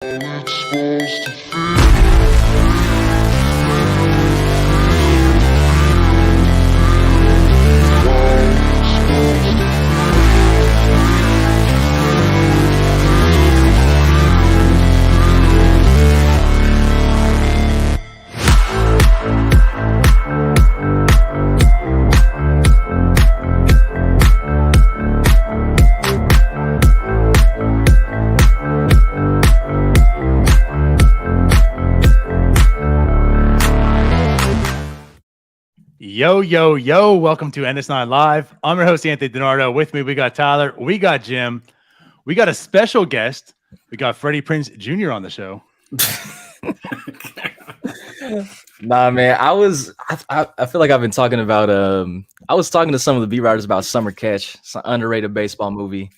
It's supposed to feel. Yo, yo, yo, welcome to NS9LIVE. I'm your host, Anthony DiNardo. With me, we got Tyler, we got Jim, we got a special guest. We got Freddie Prinze Jr. on the show. Nah, man, I feel like I've been talking about, I was talking to some of the beat writers about Summer Catch, some underrated baseball movie.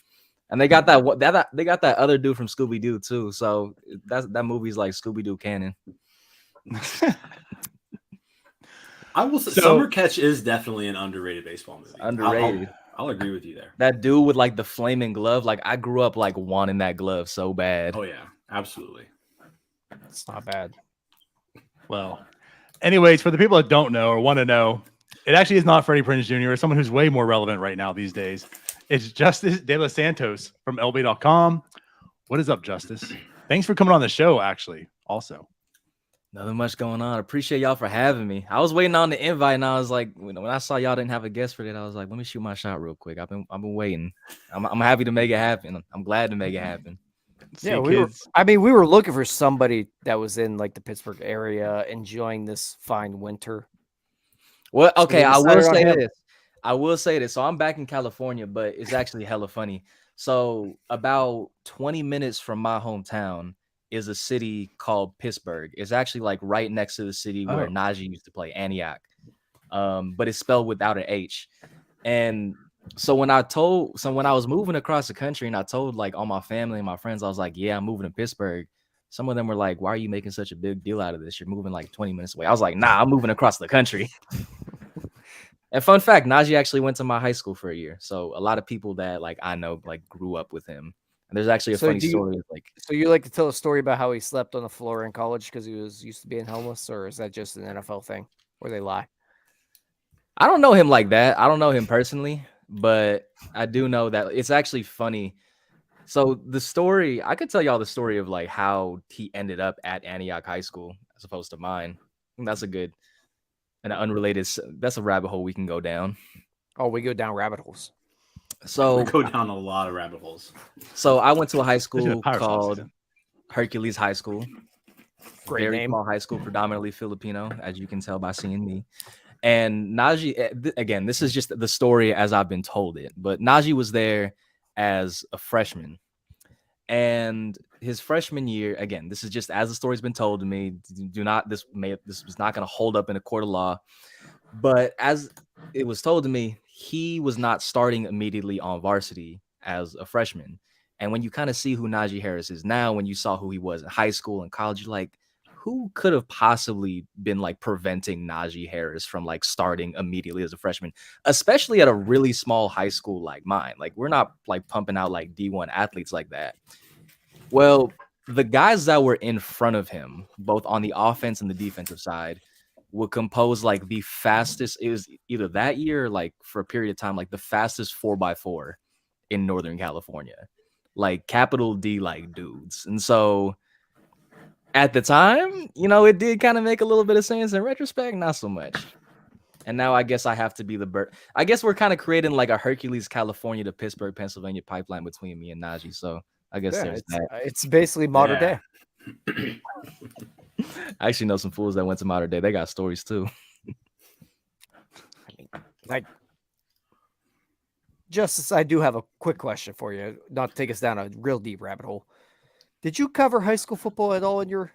And they got that other dude from Scooby-Doo too. So that movie's like Scooby-Doo canon. I will say Summer Catch is definitely an underrated baseball movie. Underrated. I'll agree with you there. That dude with like the flaming glove, like I grew up like wanting that glove so bad. Oh yeah, absolutely. It's not bad. Well, anyways, for the people that don't know or want to know, it actually is not Freddie Prinze Jr. It's someone who's way more relevant right now these days. It's Justice delos Santos from LB.com. What is up, Justice? Thanks for coming on the show, actually, also. Nothing much going on. Appreciate y'all for having me. I was waiting on the invite, and I was like, when I saw y'all didn't have a guest for that, I was like, let me shoot my shot real quick. I've been waiting. I'm happy to make it happen. I'm glad to make it happen. Yeah, we were looking for somebody that was in like the Pittsburgh area, enjoying this fine winter. Well, okay, I will say this. So I'm back in California, but it's actually hella funny. So about 20 minutes from my hometown is a city called Pittsburgh. It's actually like right next to the city where Najee used to play, Antioch. But it's spelled without an H. And so when I was moving across the country and I told like all my family and my friends, I was like, yeah, I'm moving to Pittsburgh. Some of them were like, why are you making such a big deal out of this? You're moving like 20 minutes away. I was like, nah, I'm moving across the country. And fun fact, Najee actually went to my high school for a year. So a lot of people that like I know like grew up with him. And there's actually a funny story. So you like to tell a story about how he slept on the floor in college because he was used to being homeless, or is that just an NFL thing where they lie? I don't know him like that. I don't know him personally, but I do know that it's actually funny. So the story, I could tell y'all the story of like how he ended up at Antioch High School as opposed to mine. And that's a good and unrelated. That's a rabbit hole we can go down. Oh, we go down rabbit holes. So we go down a lot of rabbit holes. So I went to a high school called Hercules High School. Great Very name. small high school, predominantly Filipino, as you can tell by seeing me. And Najee, again, this is just the story as I've been told it, but Najee was there as a freshman. And his freshman year, again, this is just as the story's been told to me. This was not going to hold up in a court of law. But as it was told to me, he was not starting immediately on varsity as a freshman. And when you kind of see who Najee Harris is now, when you saw who he was in high school and college, you're like, who could have possibly been like preventing Najee Harris from like starting immediately as a freshman, especially at a really small high school like mine? Like we're not like pumping out like D1 athletes like that. Well, the guys that were in front of him, both on the offense and the defensive side, would compose like the fastest. It was either that year, or, like for a period of time, like the fastest 4x4 in Northern California, like capital D like dudes. And so at the time, you know, it did kind of make a little bit of sense. In retrospect, not so much. And now I guess I have to be the bird. I guess we're kind of creating like a Hercules, California to Pittsburgh, Pennsylvania pipeline between me and Najee. So I guess there's that. It's basically modern day. I actually know some fools that went to modern day. They got stories too. Like, Justice, I do have a quick question for you, not to take us down a real deep rabbit hole. Did you cover high school football at all in your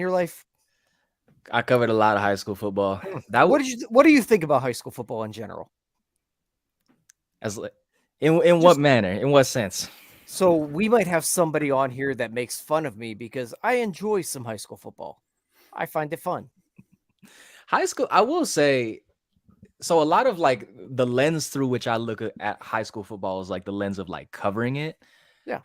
life? I covered a lot of high school football. What do you think about high school football in general? In what manner? In what sense? So we might have somebody on here that makes fun of me because I enjoy some high school football. I find it fun. High school, I will say, so a lot of like the lens through which I look at high school football is like the lens of like covering it.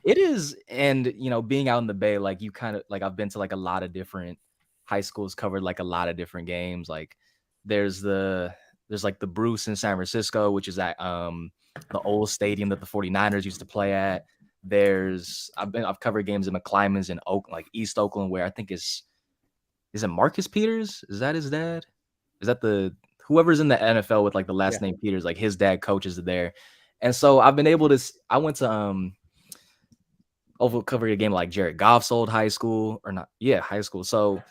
It is. And, being out in the Bay, like, you kind of, like, I've been to, like, a lot of different high schools, covered, like, a lot of different games. Like, there's like the Bruce in San Francisco, which is at the old stadium that the 49ers used to play at. I've covered games in McClymonds in like East Oakland, where I think is it Marcus Peters? Is that his dad? Is that whoever's in the NFL with like the last name Peters, like his dad coaches there. And so I've been able to, I went to cover a game like Jared Goff's old high school high school. So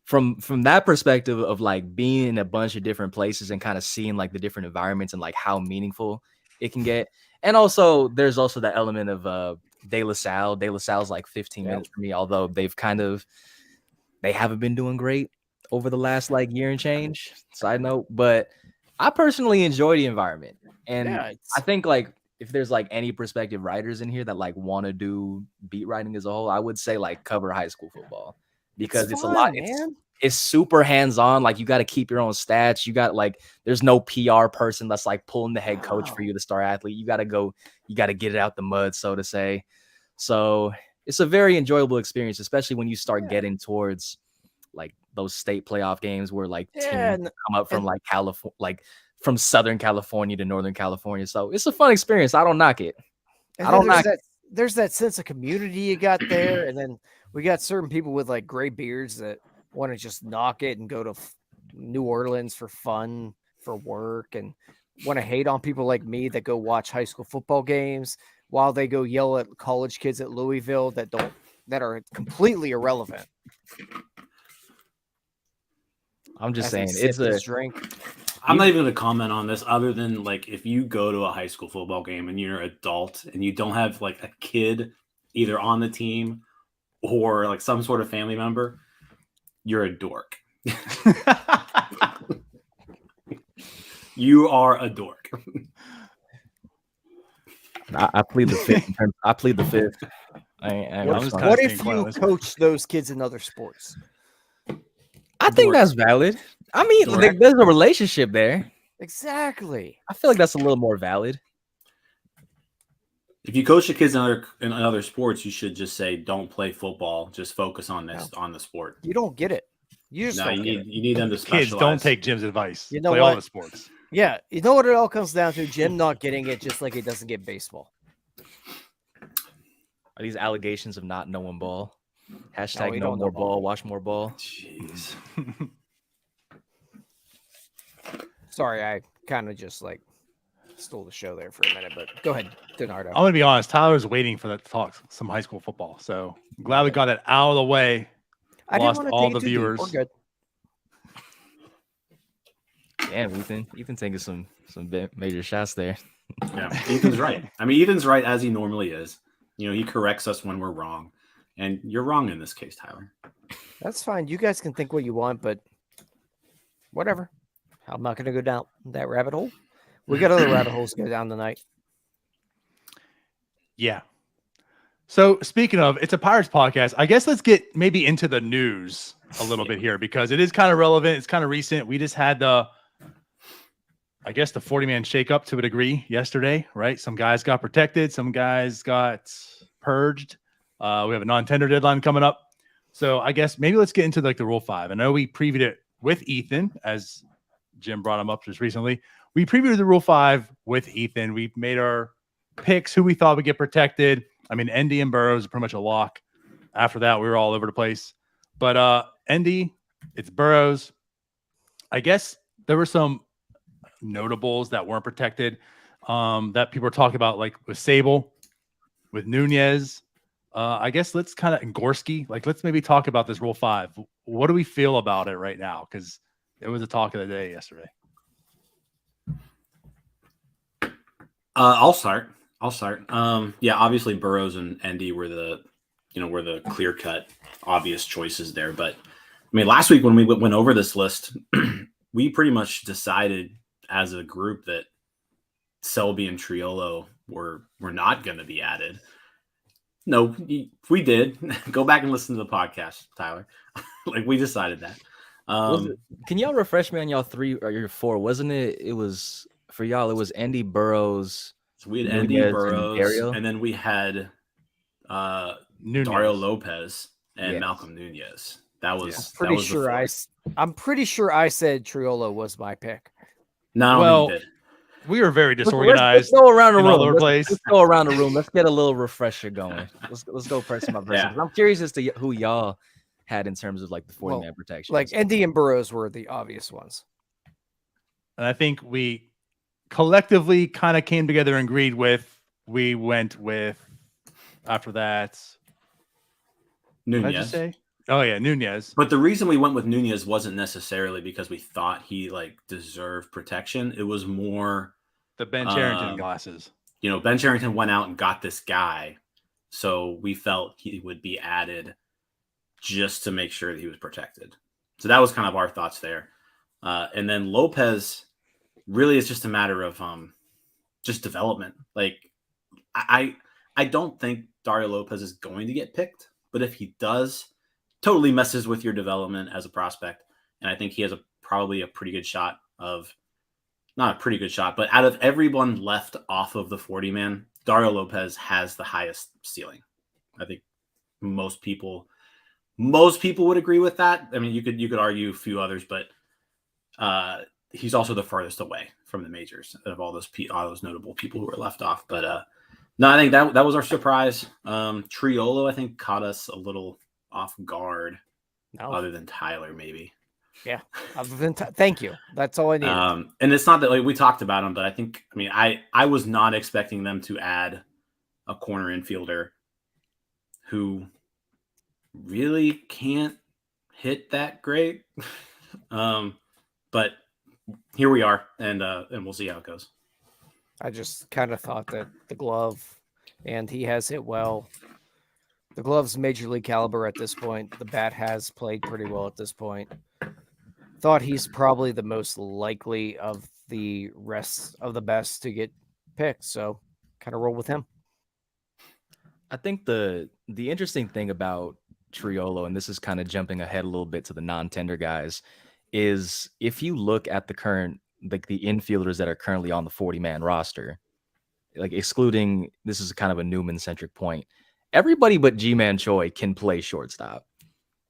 from that perspective of like being in a bunch of different places and kind of seeing like the different environments and like how meaningful it can get. And also there's also the element of De La Salle. De La Salle's like 15 minutes for me, although they haven't been doing great over the last like year and change, side note. But I personally enjoy the environment. And I think like if there's like any prospective writers in here that like want to do beat writing as a whole, I would say like cover high school football, because it's fun, a lot. It's super hands-on. Like you got to keep your own stats. You got like, there's no PR person that's like pulling the head coach for you, the star athlete. You got to get it out the mud, so to say. So it's a very enjoyable experience, especially when you start getting towards like those state playoff games where like teams come up from like California, like from Southern California to Northern California. So it's a fun experience. I don't knock it. There's that sense of community you got there. And then we got certain people with like gray beards that want to just knock it and go to New Orleans for fun, for work, and want to hate on people like me that go watch high school football games while they go yell at college kids at Louisville that are completely irrelevant. I'm just saying it's a drink. I'm not even going to comment on this other than like if you go to a high school football game and you're an adult and you don't have like a kid either on the team or like some sort of family member, you're a dork. You are a dork. I plead the fifth. I plead the fifth. What if you coach those kids in other sports? I think that's valid. I mean, there's a relationship there. Exactly. I feel like that's a little more valid. If you coach the kids in other sports, you should just say, "Don't play football. Just focus on this on the sport." You don't get it. You need them to specialize. Kids, don't take Jim's advice. You know play all the sports. Yeah, you know what it all comes down to? Jim not getting it, just like he doesn't get baseball. Are these allegations of not knowing ball? Hashtag no more ball. Watch more ball. Jeez. Sorry, I kind of just like stole the show there for a minute, but go ahead, Donardo. I'm gonna be honest. Tyler was waiting for that to talk some high school football, so I'm glad we got it out of the way. I lost didn't all the viewers. We're good. Damn, Ethan taking some major shots there. Yeah, Ethan's right. I mean, Ethan's right as he normally is. You know, he corrects us when we're wrong, and you're wrong in this case, Tyler. That's fine. You guys can think what you want, but whatever. I'm not going to go down that rabbit hole. We got other rabbit holes to go down tonight. Yeah. So speaking of, it's a Pirates podcast. I guess let's get maybe into the news a little bit here because it is kind of relevant. It's kind of recent. We just had the 40-man shakeup to a degree yesterday, right? Some guys got protected. Some guys got purged. We have a non-tender deadline coming up. So I guess maybe let's get into like the Rule 5. I know we previewed it with Ethan, as Jim brought him up just recently. We previewed the Rule 5 with Ethan. We made our picks, who we thought would get protected. I mean, Endy and Burrows are pretty much a lock. After that, we were all over the place. But Endy, it's Burrows. I guess there were some notables that weren't protected that people were talking about, like with Sable, with Nunez. I guess let's kind of, and Gorski, like let's maybe talk about this Rule 5. What do we feel about it right now? Because it was a talk of the day yesterday. I'll start. Yeah, obviously Burrows and Endy were the clear-cut, obvious choices there. But I mean, last week when we went over this list, we pretty much decided as a group that Selby and Triolo were not going to be added. No, we did. Go back and listen to the podcast, Tyler. Like we decided that. Can y'all refresh me on y'all 3 or your 4? Wasn't it? It was for y'all. It was Endy, Burrows. So we had Endy, Burrows, and then we had Nunez. Dario Lopez and Yes. Malcolm Nunez. That was Yes. that was the four. I'm pretty sure I said Triolo was my pick. No, I don't Well, think you did. we were very Let's disorganized. go around the in all room. over the place. Let's go around the room. Let's get a little refresher going. Let's go person by person. Yeah. I'm curious as to who y'all had in terms of like the 40-man protection. Like Endy and Burrows were the obvious ones. And I think we collectively kind of came together and agreed with. We went with after that. What did I just Nunez. say? Oh yeah, Nunez. But the reason we went with Nunez wasn't necessarily because we thought he like deserved protection. It was more The Ben Charrington glasses. you know, Ben Charrington went out and got this guy, so we felt he would be added just to make sure that he was protected. So that was kind of our thoughts there. And then Lopez really is just a matter of just development. Like I don't think Dario Lopez is going to get picked, but if he does, totally messes with your development as a prospect. And I think he has probably a pretty good shot of, not a pretty good shot, but out of everyone left off of the 40-man, Dario Lopez has the highest ceiling. I think most people would agree with that. I mean, you could argue a few others, but he's also the farthest away from the majors of all those notable people who were left off. But no, I think that was our surprise. Triolo, I think, caught us a little off guard, other than Tyler, maybe. Yeah. Other than thank you. That's all I needed. And it's not that like we talked about him, but I was not expecting them to add a corner infielder who really can't hit that great. But here we are, and we'll see how it goes. I just kind of thought that the glove, and he has hit well. The glove's major league caliber at this point. The bat has played pretty well at this point. Thought he's probably the most likely of the rest of the best to get picked. So kind of roll with him. I think the interesting thing about Triolo, and this is kind of jumping ahead a little bit to the non-tender guys, is if you look at the current, like the infielders that are currently on the 40-man roster, like excluding, this is kind of a Newman-centric point, everybody but G-Man Choi can play shortstop.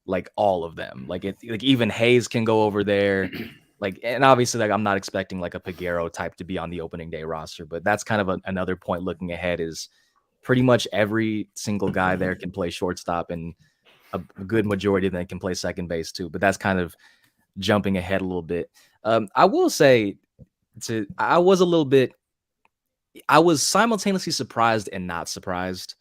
Like all of them. Like even Hayes can go over there. Like, and obviously, like I'm not expecting like a Peguero type to be on the opening day roster, but that's kind of another point looking ahead is pretty much every single guy there can play shortstop, and a good majority of them can play second base too. But that's kind of jumping ahead a little bit. I will say I was simultaneously surprised and not surprised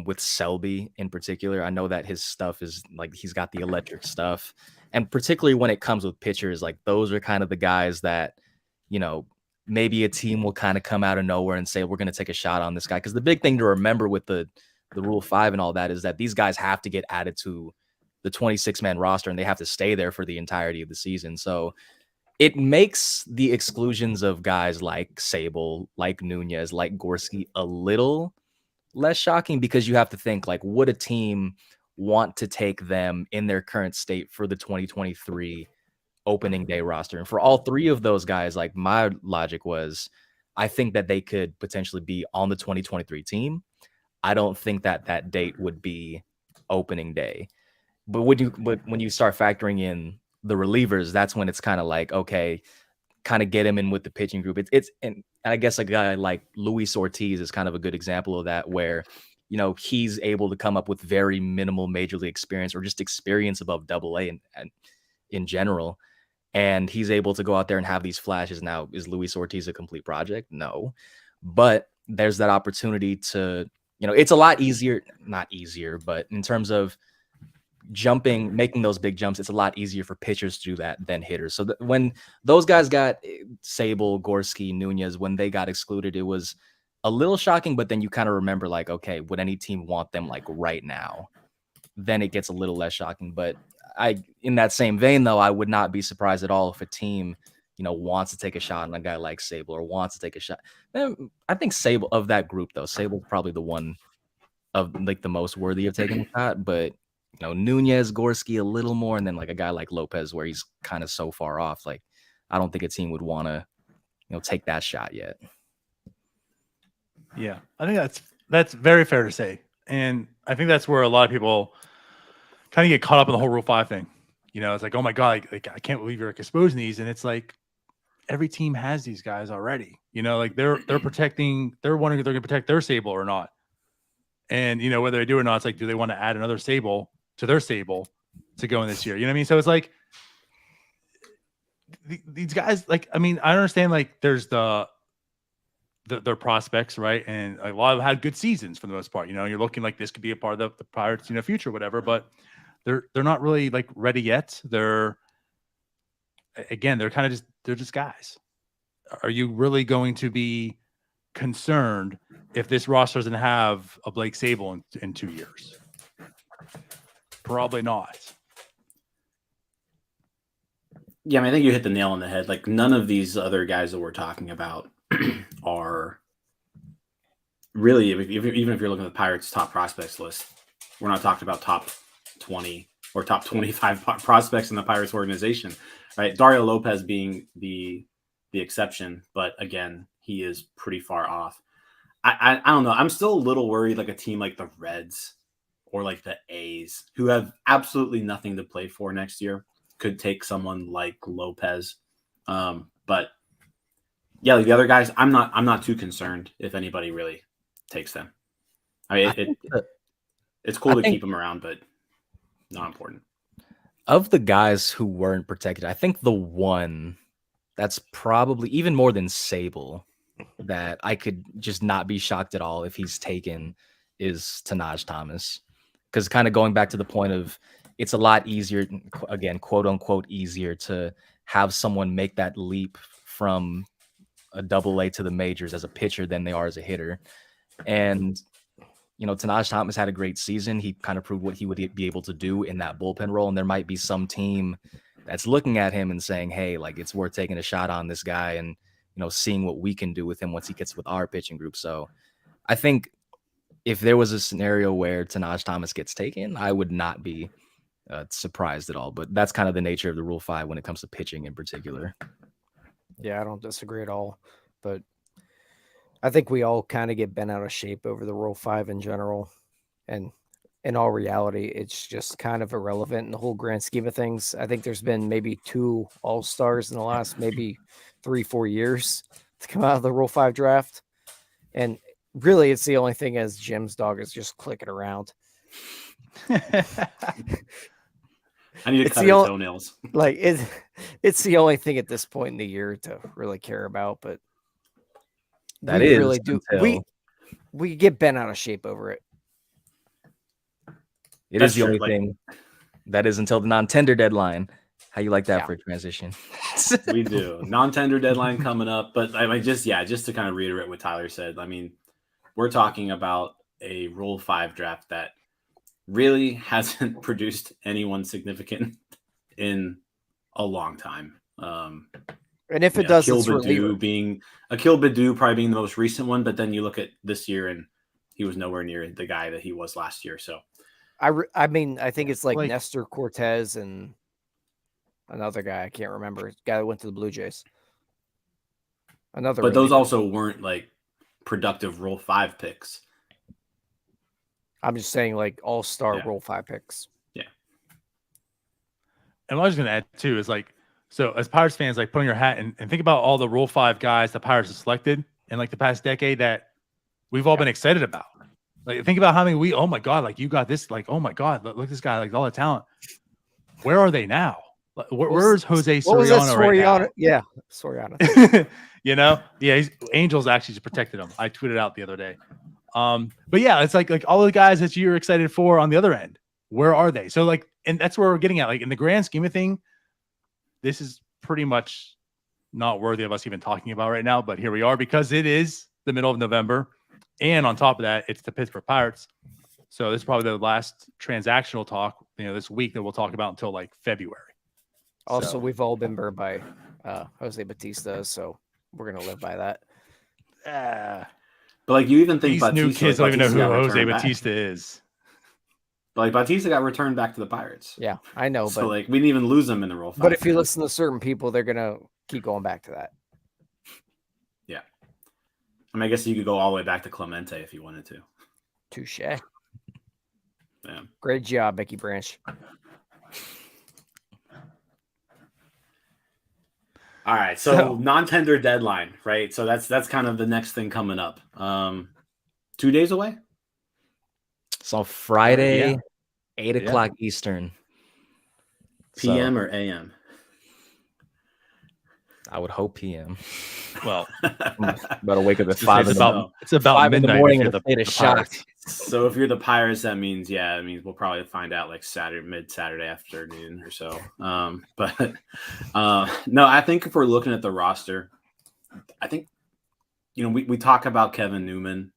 with Selby in particular. I know that his stuff is like, he's got the electric stuff, and particularly when it comes with pitchers, like those are kind of the guys that, you know, maybe a team will kind of come out of nowhere and say, we're going to take a shot on this guy. Because the big thing to remember with the Rule 5 and all that is that these guys have to get added to the 26-man roster, and they have to stay there for the entirety of the season. So it makes the exclusions of guys like Sable, like Nunez, like Gorski a little less shocking, because you have to think, like, would a team want to take them in their current state for the 2023 opening day roster? And for all three of those guys, like, my logic was, I think that they could potentially be on the 2023 team. I don't think that that date would be opening day. But when you start factoring in the relievers, that's when it's kind of like, okay, kind of get him in with the pitching group. And I guess a guy like Luis Ortiz is kind of a good example of that, where, you know, he's able to come up with very minimal major league experience, or just experience above AA and in general. And he's able to go out there and have these flashes. Now, is Luis Ortiz a complete project? No, but there's that opportunity to, you know, it's a lot easier, not easier, but in terms of making those big jumps, it's a lot easier for pitchers to do that than hitters. So when those guys got Sable, Gorski, Nunez, when they got excluded, it was a little shocking, but then you kind of remember, like, okay, would any team want them like right now? Then it gets a little less shocking. But in that same vein, though, I would not be surprised at all if a team, you know, wants to take a shot on a guy like Sable, or wants to take a shot. I think Sable, of that group, though, Sable's probably the one of like the most worthy of taking a shot. But, you know, Nunez, Gorski a little more, and then like a guy like Lopez, where he's kind of so far off. Like, I don't think a team would want to, you know, take that shot yet. Yeah, I think that's very fair to say. And I think that's where a lot of people kind of get caught up in the whole Rule 5 thing. It's like, oh my God, like I can't believe you're exposing these. And it's like every team has these guys already. Like they're protecting, they're wondering if they're going to protect their Sable or not. And whether they do or not, it's like, do they want to add another Sable to their Sable to go in this year? You know what I mean? So it's like these guys, like, I mean, I understand like there's their prospects, right? And a lot of them had good seasons for the most part. You're looking like this could be a part of the Pirates, future, whatever. But they're not really like ready yet. They're kind of they're just guys. Are you really going to be concerned if this roster doesn't have a Blake Sable in 2 years? Probably not. Yeah, I mean, I think you hit the nail on the head. Like, none of these other guys that we're talking about are really, even if you're looking at the Pirates' top prospects list, we're not talking about top 20 or top 25 prospects in the Pirates organization, right? Dario Lopez being the exception, but again, he is pretty far off. I don't know. I'm still a little worried, like a team like the Reds or like the A's, who have absolutely nothing to play for next year, could take someone like Lopez. But yeah, like the other guys, I'm not too concerned if anybody really takes them. I mean, it's cool to keep them around, but not important. Of the guys who weren't protected, I think the one that's probably even more than Sable that I could just not be shocked at all if he's taken is Tanaj Thomas. Because kind of going back to the point of, it's a lot easier, again, quote unquote, easier to have someone make that leap from a AA to the majors as a pitcher than they are as a hitter. And, Tanaj Thomas had a great season. He kind of proved what he would be able to do in that bullpen role. And there might be some team that's looking at him and saying, hey, like, it's worth taking a shot on this guy and, seeing what we can do with him once he gets with our pitching group. So I think if there was a scenario where Tanaj Thomas gets taken, I would not be surprised at all. But that's kind of the nature of the Rule 5 when it comes to pitching in particular. Yeah, I don't disagree at all. But I think we all kind of get bent out of shape over the Rule 5 in general. And in all reality, it's just kind of irrelevant in the whole grand scheme of things. I think there's been maybe 2 All-Stars in the last maybe 3-4 years to come out of the Rule 5 draft. And really, it's the only thing as Jim's dog is just clicking around. I need to cut his toenails. Like, it's the only thing at this point in the year to really care about. But we really do. We get bent out of shape over it. That's the only thing that is until the non-tender deadline. How you like that for a transition? We do. Non-tender deadline coming up. But just to kind of reiterate what Tyler said, I mean, we're talking about a Rule 5 draft that really hasn't produced anyone significant in a long time. And if it does, it's Akil Baddoo probably being the most recent one, but then you look at this year and he was nowhere near the guy that he was last year. So I mean, I think it's like Nestor Cortez and another guy I can't remember. The guy that went to the Blue Jays. But those also weren't like productive Rule 5 picks. I'm just saying, like, all-star Rule 5 picks. Yeah. And what I was going to add too is like, so as Pirates fans, like putting your hat and think about all the Rule 5 guys the Pirates have selected in like the past decade that we've all been excited about. Like, think about how many oh my God, like you got this, like, oh my God, look at this guy, like all the talent. Where are they now? Where's Jose Soriano right now? Yeah, Soriano. Yeah, Angels actually just protected him. I tweeted out the other day. But yeah, it's like all the guys that you're excited for on the other end, where are they? So like, and that's where we're getting at. Like in the grand scheme of thing, this is pretty much not worthy of us even talking about right now. But here we are because it is the middle of November, and on top of that, it's the Pittsburgh Pirates. So this is probably the last transactional talk, this week that we'll talk about until like February. Also, we've all been burned by Jose Bautista, so we're gonna live by that. But like, you even think these Bautista, new kids don't even know who Jose Bautista is. But like, Bautista got returned back to the Pirates. Yeah, I know. So like, we didn't even lose him in the Rule 5. But if you listen to certain people, they're gonna keep going back to that. Yeah. I mean, I guess you could go all the way back to Clemente if you wanted to. Touche. Yeah. Great job, Mickey Branch. All right, so non-tender deadline, right? So that's kind of the next thing coming up. 2 days away. So Friday, Yeah. 8 o'clock Eastern. PM or AM? I would hope PM. Well, Better wake up at it's 5 about five in the midnight morning if in you're a state of the shock. Pirates. So if you're the Pirates, that means we'll probably find out like mid-Saturday afternoon or so. But no, I think if we're looking at the roster, I think we talk about Kevin Newman.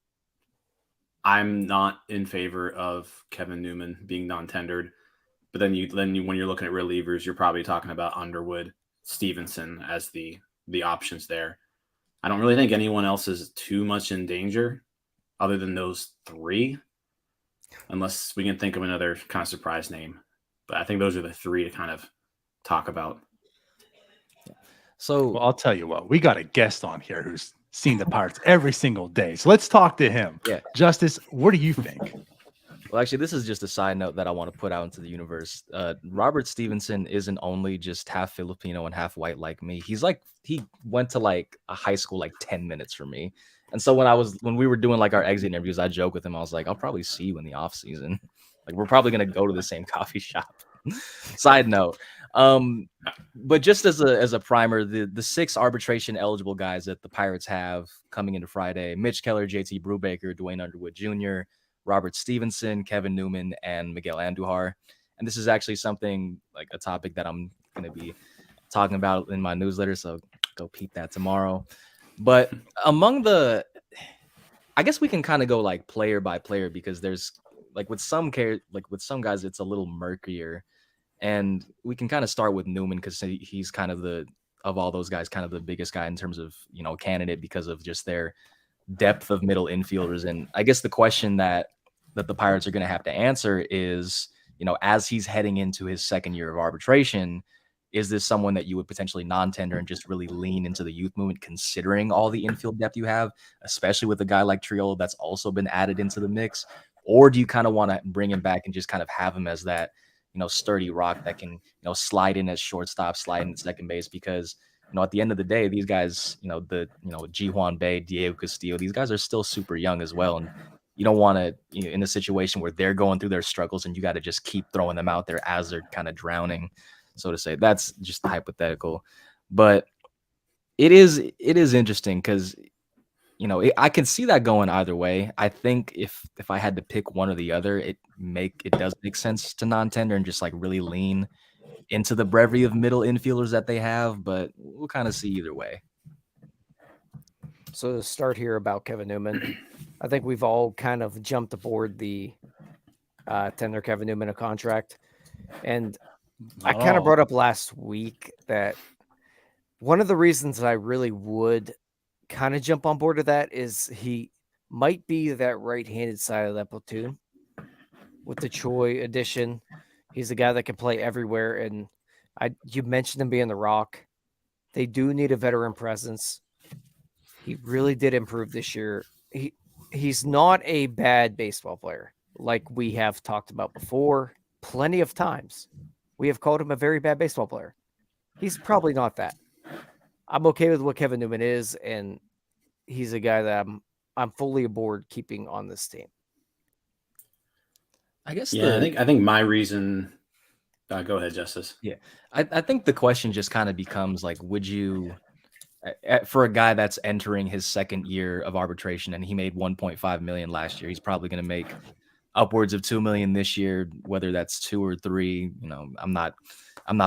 I'm not in favor of Kevin Newman being non-tendered, but then when you're looking at relievers, you're probably talking about Underwood, Stevenson as the options there. I don't really think anyone else is too much in danger other than those three, unless we can think of another kind of surprise name. But I think those are the three to kind of talk about. So, well, I'll tell you what, we got a guest on here who's seen the Pirates every single day. So let's talk to him. Yeah. Justice, what do you think? well, actually, this is just a side note that I want to put out into the universe. Robert Stevenson isn't only just half Filipino and half white like me. He went to like a high school like 10 minutes from me. And so when we were doing like our exit interviews, I joke with him. I was like, I'll probably see you in the off season. Like we're probably gonna go to the same coffee shop. Side note. But just as a primer, the 6 arbitration eligible guys that the Pirates have coming into Friday: Mitch Keller, JT Brubaker, Dwayne Underwood Jr., Robert Stevenson, Kevin Newman, and Miguel Andujar. And this is actually something like a topic that I'm gonna be talking about in my newsletter. So go peep that tomorrow. But among I guess we can kind of go like player by player because there's like with some guys it's a little murkier, and we can kind of start with Newman because he's kind of of all those guys kind of the biggest guy in terms of candidate because of just their depth of middle infielders. And I guess the question that the Pirates are going to have to answer is, as he's heading into his second year of arbitration, is this someone that you would potentially non-tender and just really lean into the youth movement, considering all the infield depth you have, especially with a guy like Triolo that's also been added into the mix? Or do you kind of want to bring him back and just kind of have him as that, sturdy rock that can, slide in as shortstop, slide in at second base? Because, at the end of the day, these guys, Ji-Hwan Bae, Diego Castillo, these guys are still super young as well. And you don't want to, in a situation where they're going through their struggles and you got to just keep throwing them out there as they're kind of drowning, so to say. That's just hypothetical, but it is interesting because I can see that going either way. I think if I had to pick one or the other, it does make sense to non-tender and just like really lean into the brevity of middle infielders that they have, but we'll kind of see either way. So to start here about Kevin Newman, I think we've all kind of jumped aboard the tender Kevin Newman a contract. And I kind of brought up last week that one of the reasons I really would kind of jump on board of that is he might be that right-handed side of that platoon with the Choi addition. He's a guy that can play everywhere. And you mentioned him being the rock. They do need a veteran presence. He really did improve this year. He's not a bad baseball player, like we have talked about before plenty of times. We have called him a very bad baseball player. He's probably not that. I'm okay with what Kevin Newman is, and he's a guy that I'm fully aboard keeping on this team. I guess. Yeah, I think my reason. Go ahead, Justice. Yeah, I think the question just kind of becomes like, would you, for a guy that's entering his second year of arbitration and he made 1.5 million last year, he's probably going to make upwards of 2 million this year, whether that's 2 or 3. I'm not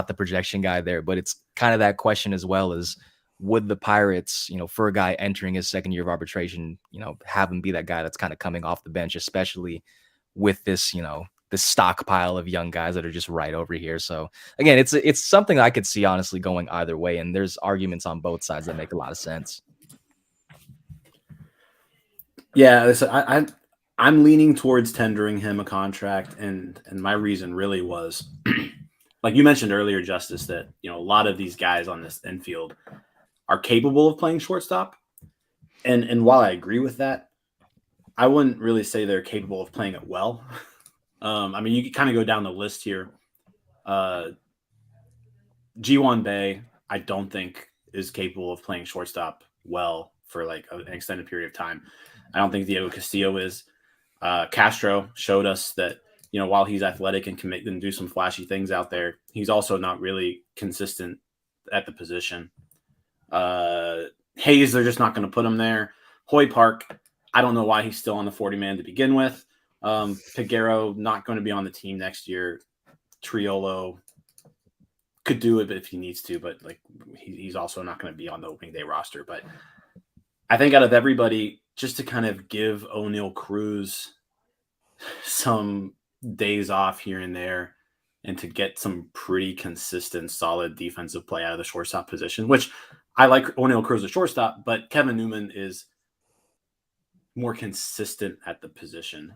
the projection guy there, but it's kind of that question as well as, would the Pirates, for a guy entering his second year of arbitration, have him be that guy that's kind of coming off the bench, especially with this, this stockpile of young guys that are just right over here. So again, it's something I could see honestly going either way. And there's arguments on both sides that make a lot of sense. Yeah, listen, I'm leaning towards tendering him a contract, and my reason really was, like you mentioned earlier, Justice, that a lot of these guys on this infield are capable of playing shortstop, and while I agree with that, I wouldn't really say they're capable of playing it well. I mean, you can kind of go down the list here. G1 Bay, I don't think is capable of playing shortstop well for like an extended period of time. I don't think Diego Castillo is. Castro showed us that, while he's athletic and can do some flashy things out there, he's also not really consistent at the position. Hayes, they're just not going to put him there. Hoy Park, I don't know why he's still on the 40-man to begin with. Peguero, not going to be on the team next year. Triolo could do it if he needs to, but like he's also not going to be on the opening day roster. But I think out of everybody, just to kind of give O'Neal Cruz some days off here and there and to get some pretty consistent, solid defensive play out of the shortstop position, which I like O'Neal Cruz as shortstop, but Kevin Newman is more consistent at the position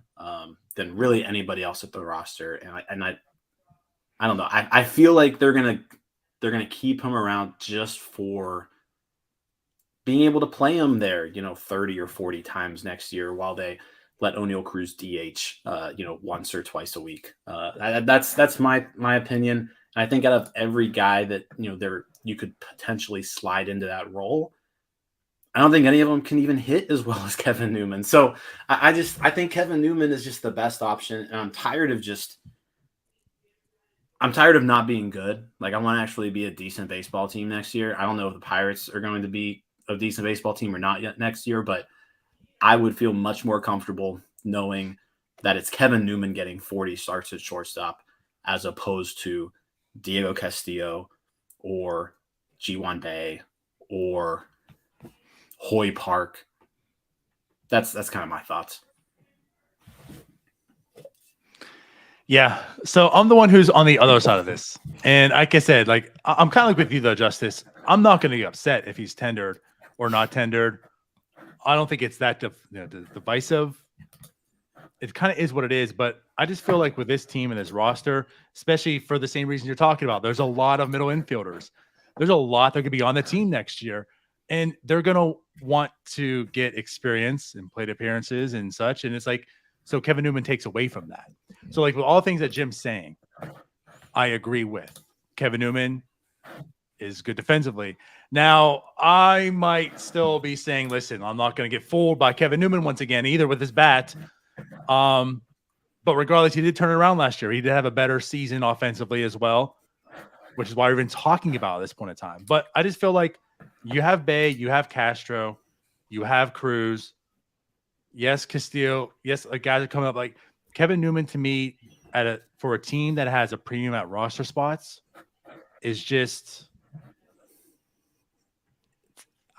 than really anybody else at the roster. And I don't know. I feel like they're gonna keep him around just for being able to play him there, 30 or 40 times next year while they let O'Neal Cruz DH, once or twice a week. That's my opinion. And I think out of every guy that, you could potentially slide into that role, I don't think any of them can even hit as well as Kevin Newman. So I think Kevin Newman is just the best option. And I'm tired of not being good. Like, I want to actually be a decent baseball team next year. I don't know if the Pirates are going to be a decent baseball team or not yet next year, but I would feel much more comfortable knowing that it's Kevin Newman getting 40 starts at shortstop as opposed to Diego Castillo or G1 Bay or Hoy Park. That's kind of my thoughts. Yeah. So I'm the one who's on the other side of this. And like I said, like I'm kind of like with you though, Justice. I'm not going to get upset if he's tendered or not tendered. I don't think it's that divisive. It kind of is what it is, but I just feel like with this team and this roster, especially for the same reason you're talking about, there's a lot of middle infielders. There's a lot that could be on the team next year, and they're going to want to get experience and plate appearances and such. And it's like, so Kevin Newman takes away from that. So like with all the things that Jim's saying, I agree with. Kevin Newman is good defensively. Now, I might still be saying, listen, I'm not going to get fooled by Kevin Newman once again, either with his bat. But regardless, he did turn it around last year. He did have a better season offensively as well, which is why we've been talking about at this point in time. But I just feel like you have Bay, you have Castro, you have Cruz. Yes, Castillo. Yes, guys are coming up. Like Kevin Newman to me for a team that has a premium at roster spots is just –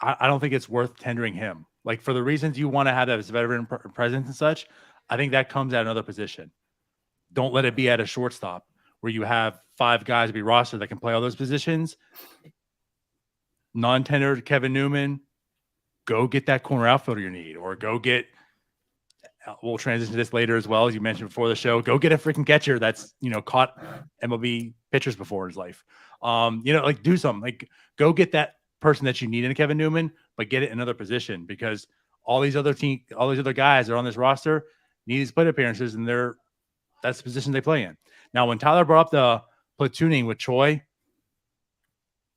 I don't think it's worth tendering him. Like for the reasons you want to have as veteran presence and such, I think that comes at another position. Don't let it be at a shortstop where you have 5 guys be rostered that can play all those positions. Non-tendered Kevin Newman, go get that corner outfielder you need, or go get. We'll transition to this later as well, as you mentioned before the show. Go get a freaking catcher that's caught MLB pitchers before in his life. Like do something. Like go get that person that you need in a Kevin Newman, but get it in another position, because all these other guys that are on this roster need these plate appearances, and that's the position they play in. Now, when Tyler brought up the platooning with Choi,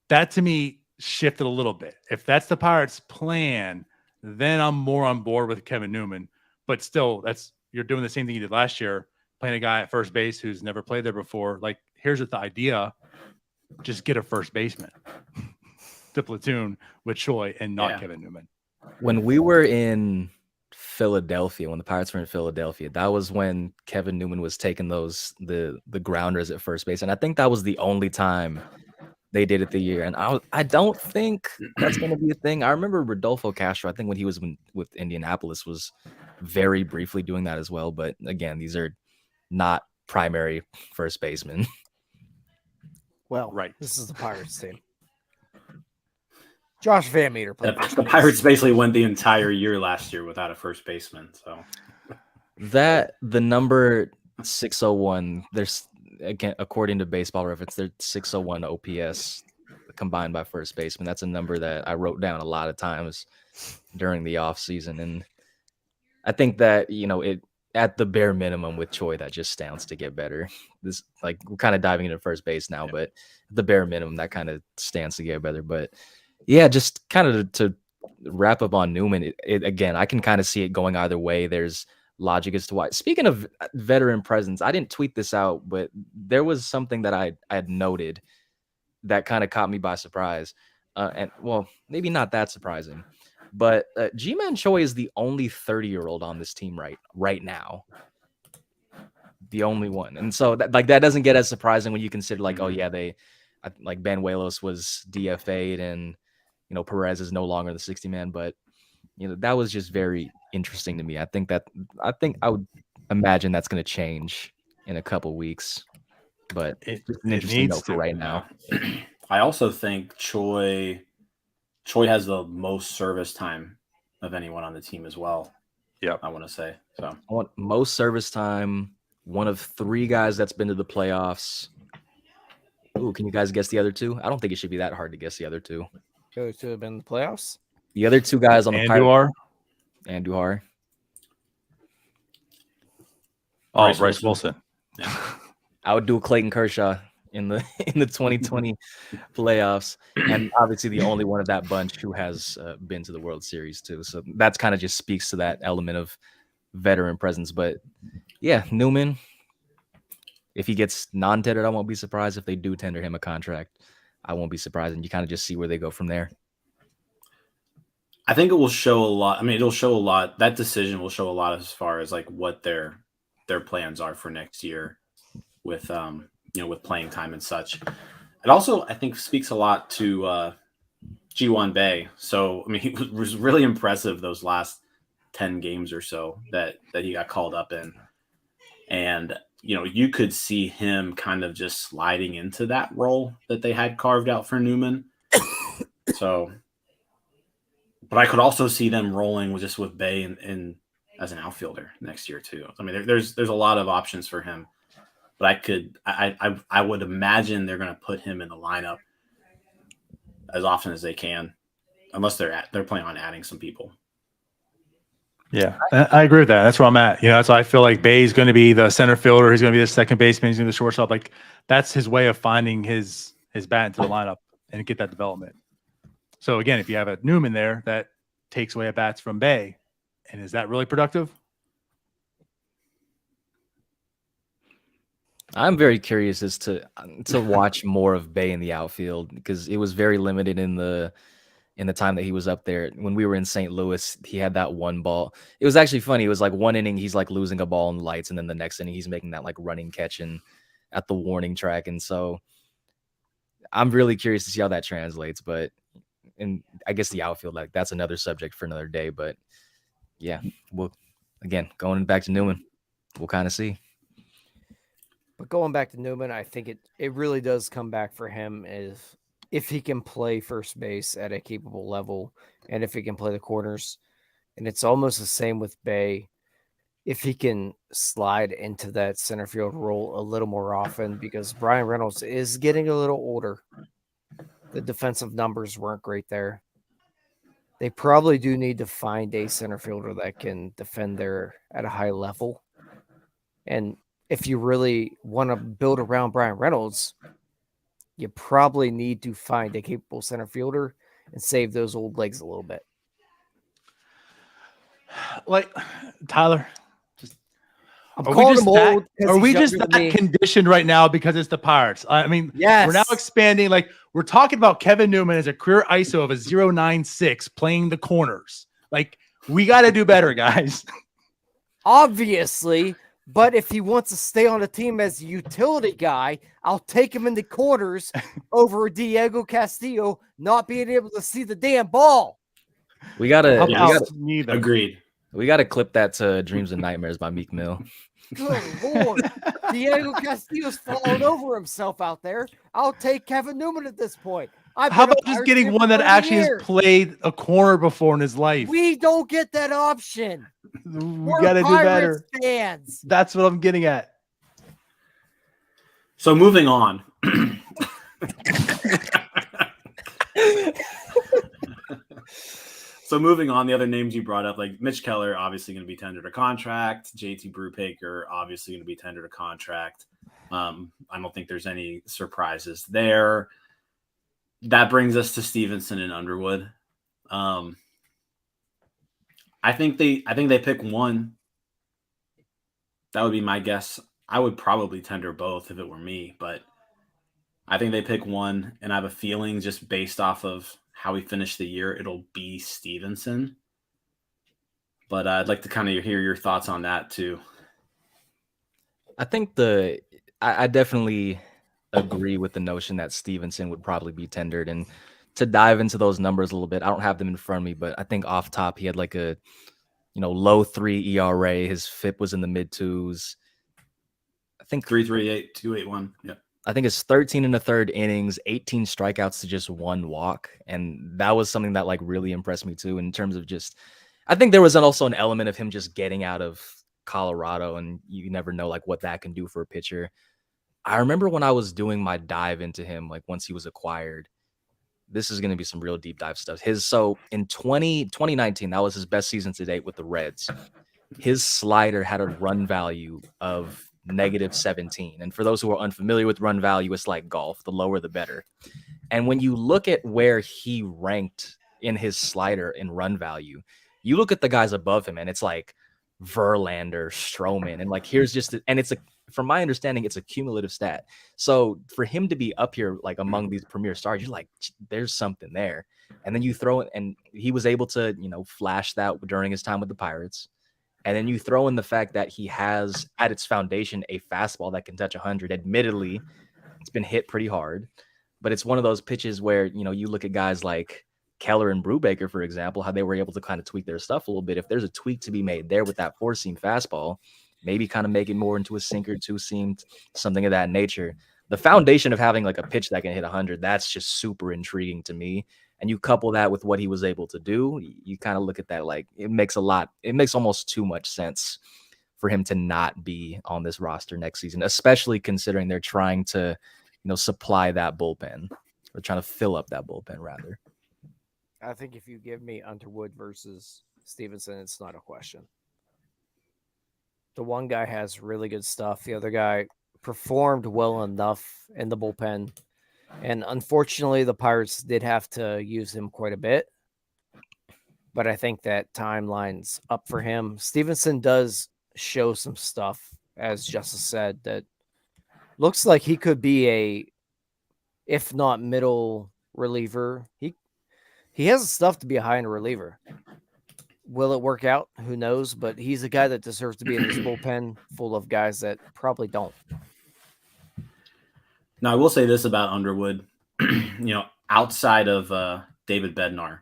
that to me shifted a little bit. If that's the Pirates' plan, then I'm more on board with Kevin Newman. But still, you're doing the same thing you did last year, playing a guy at first base who's never played there before. Like, here's the idea: just get a first baseman to platoon with Choi and not Kevin Newman. When we were in Philadelphia, when the Pirates were in Philadelphia, that was when Kevin Newman was taking the grounders at first base, and I think that was the only time they did it the year. And I don't think that's going to be a thing. I remember Rodolfo Castro, I think when he was with Indianapolis, was very briefly doing that as well. But again, these are not primary first basemen. Well, right. This is the Pirates team. Josh Van Meter played the Pirates basically went the entire year last year without a first baseman. So the number 601, there's, again, according to Baseball Reference, there's 601 OPS combined by first baseman. That's a number that I wrote down a lot of times during the off season, and I think that at the bare minimum with Choi, that just stands to get better. This, like, we're kind of diving into first base now, but the bare minimum that kind of stands to get better. But yeah, just kind of to wrap up on Newman, again, I can kind of see it going either way. There's logic as to why. Speaking of veteran presence, I didn't tweet this out, but there was something that I had noted that kind of caught me by surprise. And well, maybe not that surprising, but Ji-Man Choi is the only 30-year-old on this team right now. The only one. And so that doesn't get as surprising when you consider, like, oh yeah, like Banuelos was DFA'd and, you know, Perez is no longer the 60-man, but you know, that was just very interesting to me. I think I would imagine that's going to change in a couple weeks, but it's an interesting note for right now. I also think Choi has the most service time of anyone on the team as well. Yep. I want to say. So I want most service time, one of 3 guys that's been to the playoffs. Ooh, can you guys guess the other 2? I don't think it should be that hard to guess the other 2. Those 2 have been in the playoffs. The other 2 guys on the Andujar. Andujar. Oh, Bryce Wilson. Yeah. I would do Clayton Kershaw in the 2020 playoffs, and obviously the only one of that bunch who has been to the World Series too. So that's kind of just speaks to that element of veteran presence. But yeah, Newman, if he gets non-tendered, I won't be surprised. If they do tender him a contract, I won't be surprised. And you kind of just see where they go from there. I think it will show a lot. I mean, it'll show a lot. That decision will show a lot as far as like what their plans are for next year with with playing time and such. It also, I think, speaks a lot to Ji-Won Bae. So, I mean, he was really impressive those last 10 games or so that he got called up in. And, you know, you could see him kind of just sliding into that role that they had carved out for Newman. So, but I could also see them rolling with Bae in as an outfielder next year too. I mean, there's a lot of options for him. But I would imagine they're going to put him in the lineup as often as they can, unless they're planning on adding some people. Yeah, I agree with that. That's where I'm at. You know, so I feel like Bay's going to be the center fielder. He's going to be the second baseman. He's going to be the shortstop. Like, that's his way of finding his bat into the lineup and get that development. So again, if you have a Newman there, that takes away at bats from Bay, and is that really productive? I'm very curious as to watch more of Bae in the outfield, because it was very limited in the time that he was up there. When we were in St. Louis, he had that one ball. It was actually funny. It was like one inning, he's like losing a ball in the lights, and then the next inning, he's making that like running catch at the warning track. And so I'm really curious to see how that translates. But and I guess the outfield, like, that's another subject for another day. But yeah, we'll, again, going back to Newman, we'll kind of see. But going back to Newman, I think it really does come back for him if he can play first base at a capable level, and if he can play the corners. And it's almost the same with Bae. If he can slide into that center field role a little more often, because Brian Reynolds is getting a little older. The defensive numbers weren't great there. They probably do need to find a center fielder that can defend there at a high level. And if you really want to build around Brian Reynolds, you probably need to find a capable center fielder and save those old legs a little bit. Like, Tyler, I'm calling him old. Are we just that conditioned right now because it's the Pirates? I mean, yes. We're now expanding. Like, we're talking about Kevin Newman as a career ISO of a 0.96 playing the corners. Like, we got to do better, guys. Obviously. But if he wants to stay on the team as a utility guy, I'll take him in the quarters over Diego Castillo not being able to see the damn ball. We gotta agreed. We gotta clip that to "Dreams and Nightmares" by Meek Mill. Good Lord. Diego Castillo's falling over himself out there. I'll take Kevin Newman at this point. How about just getting one that actually has played a corner before in his life? We don't get that option. We got to do better. Fans. That's what I'm getting at. So moving on. So moving on, the other names you brought up, like Mitch Keller, obviously going to be tendered a contract. JT Brubaker, obviously going to be tendered a contract. I don't think there's any surprises there. That brings us to Stevenson and Underwood. I think they pick one. That would be my guess. I would probably tender both if it were me, but I think they pick one, and I have a feeling just based off of how we finish the year, it'll be Stevenson. But I'd like to kind of hear your thoughts on that too. I think I definitely agree with the notion that Stevenson would probably be tendered. And to dive into those numbers a little bit, I don't have them in front of me, but I think off top he had like a low 3 ERA. His FIP was in the mid 2s. I think 3.38, 2.81. Yeah. I think it's 13 and a third innings, 18 strikeouts to just 1 walk. And that was something that like really impressed me too, in terms of just, I think there was also an element of him just getting out of Colorado, and you never know like what that can do for a pitcher. I remember when I was doing my dive into him, like once he was acquired, this is going to be some real deep dive stuff. So in 2019, that was his best season to date with the Reds. His slider had a run value of -17. And for those who are unfamiliar with run value, it's like golf. The lower, the better. And when you look at where he ranked in his slider in run value, you look at the guys above him, and it's like Verlander, Stroman, and like here's just and it's from my understanding, it's a cumulative stat. So for him to be up here like among these premier stars, you're like, there's something there. And then you throw it, and he was able to flash that during his time with the Pirates. And then you throw in the fact that he has at its foundation a fastball that can touch 100. Admittedly, it's been hit pretty hard, but it's one of those pitches where you look at guys like Keller and Brubaker, for example, how they were able to kind of tweak their stuff a little bit. If there's a tweak to be made there with that 4-seam fastball, maybe kind of make it more into a sinker, 2-seam, something of that nature. The foundation of having like a pitch that can hit 100, that's just super intriguing to me. And you couple that with what he was able to do, you kind of look at that like it makes almost too much sense for him to not be on this roster next season, especially considering they're trying to, supply that bullpen, or trying to fill up that bullpen rather. I think if you give me Underwood versus Stevenson, it's not a question. The one guy has really good stuff. The other guy performed well enough in the bullpen. And unfortunately, the Pirates did have to use him quite a bit. But I think that timeline's up for him. Stevenson does show some stuff, as Justice said, that looks like he could be a, if not middle reliever. He has the stuff to be a high-end reliever. Will it work out? Who knows? But he's a guy that deserves to be in this bullpen full of guys that probably don't. Now, I will say this about Underwood. Outside of David Bednar,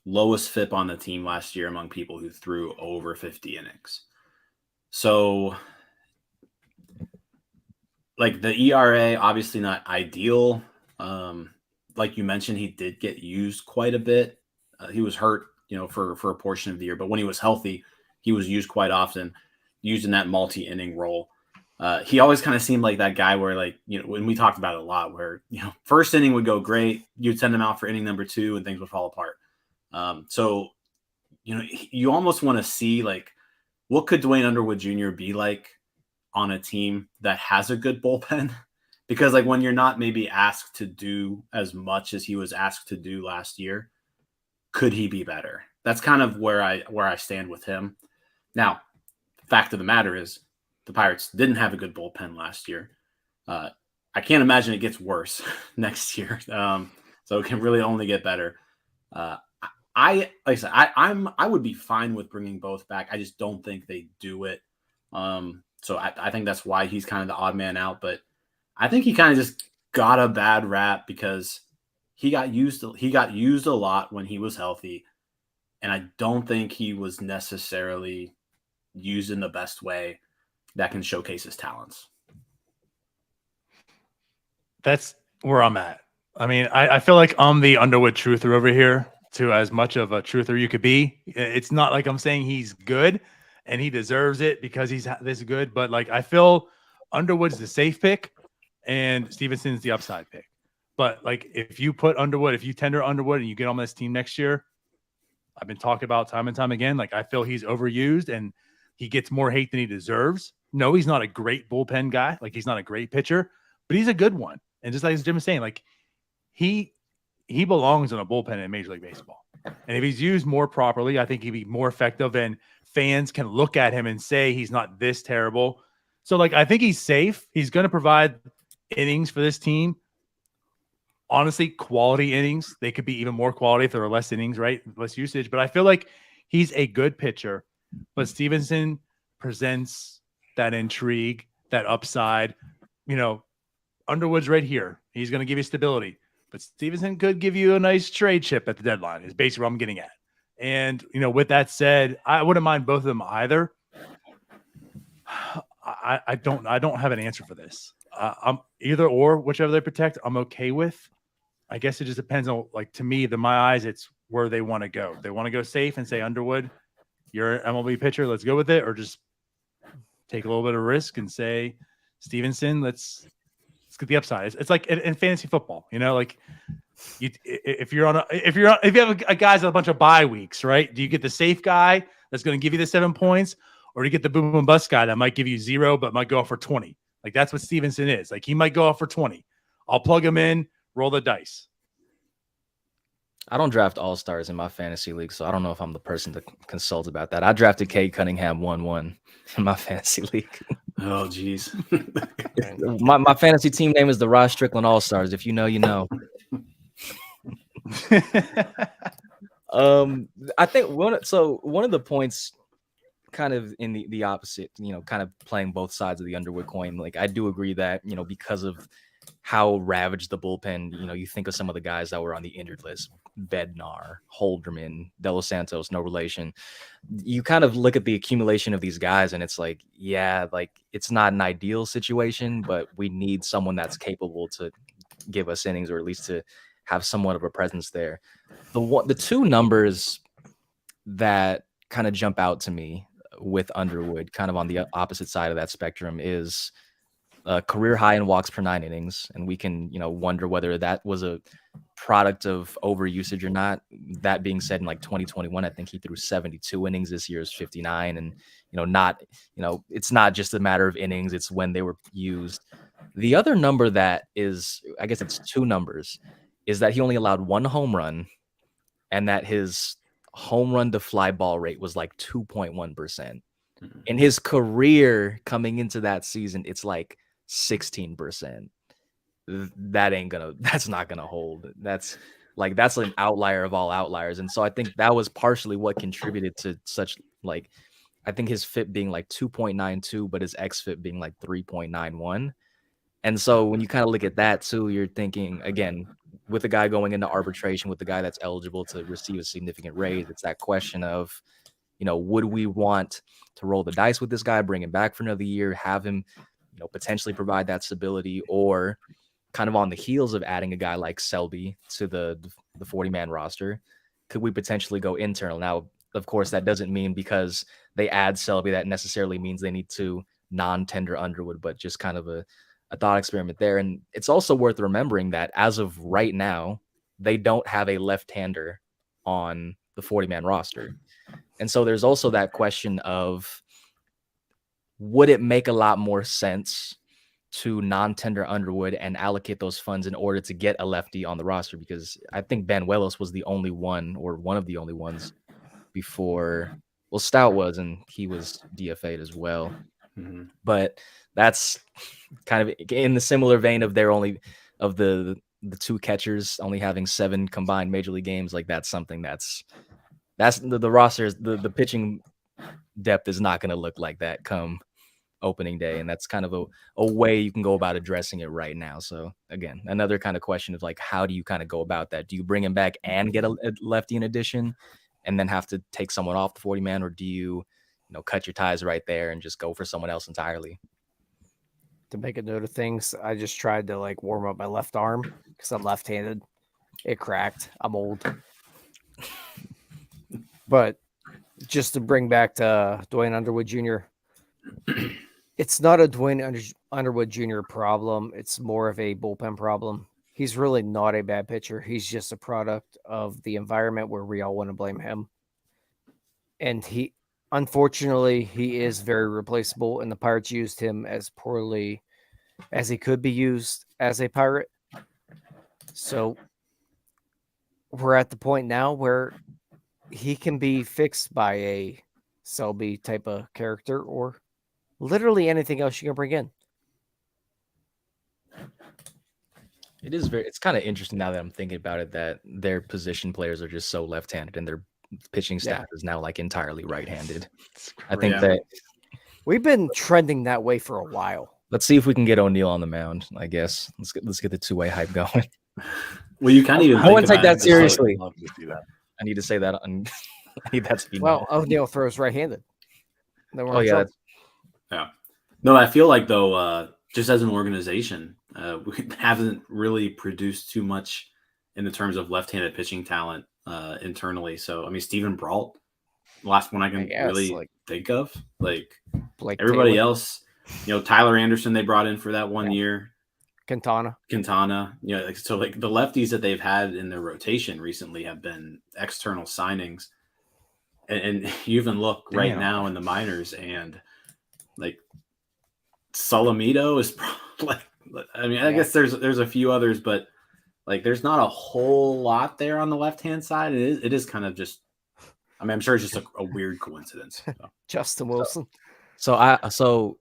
lowest FIP on the team last year among people who threw over 50 innings. So, like the ERA, obviously not ideal. Like you mentioned, he did get used quite a bit. He was hurt, for a portion of the year. But when he was healthy, he was used quite often, used in that multi-inning role. He always kind of seemed like that guy where, like, when we talked about it a lot, where, first inning would go great. You'd send him out for inning number 2 and things would fall apart. So, you almost want to see, like, what could Dwayne Underwood Jr. be like on a team that has a good bullpen? Because, like, when you're not maybe asked to do as much as he was asked to do last year, could he be better? That's kind of where I stand with him. Now, fact of the matter is, the Pirates didn't have a good bullpen last year. I can't imagine it gets worse next year. So it can really only get better. I would be fine with bringing both back. I just don't think they do it. So I think that's why he's kind of the odd man out. But I think he kind of just got a bad rap because he got used a lot when he was healthy, and I don't think he was necessarily used in the best way that can showcase his talents. That's where I'm at. I mean, I feel like I'm the Underwood truther over here, to as much of a truther you could be. It's not like I'm saying he's good and he deserves it because he's this good, but like I feel Underwood's the safe pick and Stevenson's the upside pick. But like if you tender Underwood and you get on this team next year, I've been talking about time and time again. Like, I feel he's overused and he gets more hate than he deserves. No, he's not a great bullpen guy. Like, he's not a great pitcher, but he's a good one. And just like Jim was saying, like, he belongs in a bullpen in Major League Baseball. And if he's used more properly, I think he'd be more effective, and fans can look at him and say he's not this terrible. So, like, I think he's safe. He's going to provide innings for this team. Honestly, quality innings. They could be even more quality if there were less innings, right? Less usage. But I feel like he's a good pitcher. But Stevenson presents that intrigue, that upside. You know, Underwood's right here. He's going to give you stability. But Stevenson could give you a nice trade chip at the deadline, is basically what I'm getting at. And, you know, with that said, I wouldn't mind both of them either. I don't have an answer for this. I'm either or, whichever they protect, I'm okay with. I guess it just depends on, like, to me, my eyes, it's where they want to go. They want to go safe and say, Underwood, you're an MLB pitcher, let's go with it, or just take a little bit of risk and say, Stevenson, let's get the upside. It's like in fantasy football, you know, like if you have a guy's a bunch of bye weeks, right? Do you get the safe guy that's going to give you the 7 points, or do you get the boom and bust guy that might give you 0 but might go off for 20? Like, that's what Stevenson is. Like, he might go off for 20. I'll plug him in, roll the dice. I don't draft all-stars in my fantasy league, so I don't know if I'm the person to consult about that. I drafted Cade Cunningham 1-1 in my fantasy league. Oh, geez. my fantasy team name is the Ross Strickland All-Stars. If you know, you know. I think one of the points, kind of in the opposite, you know, kind of playing both sides of the Underwood coin. Like, I do agree that, you know, because of how ravaged the bullpen, you know, you think of some of the guys that were on the injured list, Bednar, Holderman, delos Santos, no relation. You kind of look at the accumulation of these guys and it's like, yeah, like, it's not an ideal situation, but we need someone that's capable to give us innings, or at least to have somewhat of a presence there. The two numbers that kind of jump out to me with Underwood, kind of on the opposite side of that spectrum, is a career high in walks per 9 innings. And we can, you know, wonder whether that was a product of overusage or not. That being said, in like 2021, I think he threw 72 innings. This year's 59. And, it's not just a matter of innings, it's when they were used. The other number that is, I guess it's two numbers, is that he only allowed 1 home run, and that his home run to fly ball rate was like 2.1%. In his career coming into that season, it's like 16%. That's not gonna hold. That's an outlier of all outliers. And so I think that was partially what contributed to such, like, I think his FIP being like 2.92, but his xFIP being like 3.91. And so when you kind of look at that too, you're thinking, again, with the guy going into arbitration, with the guy that's eligible to receive a significant raise, it's that question of, would we want to roll the dice with this guy, bring him back for another year, have him, potentially provide that stability, or kind of on the heels of adding a guy like Selby to the 40-man roster, could we potentially go internal? Now, of course, that doesn't mean because they add Selby that necessarily means they need to non-tender Underwood, but just kind of a thought experiment there. And it's also worth remembering that as of right now, they don't have a left-hander on the 40-man roster. And so there's also that question of, would it make a lot more sense to non-tender Underwood and allocate those funds in order to get a lefty on the roster? Because I think Banuelos was the only one, or one of the only ones before, well, Stout was, and he was DFA'd as well. Mm-hmm. But that's kind of in the similar vein of the two catchers only having 7 combined major league games. Like, that's something that's the rosters, the pitching depth is not going to look like that come opening day. And that's kind of a way you can go about addressing it right now. So again, another kind of question of like, how do you kind of go about that? Do you bring him back and get a lefty in addition and then have to take someone off the 40-man, or do you, cut your ties right there and just go for someone else entirely? To make a note of things, I just tried to like warm up my left arm because I'm left-handed. It cracked. I'm old. But just to bring back to Dwayne Underwood Jr., it's not a Dwayne Underwood Jr. problem. It's more of a bullpen problem. He's really not a bad pitcher. He's just a product of the environment where we all want to blame him. And unfortunately, he is very replaceable, and the Pirates used him as poorly as he could be used as a Pirate. So we're at the point now where he can be fixed by a Selby type of character or literally anything else you can bring in. It's kind of interesting now that I'm thinking about it, that their position players are just so left-handed and their pitching staff is now like entirely right-handed. I think that we've been trending that way for a while. Let's see if we can get O'Neill on the mound, I guess. Let's get the two-way hype going. Well, you can't even. I wouldn't take that seriously. Love to see that. I need to say that. I need that to be well. O'Neill throws right-handed. Oh yeah, yeah. No, I feel like though, just as an organization, we haven't really produced too much in the terms of left-handed pitching talent internally. So I mean, Stephen Brault, the last one I can really think of. Like everybody else, Tyler Anderson they brought in for that 1 year. Quintana, so like the lefties that they've had in their rotation recently have been external signings, and you even look right now in the minors, and like Solomito is like, I mean, I guess there's a few others, but like there's not a whole lot there on the left hand side. It is kind of just, I mean, I'm sure it's just a weird coincidence. So. Justin Wilson. So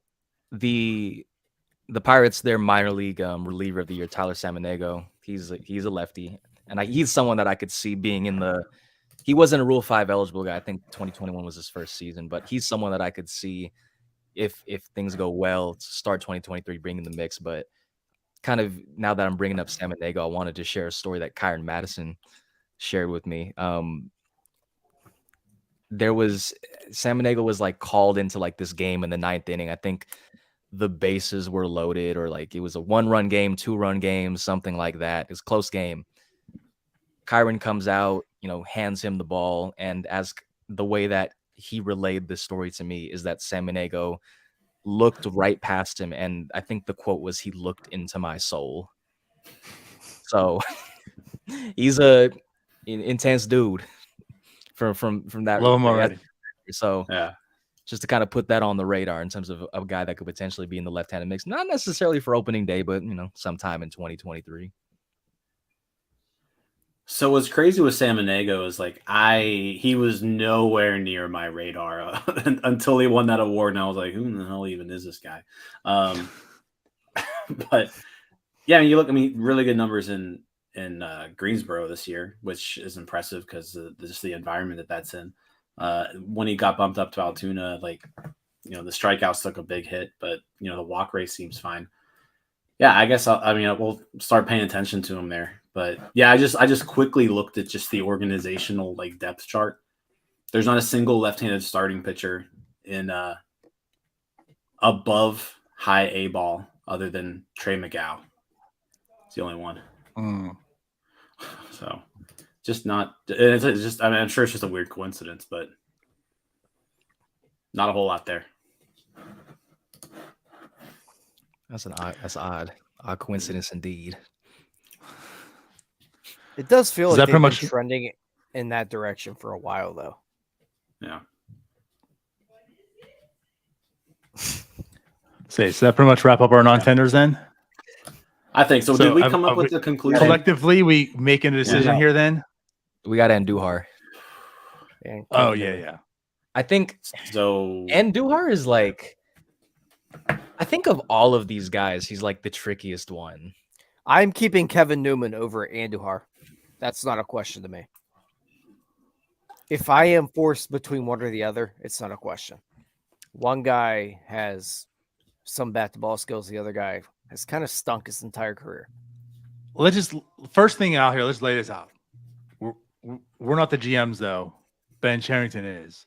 the Pirates, their minor league reliever of the year, Tyler Samaniego, he's a lefty, and he's someone that I could see being in the. He wasn't a Rule 5 eligible guy. I think 2021 was his first season, but he's someone that I could see if things go well to start 2023 bringing the mix. But kind of now that I'm bringing up Samaniego, I wanted to share a story that Kyron Madison shared with me. Samaniego was like called into like this game in the 9th inning. I think the bases were loaded, or like it was a 1-run game, 2-run game, something like that. It was a close game. Kyron comes out, hands him the ball, and as the way that he relayed this story to me is that Samaniego looked right past him, and I think the quote was, "He looked into my soul." So he's a intense dude from that. Love him already. So yeah. Just to kind of put that on the radar in terms of a guy that could potentially be in the left-handed mix, not necessarily for opening day, but sometime in 2023. So what's crazy with Samaniego is like he was nowhere near my radar until he won that award, and I was like, who the hell even is this guy? But yeah, I mean, really good numbers in Greensboro this year, which is impressive because just the environment that's in. When he got bumped up to Altoona, the strikeouts took a big hit, but the walk rate seems fine. Yeah, I guess we'll start paying attention to him there. But yeah, I just quickly looked at just the organizational depth chart. There's not a single left-handed starting pitcher in above high A ball other than Trey McGow. It's the only one. So just not. It's just. I mean, I'm sure it's just a weird coincidence, but not a whole lot there. That's odd coincidence indeed. It does feel like they've been trending in that direction for a while, though. Yeah. So that pretty much wrap up our non-tenders then? I think so. Did we come up with the conclusion? Collectively, we making a decision here then? We got Andujar. Oh, yeah. I think so. Andujar is I think of all of these guys, he's like the trickiest one. I'm keeping Kevin Newman over Andujar. That's not a question to me. If I am forced between one or the other, it's not a question. One guy has some bat-to-ball skills. The other guy has kind of stunk his entire career. First thing out here, let's lay this out. We're not the GMs, though. Ben Cherington is.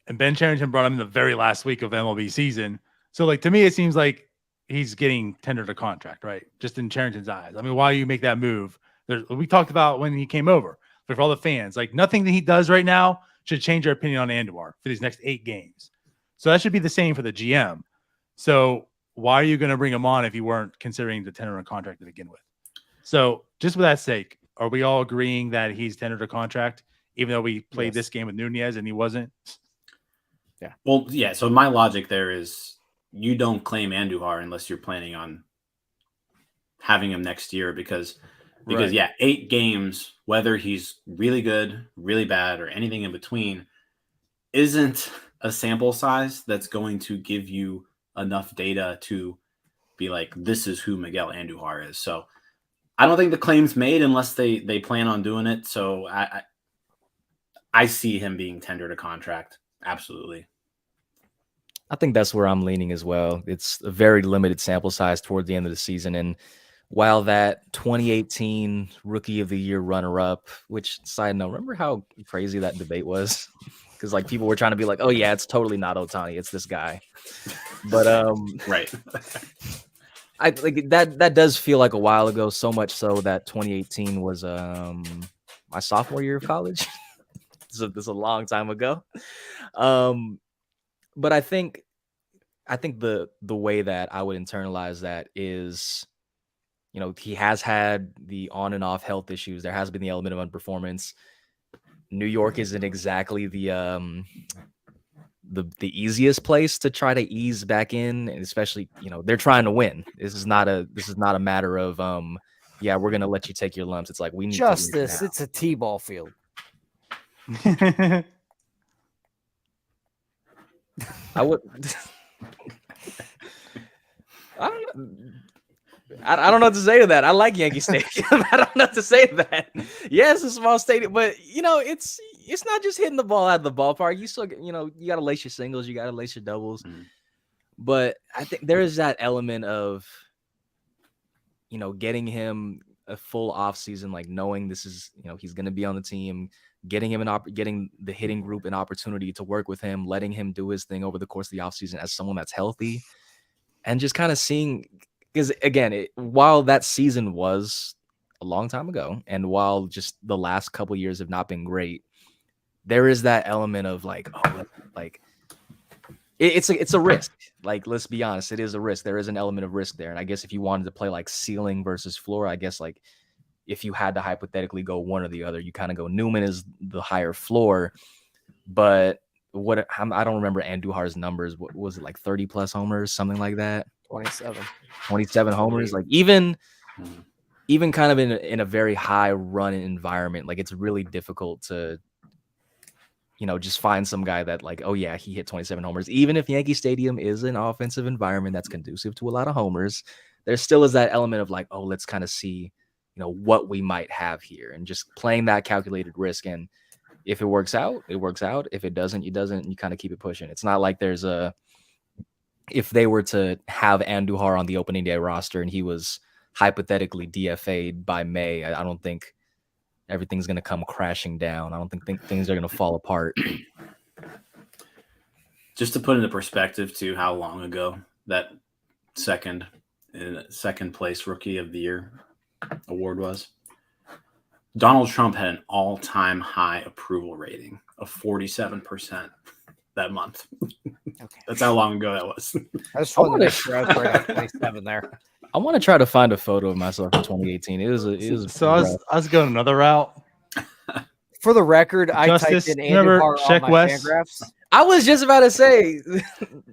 And Ben Cherington brought him in the very last week of MLB season. So, to me, it seems like he's getting tendered a contract, right? Just in Cherington's eyes. I mean, why you make that move? We talked about when he came over. But for all the fans, nothing that he does right now should change our opinion on Andujar for these next 8 games. So that should be the same for the GM. So why are you going to bring him on if you weren't considering the tender a contract to begin with? So just for that sake, are we all agreeing that he's tendered a contract, even though we played Yes. this game with Nunez and he wasn't. Well, yeah. So my logic there is you don't claim Andujar unless you're planning on having him next year because Right. yeah, 8 games, whether he's really good, really bad, or anything in between, isn't a sample size that's going to give you enough data to be like, this is who Miguel Andujar is. So I don't think the claim's made unless they plan on doing it. So I see him being tendered a contract. Absolutely. I think that's where I'm leaning as well. It's a very limited sample size toward the end of the season. And while that 2018 Rookie of the Year runner-up, which, side note, remember how crazy that debate was? Because like people were trying to be like, oh yeah, it's totally not Ohtani, it's this guy. But right. I like that does feel like a while ago, so much so that 2018 was my sophomore year of college. So this is a long time ago. But I think the way that I would internalize that is, you know, he has had the on and off health issues. There has been the element of underperformance. New York isn't exactly the easiest place to try to ease back in, and especially, you know, they're trying to win. This is not a matter of yeah, we're gonna let you take your lumps. It's like we need Justice. to It's a t-ball field. I would. I don't know. I don't know what to say to that. I like Yankee Stadium. I don't know what to say to that. Yeah, it's a small stadium, but you know, it's not just hitting the ball out of the ballpark. You still, you know, you got to lace your singles, you got to lace your doubles. Mm. But I think there is that element of, you know, getting him a full off season, like knowing this is, you know, he's going to be on the team, getting him getting the hitting group an opportunity to work with him, letting him do his thing over the course of the off season as someone that's healthy, and just kind of seeing. Because again, while that season was a long time ago, and while just the last couple years have not been great, there is that element of like, oh, like it's a risk. Like, let's be honest, it is a risk. There is an element of risk there, and I guess if you wanted to play like ceiling versus floor, I guess like if you had to hypothetically go one or the other, you kind of go Newman is the higher floor, but I don't remember Andujar's numbers. What was it, like 30 plus homers, something like that? 27 homers. Like even kind of in a very high run environment, like it's really difficult to, you know, just find some guy that like, oh yeah, he hit 27 homers. Even if Yankee Stadium is an offensive environment that's conducive to a lot of homers, there still is that element of like, oh, let's kind of see, you know, what we might have here, and just playing that calculated risk. And if it works out, it works out. If it doesn't, it doesn't. You kind of keep it pushing. It's not like there's if they were to have Andujar on the opening day roster and he was hypothetically DFA'd by May, I don't think everything's going to come crashing down. I don't think things are going to fall apart. Just to put into perspective to how long ago that second place Rookie of the Year award was, Donald Trump had an all-time high approval rating of 47% that month. Okay. That's how long ago that was. I just wanted to make sure I was right at 27 there. I want to try to find a photo of myself in 2018. It was So I was going another route. For the record, I Justice, typed in remember Andujar on Check my West? Fangraphs. I was just about to say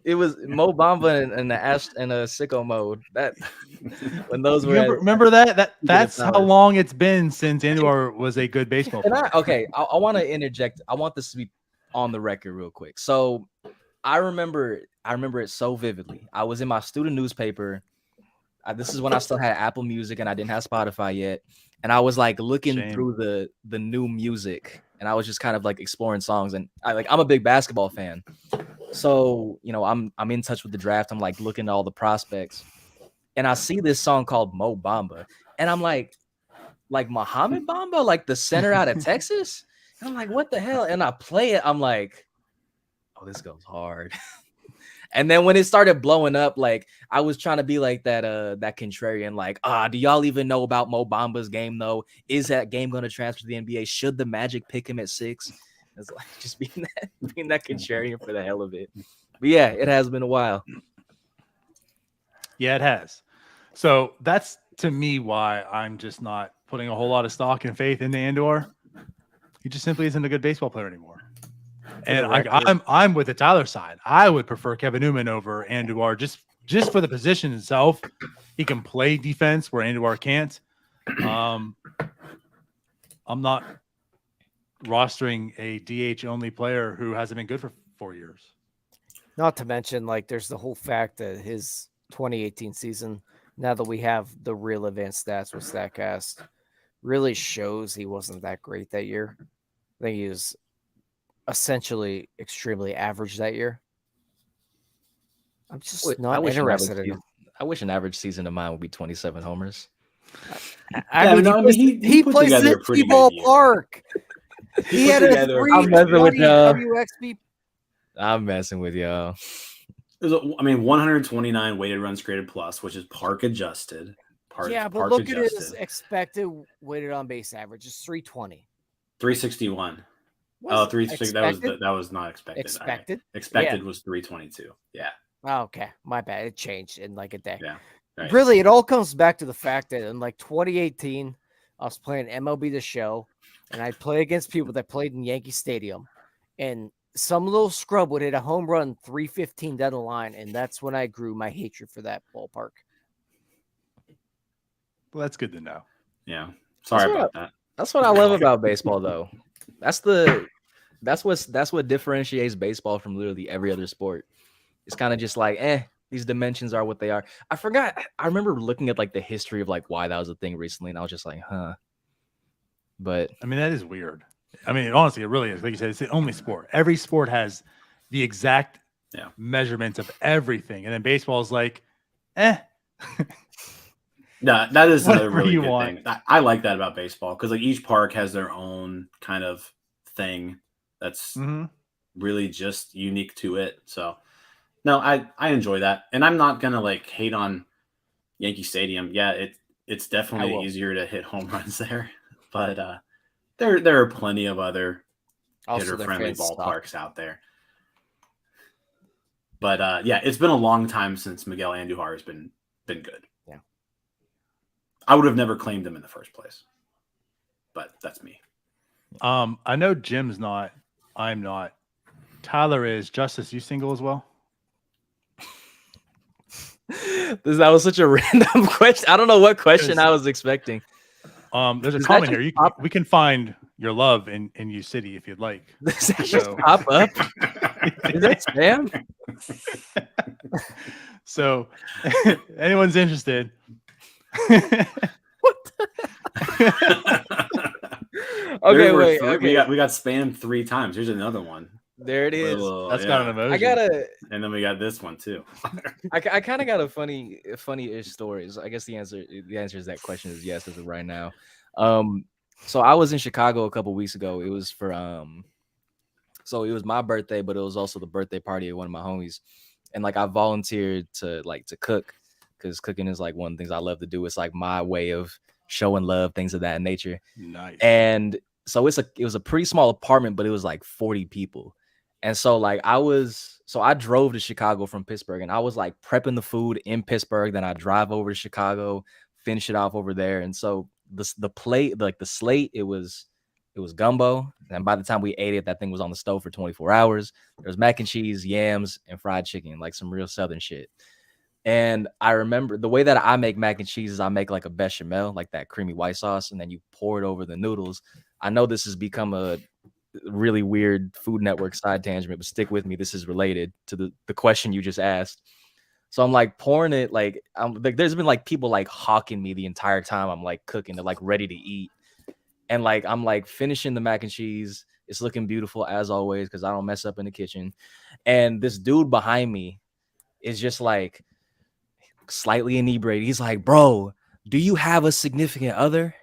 it was Mo Bamba and the Ash and a sicko mode. That when those were Remember that? That's how powers. long it's been since Andujar was a good baseball player. I want to interject. I want this to be on the record real quick. So I remember it so vividly. I was in my student newspaper. This is when I still had Apple Music and I didn't have Spotify yet. And I was like looking through the new music, and I was just kind of like exploring songs. And I'm a big basketball fan, so you know I'm in touch with the draft. I'm like looking at all the prospects, and I see this song called Mo Bamba, and I'm like Muhammad Bamba, like the center out of Texas. And I'm like, what the hell? And I play it. I'm like, oh, this goes hard. And then when it started blowing up, like I was trying to be like that contrarian, like, do y'all even know about Mo Bamba's game though? Is that game going to transfer to the NBA? Should the Magic pick him at 6? It's like just being that contrarian for the hell of it. But yeah, it has been a while. Yeah, it has. So that's to me why I'm just not putting a whole lot of stock and faith in the Andujar. He just simply isn't a good baseball player anymore. For And the record- I'm with the Tyler side. I would prefer Kevin Newman over Andujar just for the position itself. He can play defense where Andujar can't. I'm not rostering a DH only player who hasn't been good for 4 years. Not to mention, like, there's the whole fact that his 2018 season, now that we have the real advanced stats with StatCast, really shows he wasn't that great that year. I think he was essentially extremely average that year. I'm just not interested in him. I wish an average season of mine would be 27 homers. I mean, he put plays together a at pretty T-ball good year. park. He put had a together a pretty 320 good WXP. I'm messing with y'all. There's 129 weighted runs created plus, which is park adjusted. Yeah, but park look adjusted. at his expected weighted on base average. It's 320. 361. Was it 360. That was not expected. Expected Was 322. Yeah. Oh, okay, my bad. It changed in like a day. Yeah. Right. Really, it all comes back to the fact that in like 2018, I was playing MLB The Show, and I'd play against people that played in Yankee Stadium, and some little scrub would hit a home run 315 down the line, and that's when I grew my hatred for that ballpark. Well, that's good to know. Yeah. Sorry about that. That's what I love about baseball, though. That's what differentiates baseball from literally every other sport. It's kind of just like, these dimensions are what they are. I remember looking at like the history of like why that was a thing recently, and I was just like, huh. But I mean, that is weird. I mean, honestly, it really is. Like you said, it's the only sport. Every sport has the exact measurements of everything, and then baseball is like, No, that is another Whatever really you good want. thing. I like that about baseball because like each park has their own kind of thing that's really just unique to it. So no, I enjoy that, and I'm not gonna like hate on Yankee Stadium. Yeah, it's definitely easier to hit home runs there, but there are plenty of other hitter friendly ballparks out there. But yeah, it's been a long time since Miguel Andujar has been good. Yeah, I would have never claimed him in the first place, but that's me. I know Jim's not. I'm not. Tyler is. Justice, you single as well? That was such a random question. I don't know what question I was expecting. There's a Does comment that here. just We can find your love in U City if you'd like. Does that just pop up? Is that spam? So, anyone's interested? Okay, wait. Okay. We got spammed 3 times. Here's another one. There it is. That's got an emoji. And then we got this one too. I kind of got a funny-ish stories. I guess the answer to that question is yes as of right now. So I was in Chicago a couple weeks ago. It was for so it was my birthday, but it was also the birthday party of one of my homies, and like I volunteered to cook because cooking is like one of the things I love to do. It's like my way of showing love, things of that nature. Nice. And so it was a pretty small apartment, but it was like 40 people. And so like I drove to Chicago from Pittsburgh, and I was like prepping the food in Pittsburgh. Then I drive over to Chicago, finish it off over there. And so the plate, like the slate, it was gumbo. And by the time we ate it, that thing was on the stove for 24 hours. There was mac and cheese, yams, and fried chicken, like some real Southern shit. And I remember the way that I make mac and cheese is I make like a bechamel, like that creamy white sauce, and then you pour it over the noodles. I know this has become a really weird Food Network side tangent, but stick with me. This is related to the question you just asked. So I'm like pouring it, like I'm like there's been like people like hawking me the entire time I'm like cooking. They're like ready to eat. And like I'm like finishing the mac and cheese. It's looking beautiful as always because I don't mess up in the kitchen. And this dude behind me is just like slightly inebriated. He's like, "Bro, do you have a significant other?"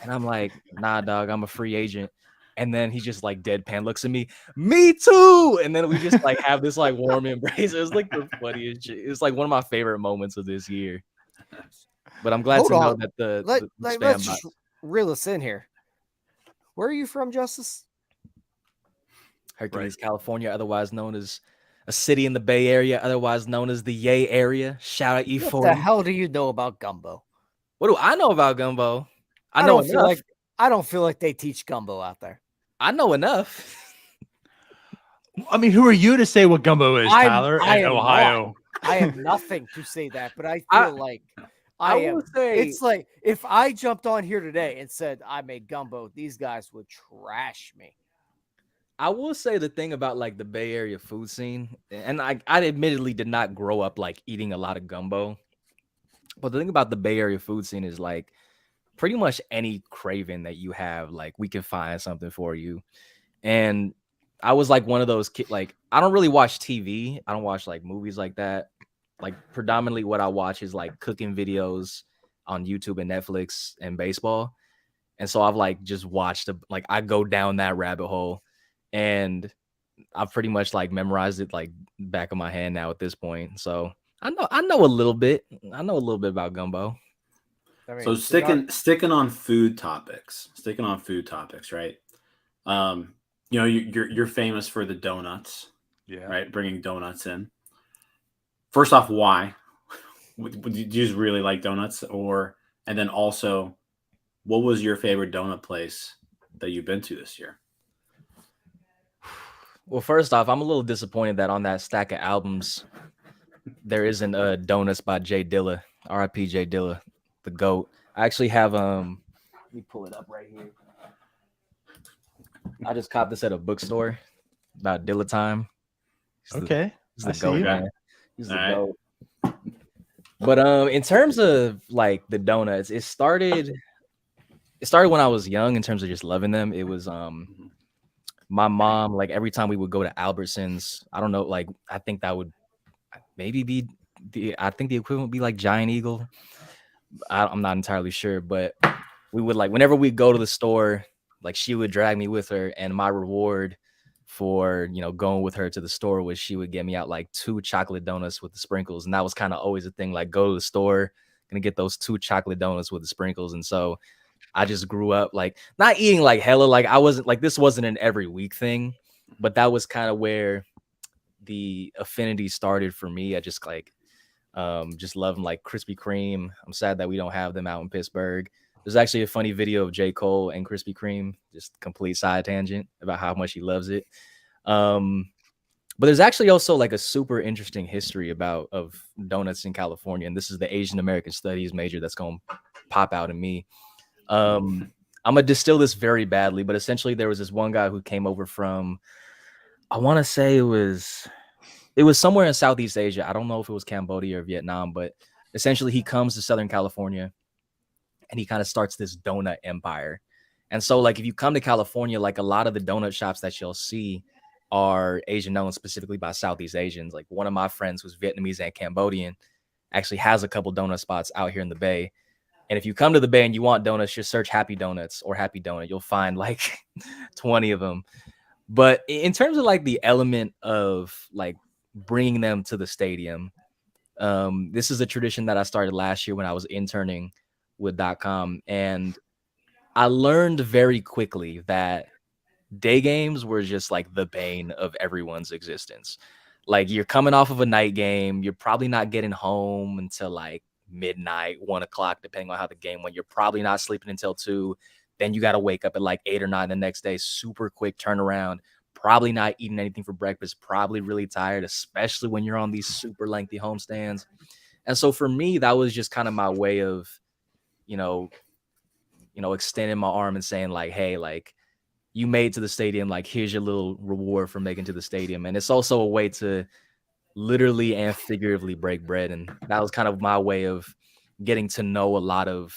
And I'm like, "Nah, dog, I'm a free agent." And then he just like deadpan looks at me, "Me too." And then we just like have this like warm embrace. It was like the funniest shit. It's like one of my favorite moments of this year. But I'm glad to know that let's just reel us in here. Where are you from, Justice? Hercules, California, otherwise known as a city in the Bay Area, otherwise known as the Yay area. Shout out E40. What the hell do you know about gumbo? What do I know about gumbo? I don't feel like they teach gumbo out there. I know enough. I mean, who are you to say what gumbo is, Tyler? I In am Ohio. I have nothing to say that, but I I- feel like I I will am. say- It's like if I jumped on here today and said I made gumbo, these guys would trash me. I will say the thing about like the Bay Area food scene, and I admittedly did not grow up like eating a lot of gumbo, but the thing about the Bay Area food scene is like pretty much any craving that you have, like we can find something for you. And I was like one of those kids. Like I don't really watch TV. I don't watch like movies like that. Like predominantly what I watch is like cooking videos on YouTube and Netflix and baseball. And so I've like just watched like I go down that rabbit hole, and I've pretty much like memorized it like back of my hand now at this point. So I know a little bit. I know a little bit about gumbo. I mean, So sticking on food topics, right? You're famous for the donuts, Yeah. right? Bringing donuts in. First off, why? Do you just really like donuts, and then also, what was your favorite donut place that you've been to this year? Well, first off, I'm a little disappointed that on that stack of albums there isn't Donuts by Jay Dilla. R.I.P. Jay Dilla, the GOAT. I actually have let me pull it up right here. I just copped this at a bookstore about Dilla time. Okay. He's I the see GOAT, you. man. He's the All right. GOAT. But in terms of like the donuts, it started when I was young in terms of just loving them. It was my mom, like every time we would go to Albertsons, I don't know, like I think that would maybe be I think the equivalent would be like Giant Eagle. I'm not entirely sure, but we would like whenever we go to the store, like she would drag me with her, and my reward for going with her to the store was she would get me out like 2 chocolate donuts with the sprinkles, and that was kind of always a thing. Like go to the store, gonna get those 2 chocolate donuts with the sprinkles, and so I just grew up like not eating like hella. Like I wasn't like this wasn't an every week thing, but that was kind of where the affinity started for me. I just like just loving like Krispy Kreme. I'm sad that we don't have them out in Pittsburgh. There's actually a funny video of J. Cole and Krispy Kreme, just complete side tangent about how much he loves it. But there's actually also like a super interesting history of donuts in California, and this is the Asian American Studies major that's going to pop out in me. I'm gonna distill this very badly, but essentially there was this one guy who came over from, I want to say it was somewhere in Southeast Asia. I don't know if it was Cambodia or Vietnam, but essentially he comes to Southern California and he kind of starts this donut empire. And so like if you come to California, like a lot of the donut shops that you'll see are Asian owned, specifically by Southeast Asians. Like one of my friends who's Vietnamese and Cambodian actually has a couple donut spots out here in the Bay. And if you come to the Bay and you want donuts, just search Happy Donuts or Happy Donut. You'll find like 20 of them. But in terms of like the element of like bringing them to the stadium, this is a tradition that I started last year when I was interning with .com. And I learned very quickly that day games were just like the bane of everyone's existence. Like you're coming off of a night game. You're probably not getting home until like midnight, 1 o'clock, depending on how the game went. You're probably not sleeping until 2. Then you got to wake up at like 8 or 9 the next day. Super quick turnaround. Probably not eating anything for breakfast. Probably really tired, especially when you're on these super lengthy homestands. And so for me, that was just kind of my way of, extending my arm and saying like, hey, like you made it to the stadium. Like here's your little reward for making it to the stadium. And it's also a way to literally and figuratively break bread. And that was kind of my way of getting to know a lot of,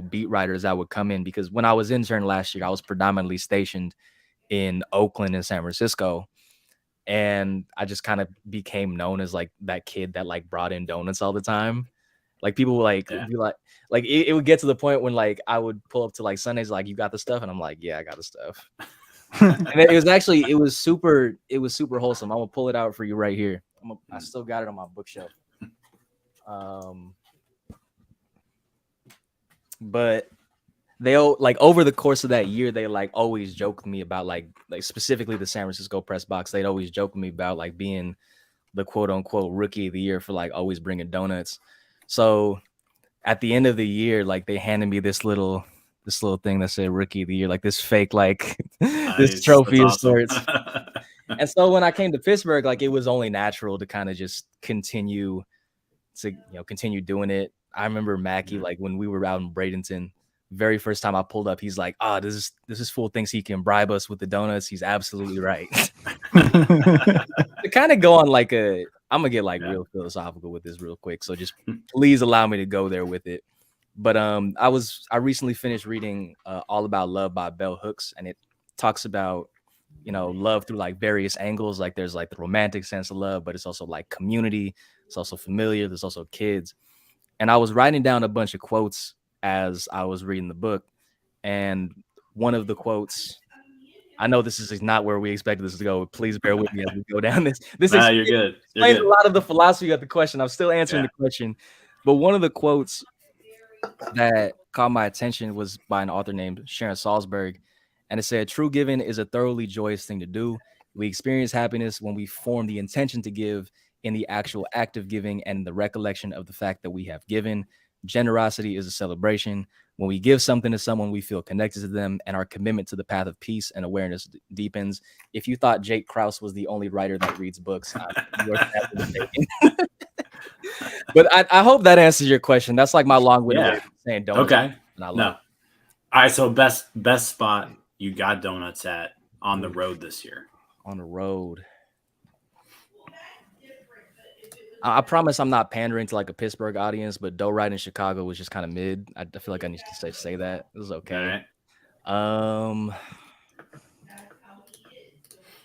beat writers that would come in, because when I was intern last year, I was predominantly stationed in Oakland and San Francisco. And I just kind of became known as like that kid that like brought in donuts all the time. Like people would like be like it would get to the point when like I would pull up to like Sundays, like you got the stuff, and I'm like, yeah, I got the stuff. And it was super wholesome. I'm gonna pull it out for you right here. I still got it on my bookshelf. But they like over the course of that year, they like always joked with me about like specifically the San Francisco press box. They'd always joke with me about like being the quote unquote rookie of the year for like always bringing donuts. So at the end of the year, like they handed me this little this little thing that said Rookie of the Year, like this fake, like Nice. this trophy of That's awesome. sorts. And so when I came to Pittsburgh, like it was only natural to kind of just continue doing it. I remember Mackie, like when we were out in Bradenton, very first time I pulled up, he's like, this fool thinks he can bribe us with the donuts. He's absolutely right. To kind of go on like I'm gonna get like real philosophical with this real quick. So just please allow me to go there with it. But I recently finished reading All About Love by Bell Hooks, and it talks about, love through like various angles. Like there's like the romantic sense of love, but it's also like community. It's also familiar. There's also kids. And I was writing down a bunch of quotes as I was reading the book. And one of the quotes, I know this is not where we expected this to go. Please bear with me as we go down this. You're good. Explains a lot of the philosophy of the question. I'm still answering the question. But one of the quotes that caught my attention was by an author named Sharon Salzberg. And it said, true giving is a thoroughly joyous thing to do. We experience happiness when we form the intention to give in the actual act of giving and the recollection of the fact that we have given. Generosity is a celebration. When we give something to someone, we feel connected to them, and our commitment to the path of peace and awareness deepens. If you thought Jake Krause was the only writer that reads books, but I hope that answers your question. That's like my long-winded way of saying donuts. Okay. And I love No. it. All right. So best spot you got donuts at on the road this year? On the road. I promise I'm not pandering to like a Pittsburgh audience, but Dough Ride in Chicago was just kind of mid. I feel like I need to say that. It was okay. All right.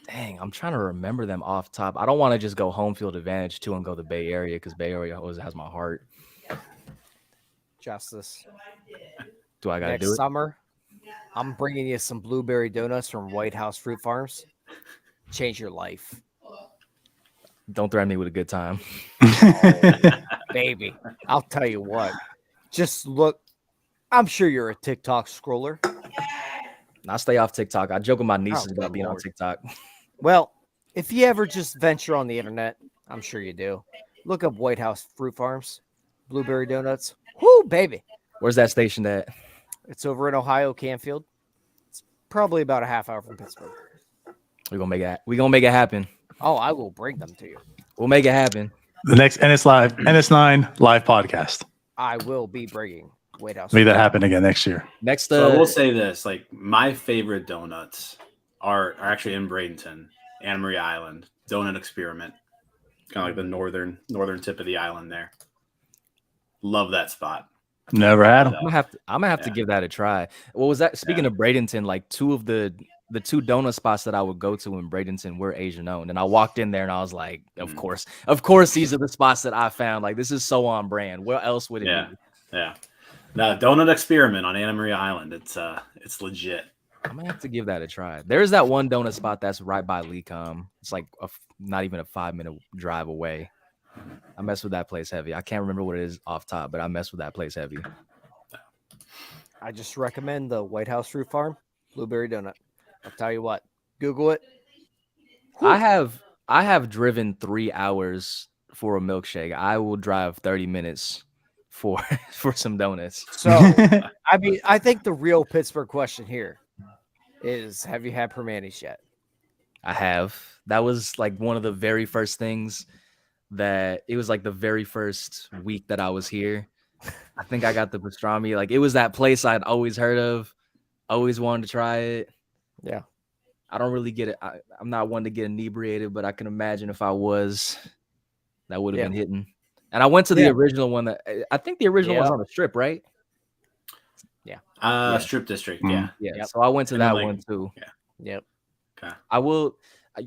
Dang, I'm trying to remember them off top. I don't want to just go home field advantage too and go to the Bay Area because Bay Area always has my heart. Justice. Do I got to do it? Next summer, I'm bringing you some blueberry donuts from White House Fruit Farms. Change your life. Don't threaten me with a good time. Baby, I'll tell you what. Just look. I'm sure you're a TikTok scroller. I stay off TikTok. I joke with my nieces good about being on Lord. TikTok. Well, if you ever just venture on the internet, I'm sure you do. Look up White House Fruit Farms, blueberry donuts. Whoo, baby. Where's that stationed at? It's over in Ohio, Canfield. It's probably about a half hour from Pittsburgh. We're gonna make it happen. Oh, I will bring them to you. We'll make it happen. The next NS9 live podcast. I will be bringing White House. Make that happen again next year. Next, So I will say this: like my favorite donuts are actually in Bradenton, Anna Maria Island, Donut Experiment, kind of like the northern tip of the island there. Love that spot. Never had them. I'm gonna have to give that a try. What was that? Speaking of Bradenton, like two of the two donut spots that I would go to in Bradenton were Asian owned, and I walked in there and I was like, of course, these are the spots that I found. Like this is so on brand. Where else would it be? Yeah. No, Donut Experiment on Anna Maria Island. It's legit. I'm gonna have to give that a try. There's that one donut spot that's right by Lecom. It's like not even a 5-minute drive away. I mess with that place heavy. I can't remember what it is off top, but I mess with that place heavy. I just recommend the White House Fruit Farm blueberry donut. I'll tell you what. Google it. Whew. I have driven 3 hours for a milkshake. I will drive 30 minutes for some donuts. So, I mean, I think the real Pittsburgh question here is, have you had Permanis yet? I have. That was like one of the very first things that it was like the very first week that I was here. I think I got the pastrami. Like it was that place I'd always heard of, always wanted to try it. Yeah. I don't really get it. I'm not one to get inebriated, but I can imagine if I was, that would have been hitting. And I went to the original one that I think the original one's on the Strip, right? Yeah. Strip District. Yeah. Yep. So I went to And that like- one too. Yep. Okay. I will.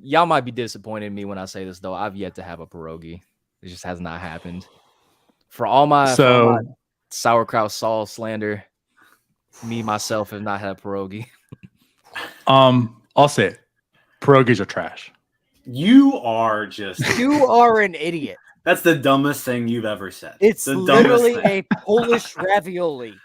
Y'all might be disappointed in me when I say this though. I've yet to have a pierogi. It just has not happened. For all my sauerkraut sauce slander, me myself have not had a pierogi. I'll say it. Pierogies are trash. You are just You are an idiot. that's the dumbest thing you've ever said. It's the literally dumbest thing. a Polish ravioli.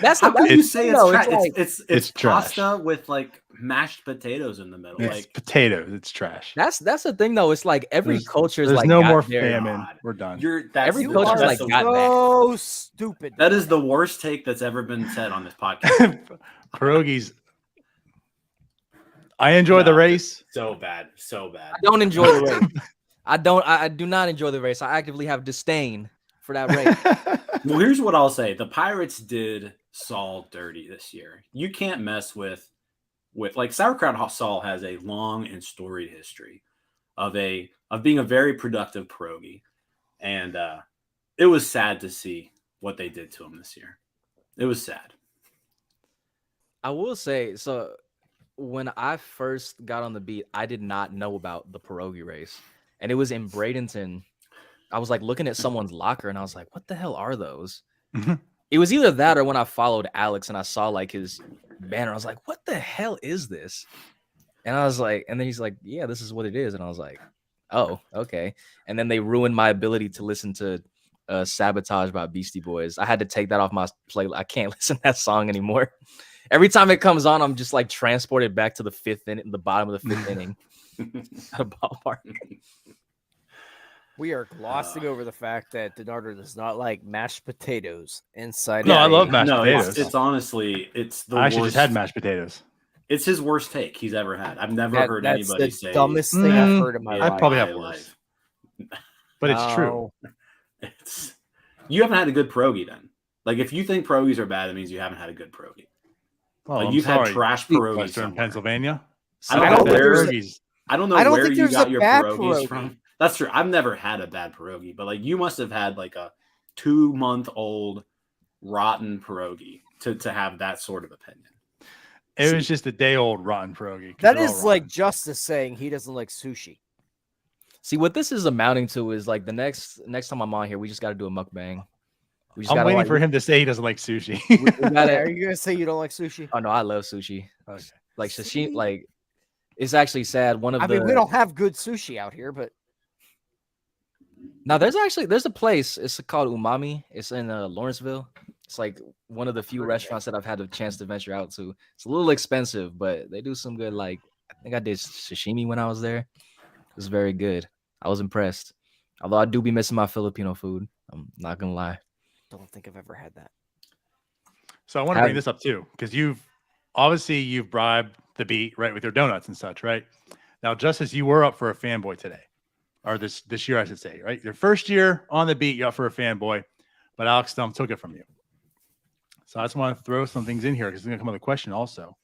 That's How the can you best say thing, it's though. trash? Like, It's It's trash. pasta with like mashed potatoes in the middle. It's Like potatoes. It's trash. That's the thing though. It's like every culture's There's like no got more their- famine. God. We're done. Every You culture's are like got that. so stupid. That is the worst take that's ever been said on this podcast. Pierogies. I enjoy the No, race. So bad, so bad. I don't enjoy the race. I do not enjoy the race. I actively have disdain for that race. Well, here's what I'll say: the Pirates did Saul dirty this year. You can't mess with like Sauerkraut Saul has a long and storied history of being a very productive pierogi, and it was sad to see what they did to him this year. It was sad. I will say, so when I first got on the beat, I did not know about the pierogi race, and it was in Bradenton. I was like looking at someone's locker, and I was like, "What the hell are those?" It was either that or when I followed Alex and I saw like his banner, I was like, "What the hell is this?" And I was like, and then he's like, "Yeah, this is what it is," and I was like, "Oh, okay." And then they ruined my ability to listen to "Sabotage" by Beastie Boys. I had to take that off my play. I can't listen to that song anymore. Every time it comes on, I'm just like transported back to the fifth inning, the bottom of the fifth inning at a ballpark. We are glossing over the fact that Donardo does not like mashed potatoes inside. No, of I a- love mashed No, potatoes. it's honestly the I actually worst. just had mashed potatoes. It's his worst take he's ever had. I've never heard That's anybody the say dumbest thing I've Mm, heard in my in I life. probably my have worse. life. But it's true. No. It's you haven't had a good pierogi then. Like if you think pierogies are bad, that means you haven't had a good pierogi. Oh, Like I'm you've sorry. had trash pierogies Western somewhere. Pennsylvania. I don't I know don't think where there's a- pierogies. I don't know I don't where think you there's got a your bad pierogies pierogi. from. That's true. I've never had a bad pierogi, but like you must have had like a 2-month-old rotten pierogi to have that sort of opinion. It was just a day old rotten pierogi. 'cause That they're all is like rotten. Justice saying he doesn't like sushi. See, what this is amounting to is like the next time I'm on here, we just got to do a mukbang. We just I'm gotta, waiting like, for him to say he doesn't like sushi. we Are gotta, you gonna say you don't like sushi? oh no, I love sushi. Okay. Like See? sashimi, like it's actually sad. One of I the mean, we don't have good sushi out here, but now there's a place. It's called Umami. It's in Lawrenceville. It's like one of the few restaurants that I've had a chance to venture out to. It's a little expensive, but they do some good. Like I think I did sashimi when I was there. It was very good. I was impressed. Although I do be missing my Filipino food. I'm not gonna lie. don't think I've ever had that. So I want to bring this up too, because you've bribed the beat, right, with your donuts and such, right? Now, Justice, you were up for a fanboy today, or this year, I should say, right? Your first year on the beat, you're up for a fanboy, but Alex Stump took it from you. So I just want to throw some things in here because it's going to come with a question also.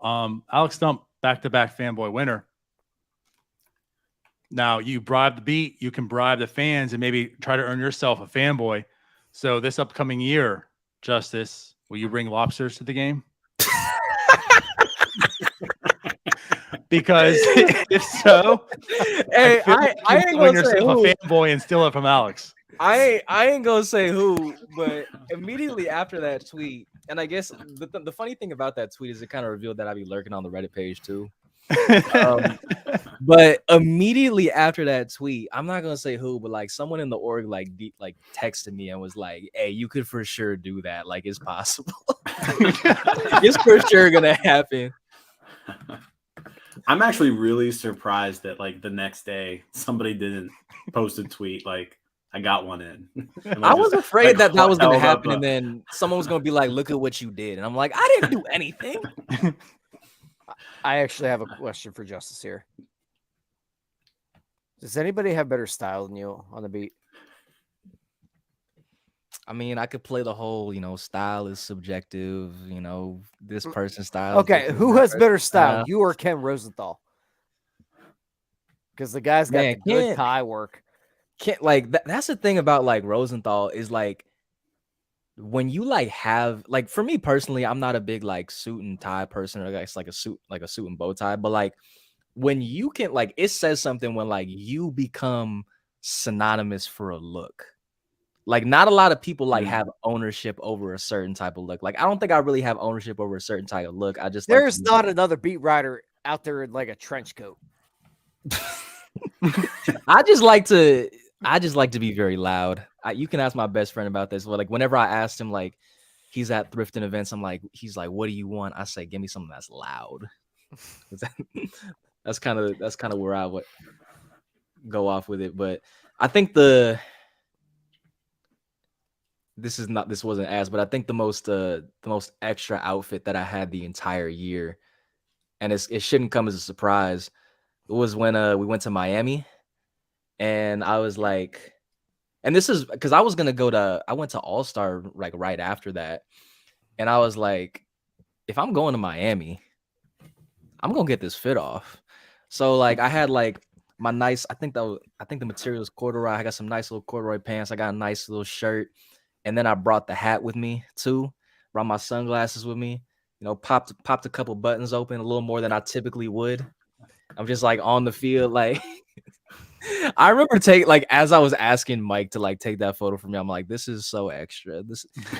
Alex Stump, back-to-back fanboy winner. Now, you bribe the beat, you can bribe the fans and maybe try to earn yourself a fanboy. So this upcoming year, Justice, will you bring lobsters to the game? Because if so, Hey, feel I like you ain't win gonna say yourself who. a fanboy and steal it from Alex. I ain't gonna say who, but immediately after that tweet, and I guess the funny thing about that tweet is it kind of revealed that I'd be lurking on the Reddit page too. But immediately after that tweet, I'm not gonna say who, but like someone in the org like texted me and was like, "Hey, you could for sure do that. Like, it's possible. It's for sure gonna happen." I'm actually really surprised that like the next day somebody didn't post a tweet like I got one in. And I was just, afraid like, that was gonna held up happen, and then someone was gonna be like, "Look at what you did," and I'm like, "I didn't do anything." I actually have a question for Justice here. Does anybody have better style than you on the beat? I mean, I could play the whole, style is subjective, this person's style. is Okay, different who from that has better person's style, you or Ken Rosenthal? Because the guy's got Man, the good Ken- tie work. Can't like that's the thing about like Rosenthal is like when you like have like for me personally, I'm not a big like suit and tie person or guys like a suit and bow tie, but like when you can like it says something when like you become synonymous for a look. Like not a lot of people like have ownership over a certain type of look. Like I don't think I really have ownership over a certain type of look. I just like There's not another beat writer out there in like a trench coat. I just like to be very loud. You can ask my best friend about this. But like whenever I asked him, like he's at thrifting events, he's like, "What do you want?" I say, "Give me something that's loud." That's kind of where I would go off with it. But I think this wasn't asked, but I think the most extra outfit that I had the entire year, and it shouldn't come as a surprise, it was when we went to Miami, and I was like, and this is because I went to All-Star like right after that, and I was like, if I'm going to Miami, I'm gonna get this fit off. So like I had like my nice, I think the material is corduroy. I got some nice little corduroy pants. I got a nice little shirt, and then I brought the hat with me too. Brought my sunglasses with me. You know, popped a couple buttons open, a little more than I typically would. I'm just like on the field, like. I remember as I was asking Mike to like take that photo from me, I'm like, this is so extra.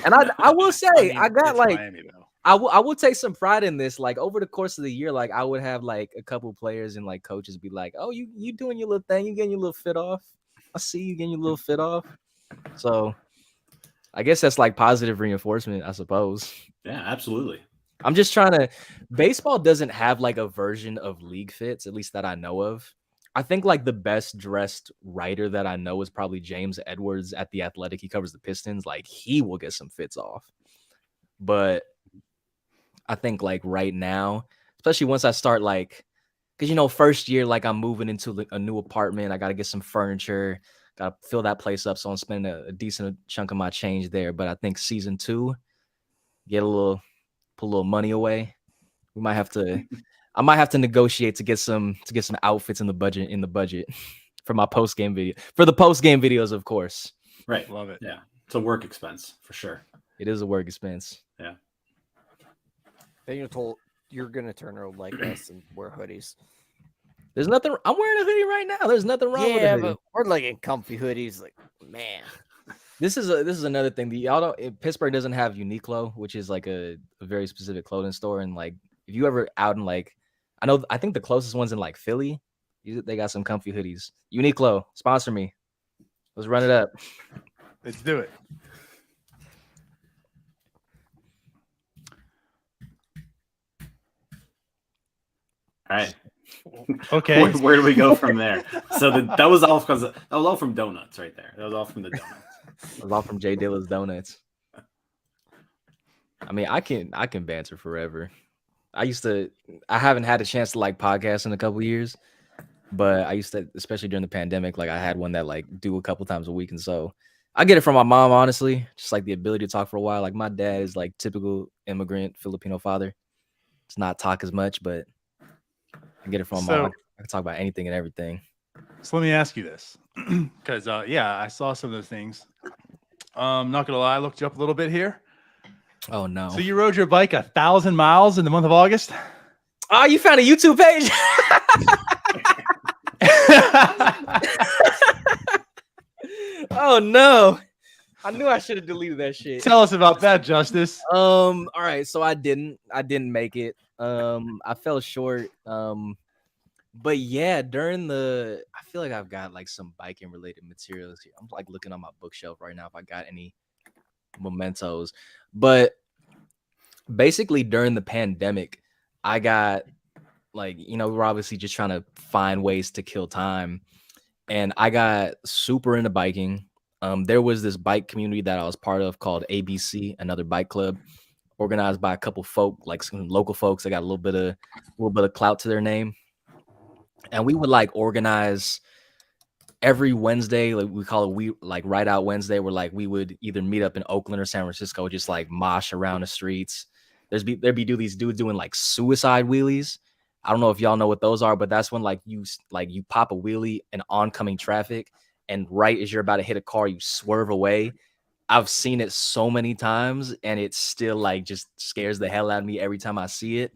And I will say, I got like, Miami, I will take some pride in this. Like over the course of the year, like I would have like a couple players and like coaches be like, oh, you doing your little thing, you getting your little fit off. I see you getting your little fit off. So I guess that's like positive reinforcement, I suppose. Yeah, absolutely. I'm just trying to. Baseball doesn't have like a version of league fits, at least that I know of. I think like the best dressed writer that I know is probably James Edwards at The Athletic. He covers the Pistons. Like he will get some fits off. But I think like right now, especially once I start like, because first year, like I'm moving into a new apartment. I got to get some furniture, got to fill that place up. So I'm spending a decent chunk of my change there. But I think season 2, put a little money away. I might have to negotiate to get some outfits in the budget for my post game video. For the post game videos, of course. Right. Love it. Yeah. It's a work expense for sure. It is a work expense. Yeah. Then you're gonna turn old like us and wear hoodies. There's nothing. I'm wearing a hoodie right now. There's nothing wrong with it. Yeah, but we're like in comfy hoodies. Like, man. This is another thing. Pittsburgh doesn't have Uniqlo, which is like a very specific clothing store. And like, if you ever out in like, I think the closest one's in like Philly. They got some comfy hoodies. Uniqlo, sponsor me. Let's run it up. Let's do it. All right. Okay. Where do we go from there? So that was all from donuts right there. That was all from the donuts. That was all from Jay Dilla's Donuts. I mean, I can banter forever. I haven't had a chance to like podcast in a couple years, but I used to, especially during the pandemic, like I had one that like do a couple times a week. And so I get it from my mom, honestly, just like the ability to talk for a while. Like my dad is like typical immigrant Filipino father. It's not talk as much, but I get it from my mom. I can talk about anything and everything. So let me ask you this, because I saw some of those things. Not gonna lie, I looked you up a little bit here. Oh no! So you rode your bike 1,000 miles in the month of August? Oh, you found a YouTube page? Oh no! I knew I should have deleted that shit. Tell us about that, Justice. All right. So I didn't make it. I fell short. But yeah, I feel like I've got like some biking related materials here. I'm like looking on my bookshelf right now if I got any mementos. But basically during the pandemic, I got like, we're obviously just trying to find ways to kill time. And I got super into biking. There was this bike community that I was part of called ABC, another bike club, organized by a couple folk, like some local folks that got a little bit of clout to their name. And we would like organize every Wednesday, like we call it Ride Out Wednesday, where like we would either meet up in Oakland or San Francisco, just like mosh around the streets. There'd be these dudes doing like suicide wheelies. I don't know if y'all know what those are, but that's when like you pop a wheelie in oncoming traffic, and right as you're about to hit a car, you swerve away. I've seen it so many times, and it still like just scares the hell out of me every time I see it.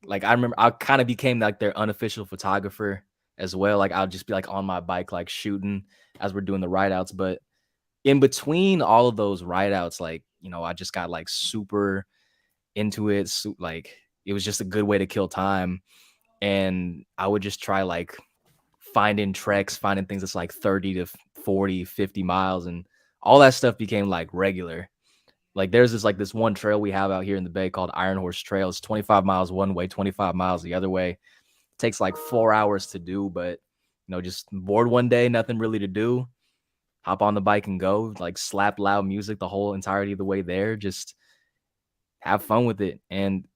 Like I remember I kind of became like their unofficial photographer as well. Like I'll just be like on my bike, like shooting as we're doing the ride outs. But in between all of those ride outs, like, I just got like super into it. So, like it was just a good way to kill time. And I would just try like finding treks, finding things that's like 30 to 40, 50 miles. And all that stuff became like regular. Like there's this one trail we have out here in the Bay called Iron Horse Trail. It's 25 miles one way, 25 miles the other way. It takes like 4 hours to do, but just bored one day, nothing really to do. Hop on the bike and go, like slap loud music the whole entirety of the way there. Just have fun with it. And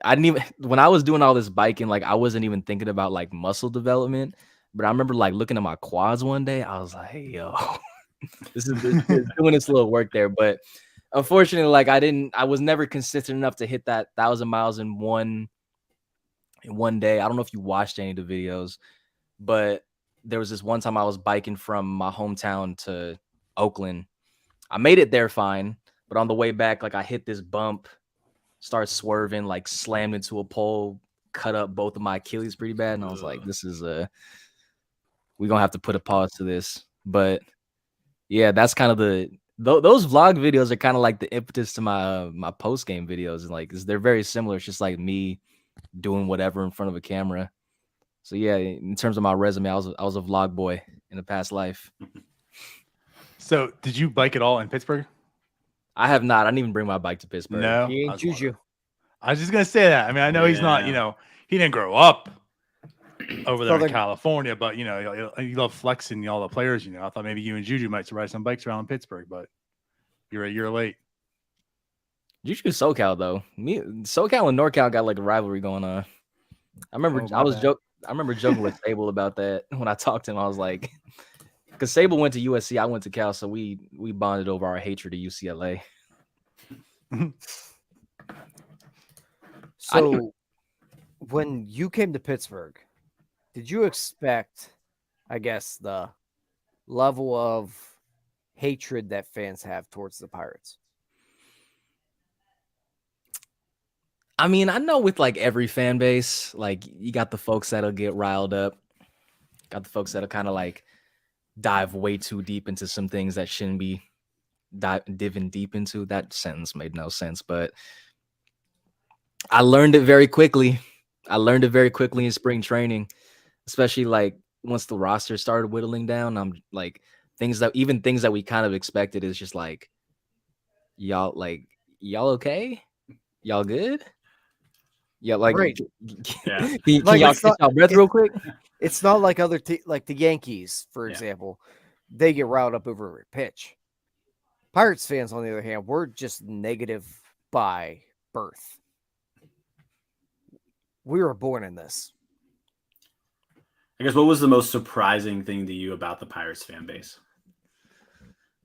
I didn't even, when I was doing all this biking, like I wasn't even thinking about like muscle development. But I remember like looking at my quads one day. I was like, hey, yo, this is doing its little work there. But unfortunately, like I was never consistent enough to hit that 1,000 miles in one day. I don't know if you watched any of the videos, but there was this one time I was biking from my hometown to Oakland. I made it there fine, but on the way back, like I hit this bump, started swerving, like slammed into a pole, cut up both of my Achilles pretty bad. And I was like, this is we're gonna have to put a pause to this. But yeah, that's kind of those vlog videos are kind of like the impetus to my post game videos, and like they're very similar. It's just like me doing whatever in front of a camera. So yeah, in terms of my resume, I was a vlog boy in a past life. So did you bike at all in Pittsburgh? I have not. I didn't even bring my bike to Pittsburgh. No, He ain't Juju. I was just gonna say that. I mean, I know he's not. He didn't grow up over there in Southern- California, but you love flexing all the players. I thought maybe you and Juju might ride some bikes around Pittsburgh, but you're a year late. Juju SoCal though. SoCal and NorCal got like a rivalry going on. I remember I remember joking with Sable about that when I talked to him. I was like, because Sable went to USC, I went to Cal, so we bonded over our hatred of UCLA. So when you came to Pittsburgh, did you expect, I guess, the level of hatred that fans have towards the Pirates? I mean, I know with like every fan base, like you got the folks that'll get riled up, got the folks that'll kind of like dive way too deep into some things that shouldn't be diving deep into. That sentence made no sense, but I learned it very quickly. In spring training, especially like once the roster started whittling down. I'm like things that we kind of expected is just like, y'all okay? Y'all good? Yeah, like, Great. Can Like, y'all it's catch y'all breath real quick? It's not like other like the Yankees, for Yeah. example. They get riled up over a pitch. Pirates fans, on the other hand, we're just negative by birth. We were born in this. I guess what was the most surprising thing to you about the Pirates fan base?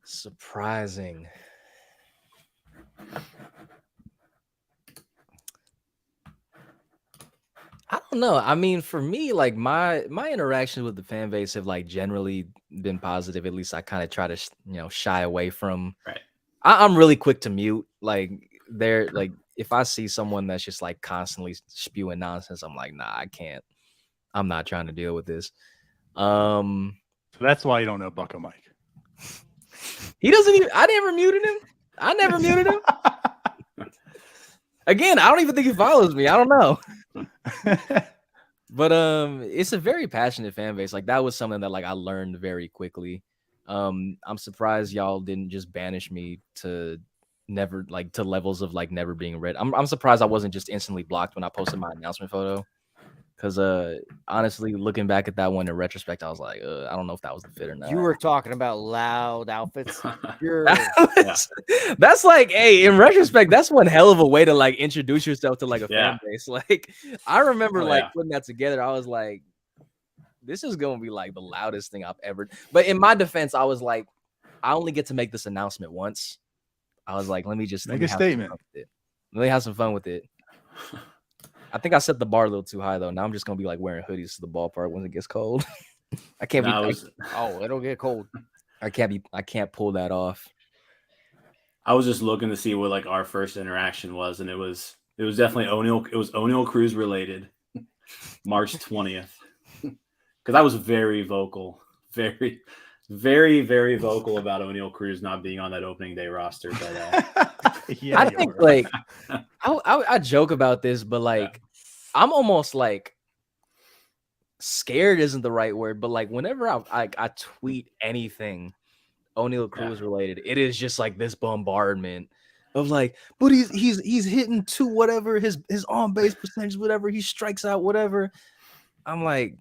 Surprising. I don't know. I mean, for me, like my interactions with the fan base have like generally been positive. At least I kind of try to shy away from. Right. I'm really quick to mute. Like they're like if I see someone that's just like constantly spewing nonsense, I'm like, nah, I can't. I'm not trying to deal with this. So that's why you don't know Bucko Mike. He doesn't even. I never muted him. I never muted him. Again, I don't even think he follows me. I don't know. But it's a very passionate fan base. Like that was something that like I learned very quickly. I'm surprised y'all didn't just banish me to never like to levels of like never being read. I'm surprised I wasn't just instantly blocked when I posted my announcement photo. Because honestly, looking back at that one in retrospect, I was like, I don't know if that was the fit or not. You were talking about loud outfits. That's like, hey, in retrospect, that's one hell of a way to like introduce yourself to like a fan base. Like, I remember putting that together. I was like, this is gonna be like the loudest thing I've ever. But in my defense, I was like, I only get to make this announcement once. I was like, let me just make a statement. Let me have some fun with it. I think I set the bar a little too high though. Now I'm just gonna be like wearing hoodies to the ballpark when it gets cold. I can't it'll get cold. I can't pull that off. I was just looking to see what like our first interaction was, and it was definitely O'Neal. It was O'Neal Cruz related. March 20th, because I was very vocal, very, very, very vocal about O'Neal Cruz not being on that opening day roster. But yeah, I think like I joke about this, but like I'm almost like scared isn't the right word, but like whenever I tweet anything O'Neal Cruz related, it is just like this bombardment of like, but he's hitting to whatever his on base percentage, whatever he strikes out, whatever. I'm like,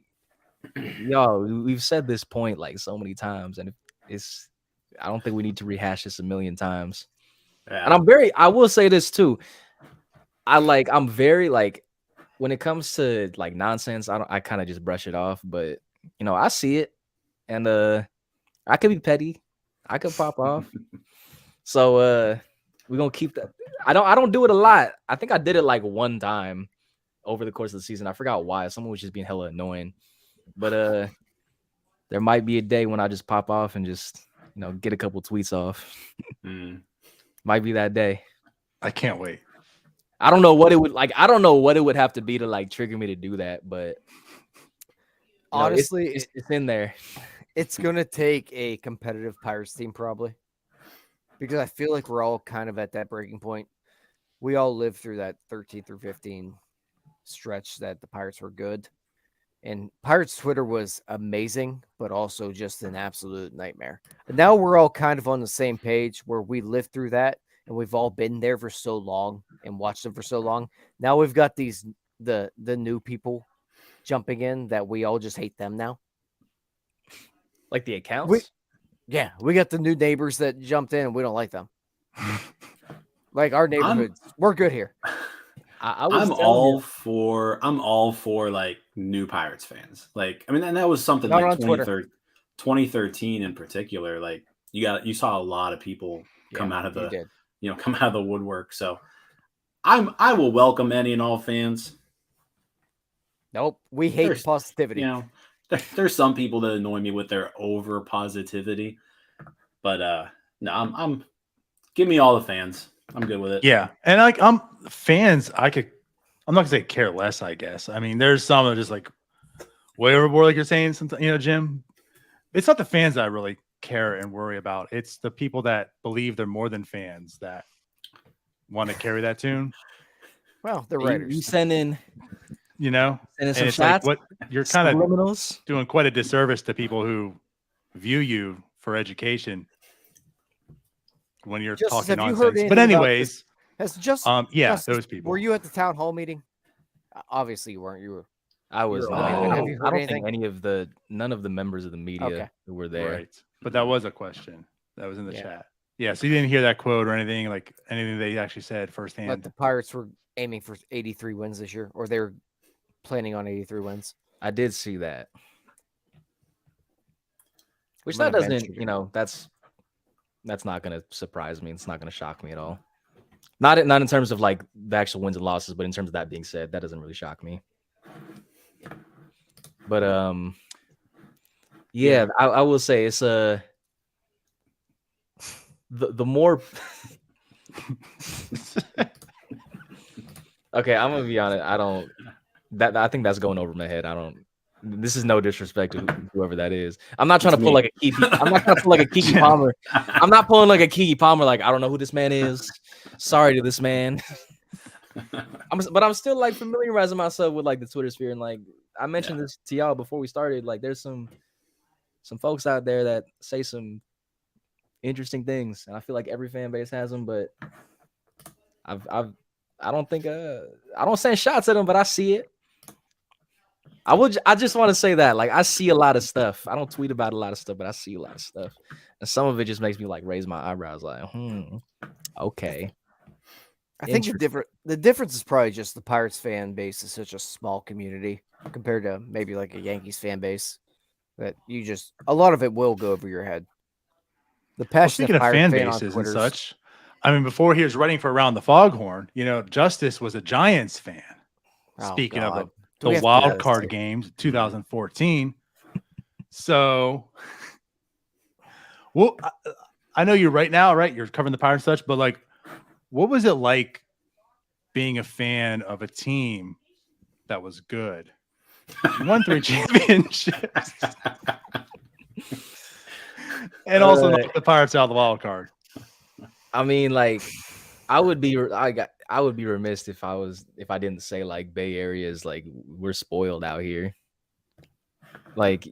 yo, we've said this point like so many times, and I don't think we need to rehash this a million times. Yeah. And I will say this too. I'm very like, when it comes to like nonsense, I kind of just brush it off, but I see it, and I could be petty, I could pop off. So we're gonna keep that. I don't do it a lot. I think I did it like one time over the course of the season. I forgot why. Someone was just being hella annoying. But there might be a day when I just pop off and just get a couple tweets off. Might be that day. I can't wait. I don't know what it would like. I don't know what it would have to be to like trigger me to do that, but honestly, it's in there. It's gonna take a competitive Pirates team probably, because I feel like we're all kind of at that breaking point. We all lived through that 13 through 15 stretch that the Pirates were good, and Pirates Twitter was amazing, but also just an absolute nightmare. And now we're all kind of on the same page where we lived through that, and we've all been there for so long and watched them for so long. Now we've got the new people jumping in that we all just hate them now. Like the accounts? We got the new neighbors that jumped in and we don't like them. Like our neighborhoods, we're good here. I'm all for like new Pirates fans. Like, I mean, and that was something Not like on 2013 in particular. Like you saw a lot of people come out of the woodwork. So I will welcome any and all fans. Nope. We hate positivity. There's some people that annoy me with their over positivity, but no, I'm give me all the fans. I'm good with it. Yeah, and like I'm fans, I'm not gonna say care less. I guess. I mean, there's some that are just like way overboard, like you're saying. Sometimes, Jim. It's not the fans that I really care and worry about. It's the people that believe they're more than fans that want to carry that tune. Well, the writers. You send in. And some it's shots, like you're kind of doing quite a disservice to people who view you for education when you're talking nonsense. But anyways, those people. Were you at the town hall meeting? Obviously, you weren't. You were. I was. Have you heard I don't anything? think none of the members of the media who were there. Right. But that was a question that was in the chat. Yeah. So you didn't hear that quote or anything, like anything they actually said firsthand. But the Pirates were aiming for 83 wins this year, or they're planning on 83 wins. I did see that. Which that doesn't, that's not going to surprise me. It's not going to shock me at all. Not in terms of like the actual wins and losses, but in terms of that being said, that doesn't really shock me. But I will say it's the more okay, I'm gonna be honest. I think that's going over my head. This is no disrespect to whoever that is. I'm not trying to pull like a Kiki. I'm not trying to pull like a Kiki Palmer. I'm not pulling like a Kiki Palmer. Like, I don't know who this man is. Sorry to this man. But I'm still like familiarizing myself with like the Twitter sphere, and like I mentioned this to y'all before we started. Like, there's some folks out there that say some interesting things, and I feel like every fan base has them. But I don't think I don't send shots at them, but I see it. I just want to say that, like, I see a lot of stuff. I don't tweet about a lot of stuff, but I see a lot of stuff, and some of it just makes me like raise my eyebrows, like, okay. I think the difference is probably just the Pirates fan base is such a small community compared to maybe like a Yankees fan base that a lot of it will go over your head. The passionate speaking of fan Pirate bases and such, I mean, before he was writing for Around the Foghorn, Justice was a Giants fan. Speaking of the wild card games, 2014. So, well, I know you're right now, right? You're covering the Pirates and such, but like, what was it like being a fan of a team that was good? You won 3 championships, and also knocked the Pirates out of the wild card. I mean, like, I would be remiss if I didn't say like Bay Area is like, we're spoiled out here. Like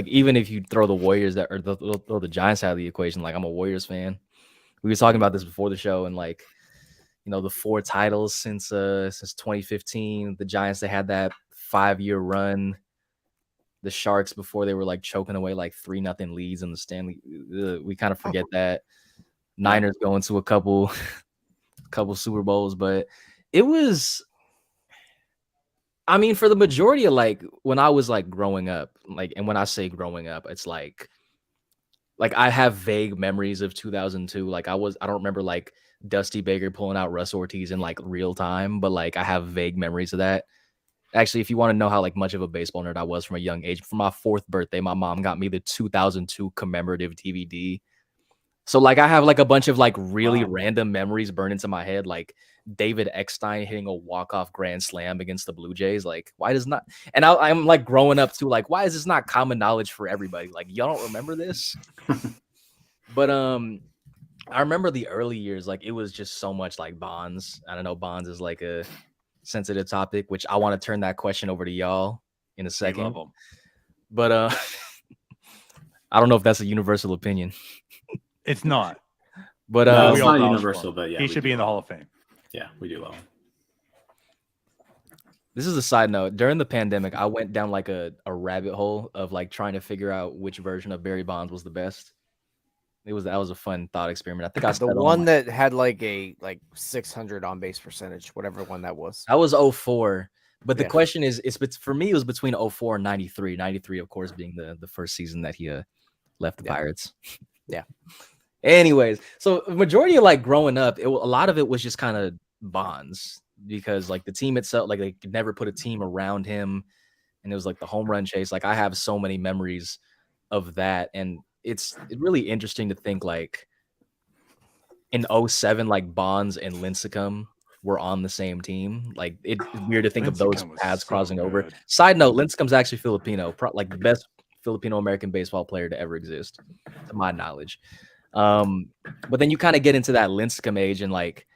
even if you throw the Warriors throw the Giants out of the equation, like, I'm a Warriors fan. We were talking about this before the show, and like, you know, the 4 titles since 2015. The Giants, they had that 5-year run. The Sharks, before, they were like choking away like 3-0 leads in the Stanley. We kind of forget that. Niners going to a couple Super Bowls, but it was, I mean, for the majority of like when I was like growing up, like, and when I say growing up, it's like I have vague memories of 2002. Like I don't remember like Dusty Baker pulling out Russ Ortiz in like real time, but like I have vague memories of that. Actually, if you want to know how like much of a baseball nerd I was from a young age, for my 4th birthday, my mom got me the 2002 commemorative DVD. So like I have like a bunch of like really random memories burned into my head, like David Eckstein hitting a walk-off grand slam against the Blue Jays. Like, why does not? And I'm like growing up too, like, why is this not common knowledge for everybody? Like, y'all don't remember this? But I remember the early years, like it was just so much like Bonds. I don't know, Bonds is like a sensitive topic, which I want to turn that question over to y'all in a second. But I don't know if that's a universal opinion. It's not. But No, we it's all not vouch universal, for him. but yeah, He we should do be in the love Hall of Fame. him. Yeah, we do love him. This is a side note. During the pandemic, I went down like a rabbit hole of like trying to figure out which version of Barry Bonds was the best. That was a fun thought experiment. I think I The said one that had like a 600 on base percentage, whatever one that was. that was 04. But the Yeah. question is, for me, it was between 04 and 93. 93, of course, being the first season that he left the Pirates. Yeah. Anyways, so majority of like growing up, a lot of it was just kind of Bonds, because like the team itself, like they could never put a team around him, and it was like the home run chase. Like I have so many memories of that, and it's really interesting to think like in 07, like Bonds and Lincecum were on the same team. Like it's weird to think of those Lincecum was paths so crossing over. good. Side note, Lincecum's actually Filipino, like the best Filipino American baseball player to ever exist, to my knowledge. But then you kind of get into that Lincecum age, and like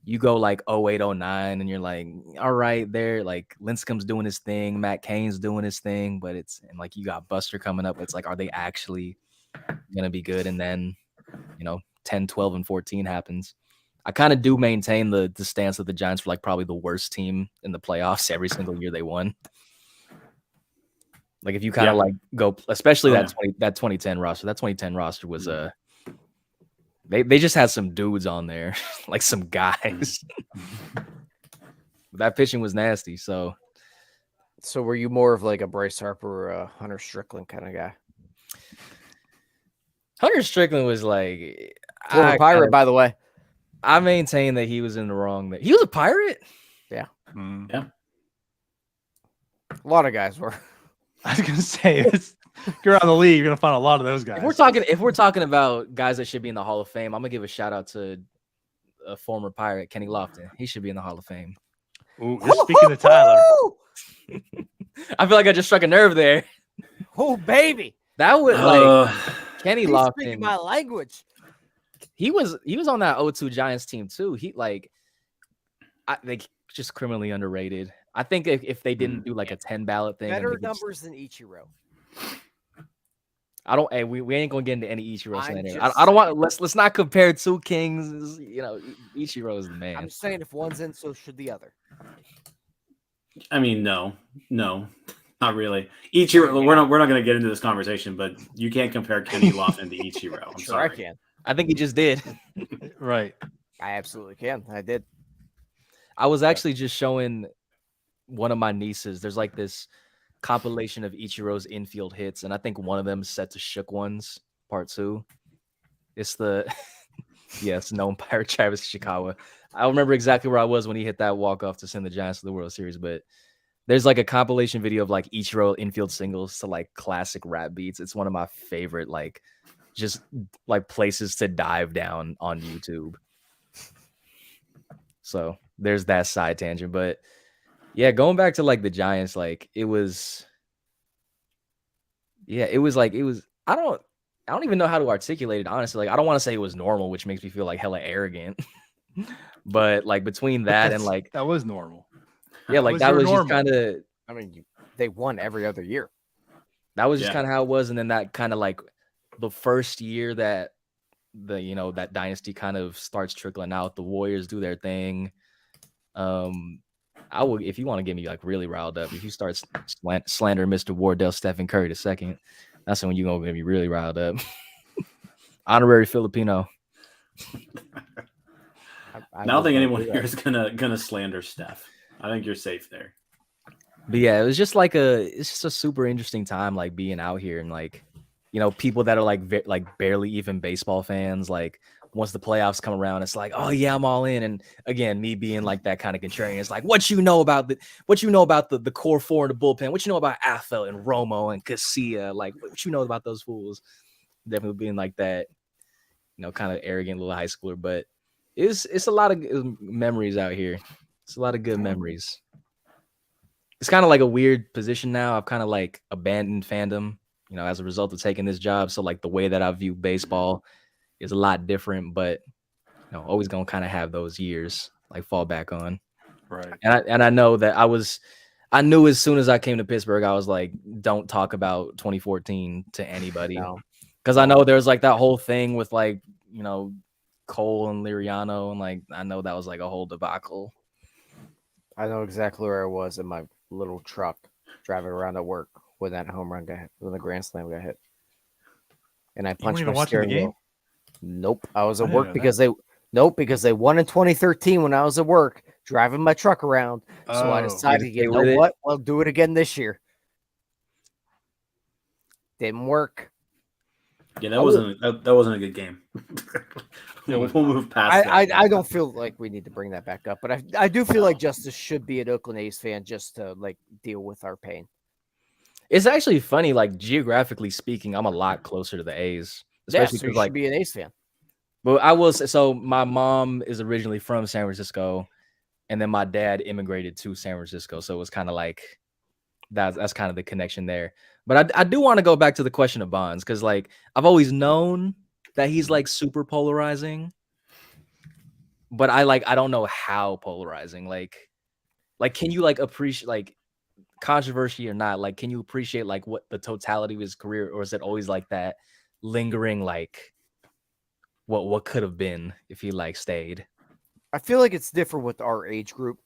you go like 08, 09, and you're like, all right, there, like Lincecum's doing his thing, Matt Cain's doing his thing, but and like you got Buster coming up. It's like, are they actually gonna be good? And then 10, 12, and 14 happens. I kind of do maintain the stance that the Giants were like probably the worst team in the playoffs every single year they won. Like if you kind of like go, especially that 2010 roster. That 2010 roster was they just had some dudes on there, like some guys. That pitching was nasty. So were you more of like a Bryce Harper or a Hunter Strickland kind of guy? Hunter Strickland was like former Pirate, by the way. I maintain that he was in the wrong. He was a Pirate. Yeah. Yeah. A lot of guys were. I was gonna say, you're around the league, you're gonna find a lot of those guys. If we're talking about guys that should be in the Hall of Fame, I'm gonna give a shout out to a former Pirate, Kenny Lofton. He should be in the Hall of Fame. Ooh, you're speaking to Tyler. I feel like I just struck a nerve there. Oh baby, that was like Kenny he's Lofton. speaking my language. He was on that 02 Giants team too. They just criminally underrated. I think if they didn't do like a 10 ballot thing, Better numbers than Ichiro. I don't. Hey, we ain't gonna get into any Ichiro slander. I don't want. Let's not compare two kings. Ichiro is the man. I'm just saying, if one's in, so should the other. I mean, no, not really. Ichiro, we're not going to get into this conversation, but you can't compare Kenny Lofton to Ichiro. I'm Sure, sorry. I can. I think he just did. Right. I absolutely can. I did. I was actually just showing one of my nieces. There's like this compilation of Ichiro's infield hits, and I think one of them is set to Shook Ones Part 2. It's the known Pirate Travis Ishikawa. I don't remember exactly where I was when he hit that walk-off to send the Giants to the World Series, but there's like a compilation video of like Ichiro infield singles to like classic rap beats. It's one of my favorite just like places to dive down on YouTube. So there's that side tangent, but yeah, going back to like the Giants, like it was I don't even know how to articulate it, honestly. Like I don't want to say it was normal, which makes me feel like hella arrogant. But like between that and like that was normal. Yeah, like that was just kind of, I mean, they won every other year. That was just kind of how it was. And then that kind of like the first year that that dynasty kind of starts trickling out. The Warriors do their thing. I would, if you want to get me like really riled up, if you start slandering Mr. Wardell Stephen Curry II, that's when you're gonna get me really riled up. Honorary Filipino. I don't think anyone here is gonna slander Steph. I think you're safe there. But yeah, it's just a super interesting time, like being out here and like, people that are like barely even baseball fans. Like once the playoffs come around, it's like, oh yeah, I'm all in. And again, me being like that kind of contrarian, it's like, what you know about the core four in the bullpen? What you know about Affel and Romo and Casilla? Like what you know about those fools? Definitely being like that, kind of arrogant little high schooler. But it's a lot of memories out here. It's a lot of good memories. It's kind of like a weird position now. I've kind of like abandoned fandom, as a result of taking this job. So like the way that I view baseball is a lot different, but always gonna kind of have those years like fall back on. Right. And I know that I knew as soon as I came to Pittsburgh, I was like, don't talk about 2014 to anybody. Because I know there's like that whole thing with like, Cole and Liriano, and like I know that was like a whole debacle. I know exactly where I was in my little truck driving around at work when that home run got hit, when the grand slam got hit, and I punched my steering wheel. Nope, I was at work because they won in 2013 when I was at work driving my truck around. So I decided, you know what? I'll do it again this year. Didn't work. Yeah, that wasn't a good game. We'll move past that. I don't feel like we need to bring that back up, but I do feel like Justice should be an Oakland A's fan just to like deal with our pain. It's actually funny, like geographically speaking, I'm a lot closer to the A's. Especially so you should be an A's fan. But I will say, so my mom is originally from San Francisco, and then my dad immigrated to San Francisco. So it was kind of like that's kind of the connection there. But I do want to go back to the question of Bonds, because like I've always known that he's like super polarizing, but I don't know how polarizing. Like can you like appreciate like controversy or not? Like can you appreciate like what the totality of his career, or is it always like that lingering like what could have been if he like stayed? I feel like it's different with our age group.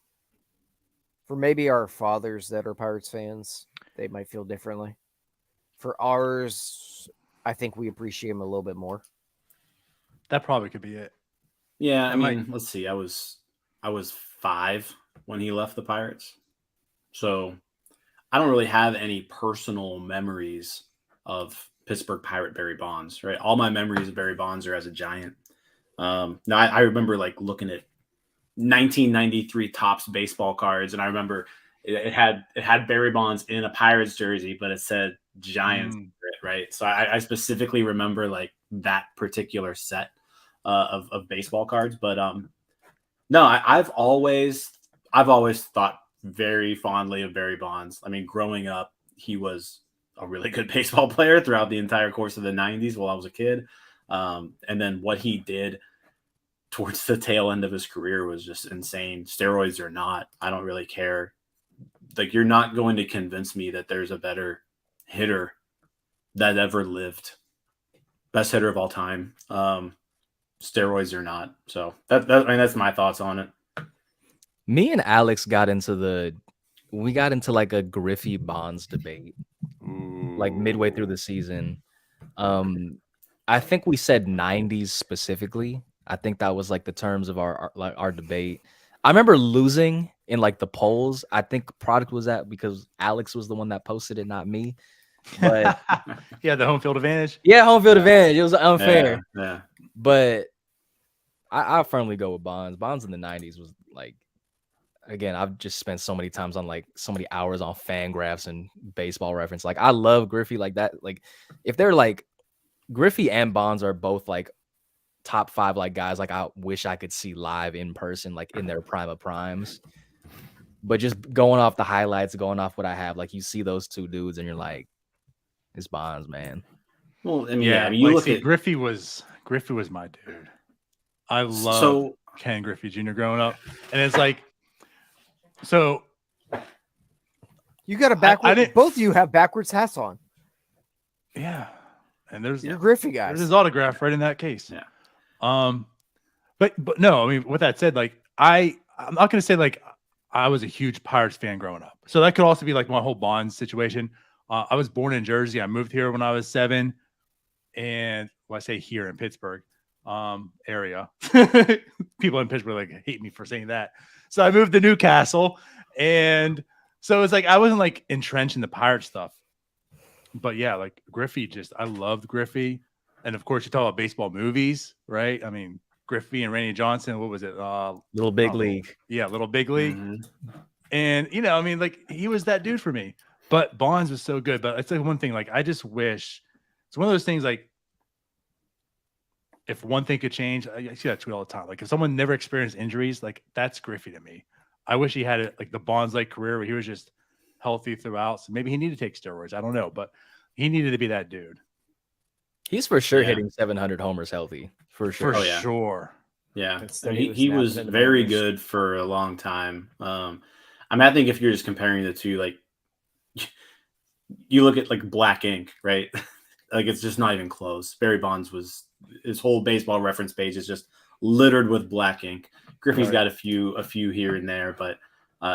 For maybe our fathers that are Pirates fans, they might feel differently. For ours, I think we appreciate him a little bit more. That probably could be it. Yeah, I mean, let's see. I was 5 when he left the Pirates, so I don't really have any personal memories of Pittsburgh Pirate Barry Bonds. Right, all my memories of Barry Bonds are as a Giant. Now I remember like looking at 1993 Topps baseball cards, and I remember it had Barry Bonds in a Pirates jersey, but it said Giants, right? So I specifically remember like that particular set of baseball cards. But no, I've always thought very fondly of Barry Bonds. I mean, growing up, he was a really good baseball player throughout the entire course of the 90s while I was a kid. And then what he did towards the tail end of his career was just insane. Steroids or not, I don't really care. Like, you're not going to convince me that there's a better hitter that ever lived. Best hitter of all time. Steroids or not. So that's my thoughts on it. Me and Alex got into like a Griffey Bonds debate, like midway through the season. I think we said 90s specifically. I think that was like the terms of our debate. I remember losing in like the polls. I think product was that because Alex was the one that posted it, not me. But yeah, the home field advantage. Yeah, home field advantage. It was unfair. Yeah. But I firmly go with Bonds. Bonds in the 90s was like, again, I've just spent so many times on like so many hours on Fangraphs and Baseball Reference. Like I love Griffey like that. Like if they're like Griffey and Bonds are both like top 5 like guys like I wish I could see live in person, like in their prime of primes. But just going off the highlights, going off what I have, like you see those two dudes and you're like, it's Bonds, man. Well, I mean, yeah, I mean, you like, look see, at Griffey was my dude. I love Ken Griffey Jr. growing up, and it's like, so you got a backwards. Both of you have backwards hats on. Yeah, and there's your Griffey guys. There's his autograph right in that case. Yeah. But no, I mean, with that said, like I'm not gonna say like I was a huge Pirates fan growing up, so that could also be like my whole Bonds situation. I was born in Jersey. I moved here when I was 7, and I say here in Pittsburgh area. People in Pittsburgh like hate me for saying that. So I moved to Newcastle, and so it's like I wasn't like entrenched in the Pirate stuff. But yeah, like Griffey, I loved Griffey, and of course you talk about baseball movies, right? I mean, Griffey and Randy Johnson. What was it? Little Big League. Yeah, Little Big League. Mm-hmm. And I mean, like he was that dude for me. But Bonds was so good. But it's like one thing. Like I just wish it's one of those things. Like if one thing could change, I see that tweet all the time. Like if someone never experienced injuries, like that's Griffey to me. I wish he had it like the Bonds like career where he was just healthy throughout. So maybe he needed to take steroids. I don't know, but he needed to be that dude. He's for sure hitting 700 homers healthy. For sure. For sure. Yeah. Instead, He was very good for a long time. I mean, I think if you're just comparing the two, like you look at like Black Ink, right? Like it's just not even close. Barry Bonds his whole baseball reference page is just littered with black ink. Griffey's got a few here and there, but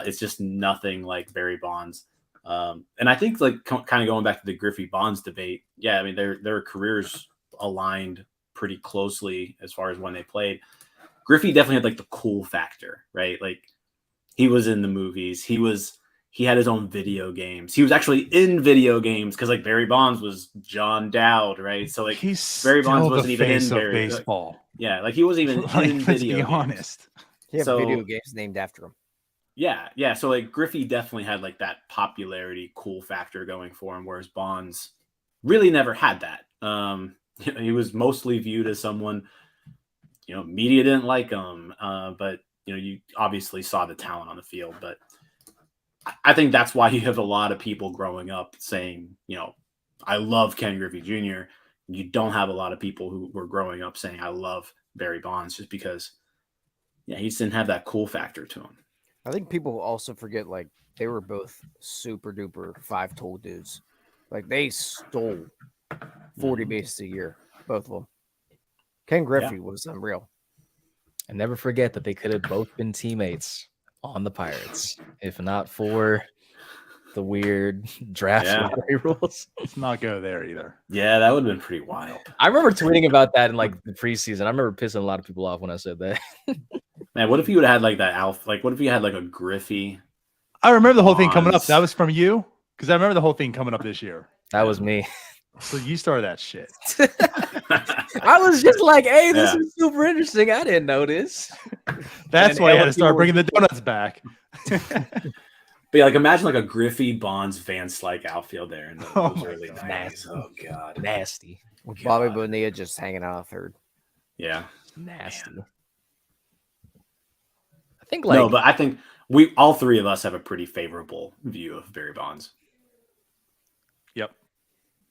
it's just nothing like Barry Bonds. And I think like kind of going back to the Griffey Bonds debate. Yeah. I mean, their careers aligned pretty closely as far as when they played. Griffey definitely had like the cool factor, right? Like he was in the movies. He had his own video games. He was actually in video games because like Barry Bonds was John Dowd, right? So like Barry Bonds wasn't even in baseball. Yeah, like he wasn't even like, in let's video be games. honest. He had video games named after him. Yeah. So like Griffey definitely had like that popularity, cool factor going for him, whereas Bonds really never had that. He was mostly viewed as someone, media didn't like him, but you obviously saw the talent on the field. But I think that's why you have a lot of people growing up saying, I love Ken Griffey Jr. You don't have a lot of people who were growing up saying, I love Barry Bonds, just because, he just didn't have that cool factor to him. I think people also forget, like, they were both super duper 5-tool dudes. Like, they stole 40 bases a year, both of them. Ken Griffey was unreal. And never forget that they could have both been teammates on the Pirates, if not for the weird draft lottery rules. Let's not go there either. Yeah, that would have been pretty wild. I remember tweeting about that in like the preseason. I remember pissing a lot of people off when I said that. Man, what if you would have had like that Alf? Like, what if you had like a Griffey? I remember the whole thing coming up. That was from you? Because I remember the whole thing coming up this year. That was me. So you started that shit. I was just like, hey, this is super interesting. I didn't know this. That's why I had to start bringing the donuts back. But yeah, like imagine like a Griffey Bonds Van Slyke outfield there in those early 90s. Oh god, nasty. With Bobby Bonilla just hanging out third. Yeah, nasty. Man. I think like but I think all three of us have a pretty favorable view of Barry Bonds. Yep.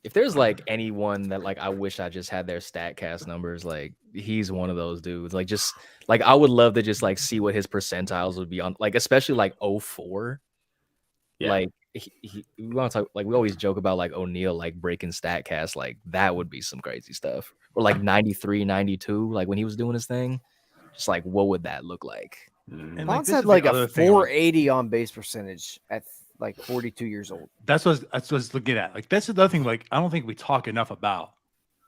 If there's like anyone that like I wish I just had their StatCast numbers, like he's one of those dudes. Like just like I would love to just like see what his percentiles would be on, like especially like 04. Yeah. Like we want to talk, like we always joke about like O'Neal like breaking StatCast, like that would be some crazy stuff. Or like 93, 92, like when he was doing his thing, just like what would that look like? And Bonds had like a 480 on base percentage at like 42 years old. That's what I was looking at. Like that's another thing. Like I don't think we talk enough about.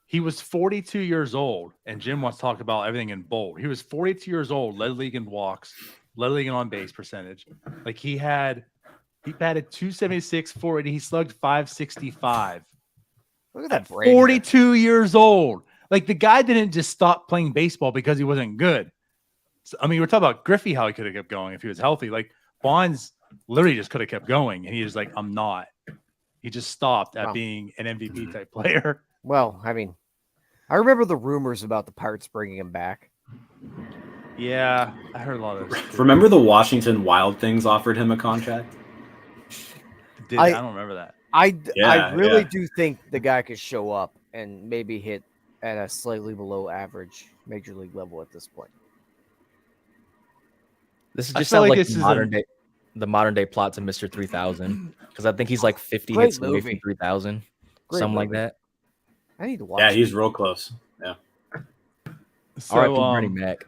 He was 42 years old, and Jim wants to talk about everything in bold. He was 42 years old, led league in walks, led league in on base percentage. Like he batted 276, 480. He slugged 565. Look at that. 42 years old. Like the guy didn't just stop playing baseball because he wasn't good. So, I mean, we're talking about Griffey, how he could have kept going if he was healthy. Like Bonds literally just could have kept going, and he was like, I'm not. He just stopped at being an MVP type player. Well, I mean, I remember the rumors about the Pirates bringing him back. Yeah, I heard a lot of this. Remember the Washington Wild Things offered him a contract? I don't remember that. I really do think the guy could show up and maybe hit at a slightly below average major league level at this point. This is just sounds like the modern day plot to Mr. 3000, because I think he's like 50 hits away from 3000, something like that. I need to watch. Yeah, he's real close. Yeah. R.I.P. Bernie Mac.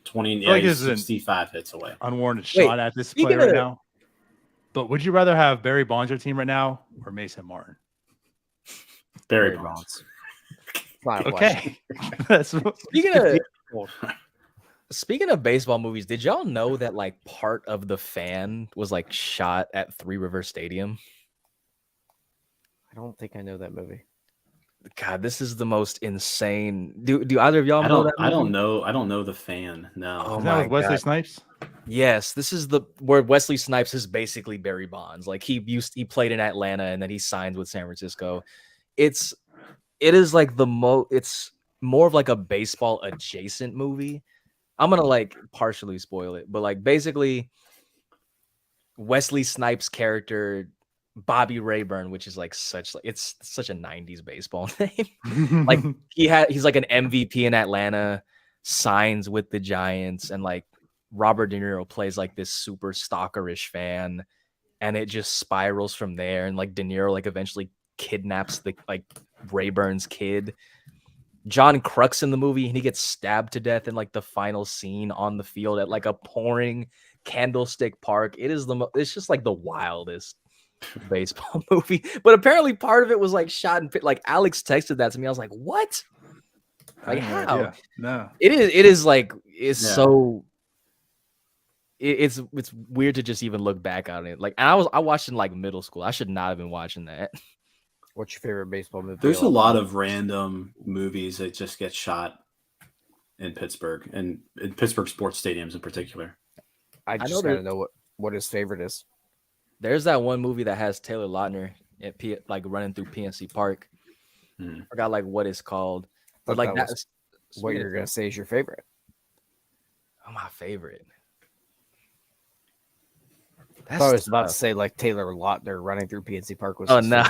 20, feel like he's this is an 65 hits away. unwarranted Wait, shot at this speaking player right of- now. But would you rather have Barry Bonds your team right now or Mason Martin? Barry Bonds. Final question. Okay. That's what- Speaking of baseball movies, did y'all know that like part of the fan was like shot at Three River Stadium? I don't think I know that movie. God, this is the most insane. Do either of y'all know that movie? I don't know. I don't know the fan. No. Oh Is that with Wesley God. Snipes? Yes, this is where Wesley Snipes is basically Barry Bonds. Like he played in Atlanta and then he signed with San Francisco. It is like it's more of like a baseball adjacent movie. I'm gonna like partially spoil it, but like basically Wesley Snipes' character Bobby Rayburn, which is like it's such a 90s baseball name. Like he's like an MVP in Atlanta, signs with the Giants, and like Robert De Niro plays like this super stalkerish fan, and it just spirals from there. And like De Niro like eventually kidnaps the like Rayburn's kid. John Crux in the movie, and he gets stabbed to death in like the final scene on the field at like a pouring Candlestick Park. It's just like the wildest baseball movie. But apparently part of it was like shot in like Alex texted that to me. I was like, what? Like how? Yeah. No. It is like it's Yeah. so it's weird to just even look back on it. Like I watched in like middle school. I should not have been watching that. What's your favorite baseball movie? There's a lot of random movies that just get shot in Pittsburgh and in Pittsburgh sports stadiums in particular. I just gotta know what his favorite is. There's that one movie that has Taylor Lautner at like running through PNC Park. Hmm. I forgot like what it's called. But like that that's what you're gonna say is your favorite. Oh, my favorite. I thought I was about to say like Taylor Lautner running through PNC Park was. Oh no,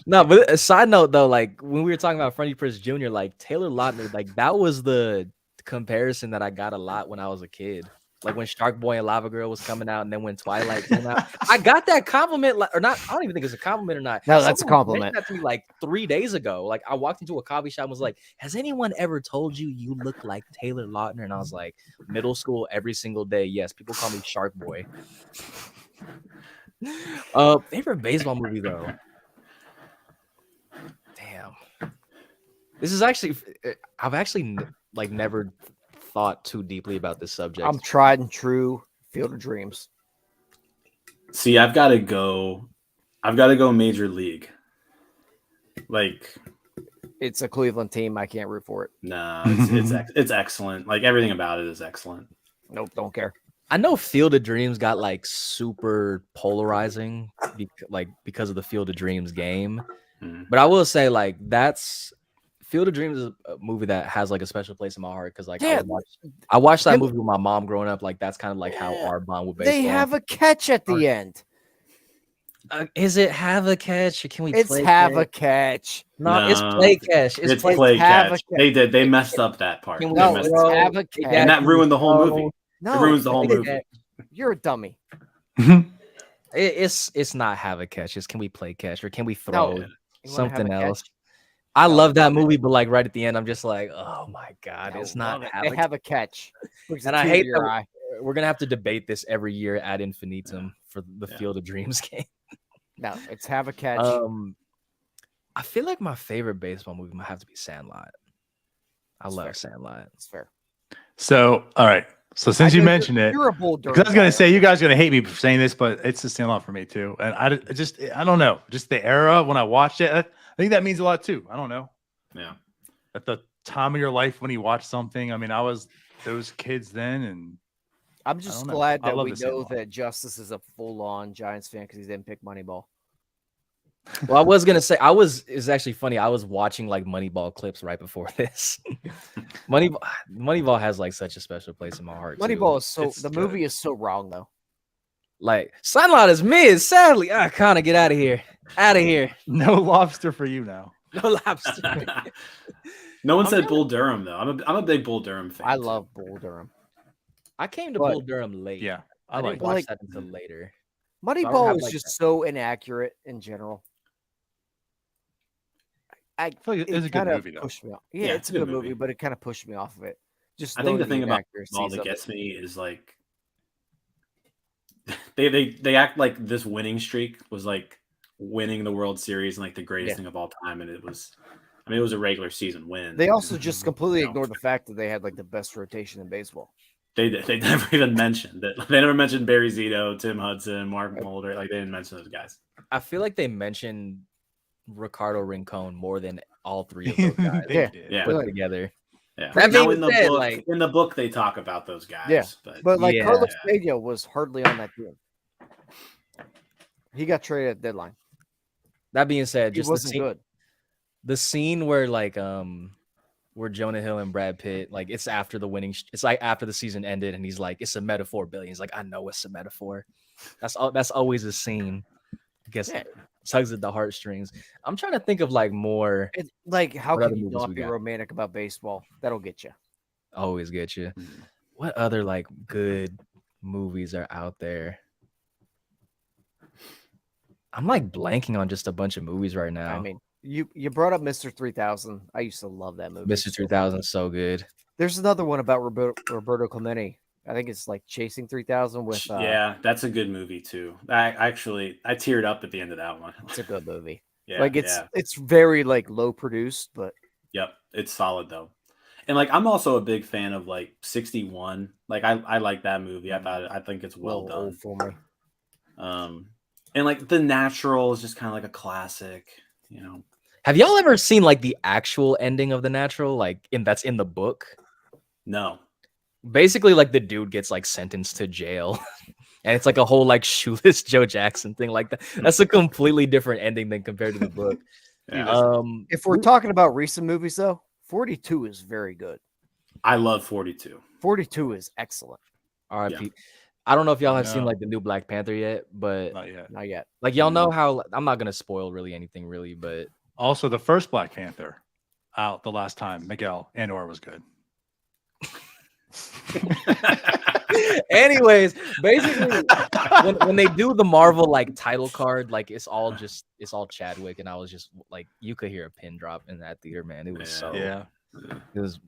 no. But a side note though, like when we were talking about Freddie Prinze Jr., like Taylor Lautner, like that was the comparison that I got a lot when I was a kid. Like when Shark Boy and Lava Girl was coming out, and then when Twilight came out, I got that compliment, or not. I don't even think it's a compliment or not. No, that's a Someone compliment. mentioned that to me like 3 days ago. Like I walked into a coffee shop and was like, "Has anyone ever told you look like Taylor Lautner?" And I was like, "Middle school, every single day." Yes, people call me Shark Boy. Favorite baseball movie though. Damn, this is actually I've actually like never thought too deeply about this subject. I'm tried and true Field of Dreams. See, I've got to go Major League. Like, It's a Cleveland team. I can't root for it. no, it's excellent. Like everything about it is excellent. Nope, don't care. I know Field of Dreams got like super polarizing because of the Field of Dreams game. But I will say like that's Field of Dreams is a movie that has like a special place in my heart because like Yeah. I watched that movie with my mom growing up. Like that's kind of like how our bond with baseball. They have a catch at the end. Is it have a catch or can we? It's play have catch? a catch. No, it's play catch. It's play play have a catch. catch. They messed up that part. Can They we No, messed it's up. have a catch. And that ruined the whole movie. No, It ruins the whole it- movie. You're a dummy. It's not have a catch. It's can we play catch or can we throw No. You wanna have something a else? catch? I No, love that love it. movie, but like right at the end, I'm just like, oh my god, No, it's not love it. have They a have a catch. Brings a And I tear to hate your that eye. we're gonna have to debate this every year ad infinitum for the Yeah. Field of Dreams game. No, it's have a catch. I feel like my favorite baseball movie might have to be Sandlot. I That's love fair. Sandlot. It's fair. So, all right. So since you mentioned it, You're a bull. because I was gonna say you guys are gonna hate me for saying this, but it's a Sandlot for me too. And I don't know, just the era when I watched it. I think that means a lot too. I don't know. Yeah. At the time of your life when you watch something. I mean, I was those kids then, and I'm just don't know. glad I that love we the know Sandlot. that Justice is a full-on Giants fan because he didn't pick Moneyball. Well, I was gonna say it's actually funny. I was watching like Moneyball clips right before this. Moneyball has like such a special place in my heart. too. Moneyball is so It's the good. movie is so wrong though. Like Sandlot is mid. Sadly, I kind of get out of here. Out of here. no lobster for you now. No lobster. No one I'm said not- Bull Durham though. I'm a big Bull Durham fan. I too. love Bull Durham. I came to But- Bull Durham late. Yeah, I I didn't like. watch like- that until later. Moneyball have, is like, just that. so inaccurate in general. I feel like it's a good kind of movie, though. pushed me off. Yeah, Yeah, it's a good movie, but it kind of pushed me off of it. Just I think the knowing thing about all inaccuracies that of it. gets me is like they act like this winning streak was like winning the World Series and like the greatest Yeah. thing of all time, and it was. I mean, it was a regular season win. They also just completely You know. ignored the fact that they had like the best rotation in baseball. They never even mentioned that. They never mentioned Barry Zito, Tim Hudson, Mark Mulder. Like they didn't mention those guys. I feel like they mentioned Ricardo Rincon more than all three of those guys They Yeah. did. Yeah, put Like, together. yeah. That Now being in the said, book, like- in the book, they talk about those guys. Yeah. But like Yeah. Carlos Pena was hardly on that team. He got traded at deadline. That being said, He just wasn't good. the scene where like where Jonah Hill and Brad Pitt, like it's after the winning, it's like after the season ended, and he's like, it's a metaphor, Billy. He's like, I know it's a metaphor. That's always a scene. I guess Yeah. tugs at the heartstrings. I'm trying to think of like more. Like, how What can other you movies not we be got? romantic about baseball? That'll get you. Always get you. Mhm. What other like good movies are out there? I'm like blanking on just a bunch of movies right now. I mean, you brought up Mr. 3000. I used to love that movie. Mr. 3000 is so good. There's another one about Roberto Clemente. I think it's like Chasing 3000 with Yeah, that's a good movie too. I teared up at the end of that one. it's a good movie. Yeah, Like yeah. it's very like low produced, but Yep, it's solid though. And like I'm also a big fan of like 61. Like I like that movie. I think it's well well done. old for me. And like The Natural is just kind of like a classic, you know. Have y'all ever seen like the actual ending of The Natural? Like that's in the book? No. Basically, like the dude gets like sentenced to jail. And it's like a whole like shoeless Joe Jackson thing like that. That's a completely different ending than compared to the book. Yeah. If we're talking about recent movies though, 42 is very good. I love 42. 42 is excellent. RIP. Yeah. I don't know if y'all have seen No. like the new Black Panther yet, but Not yet. Not yet. like y'all know how I'm not gonna spoil really anything really, but Also, the first Black Panther out the last time, Miguel Andor was good. anyways, basically when they do the Marvel like title card, like it's all Chadwick, and I was just like, you could hear a pin drop in that theater, man. It was so Yeah. it was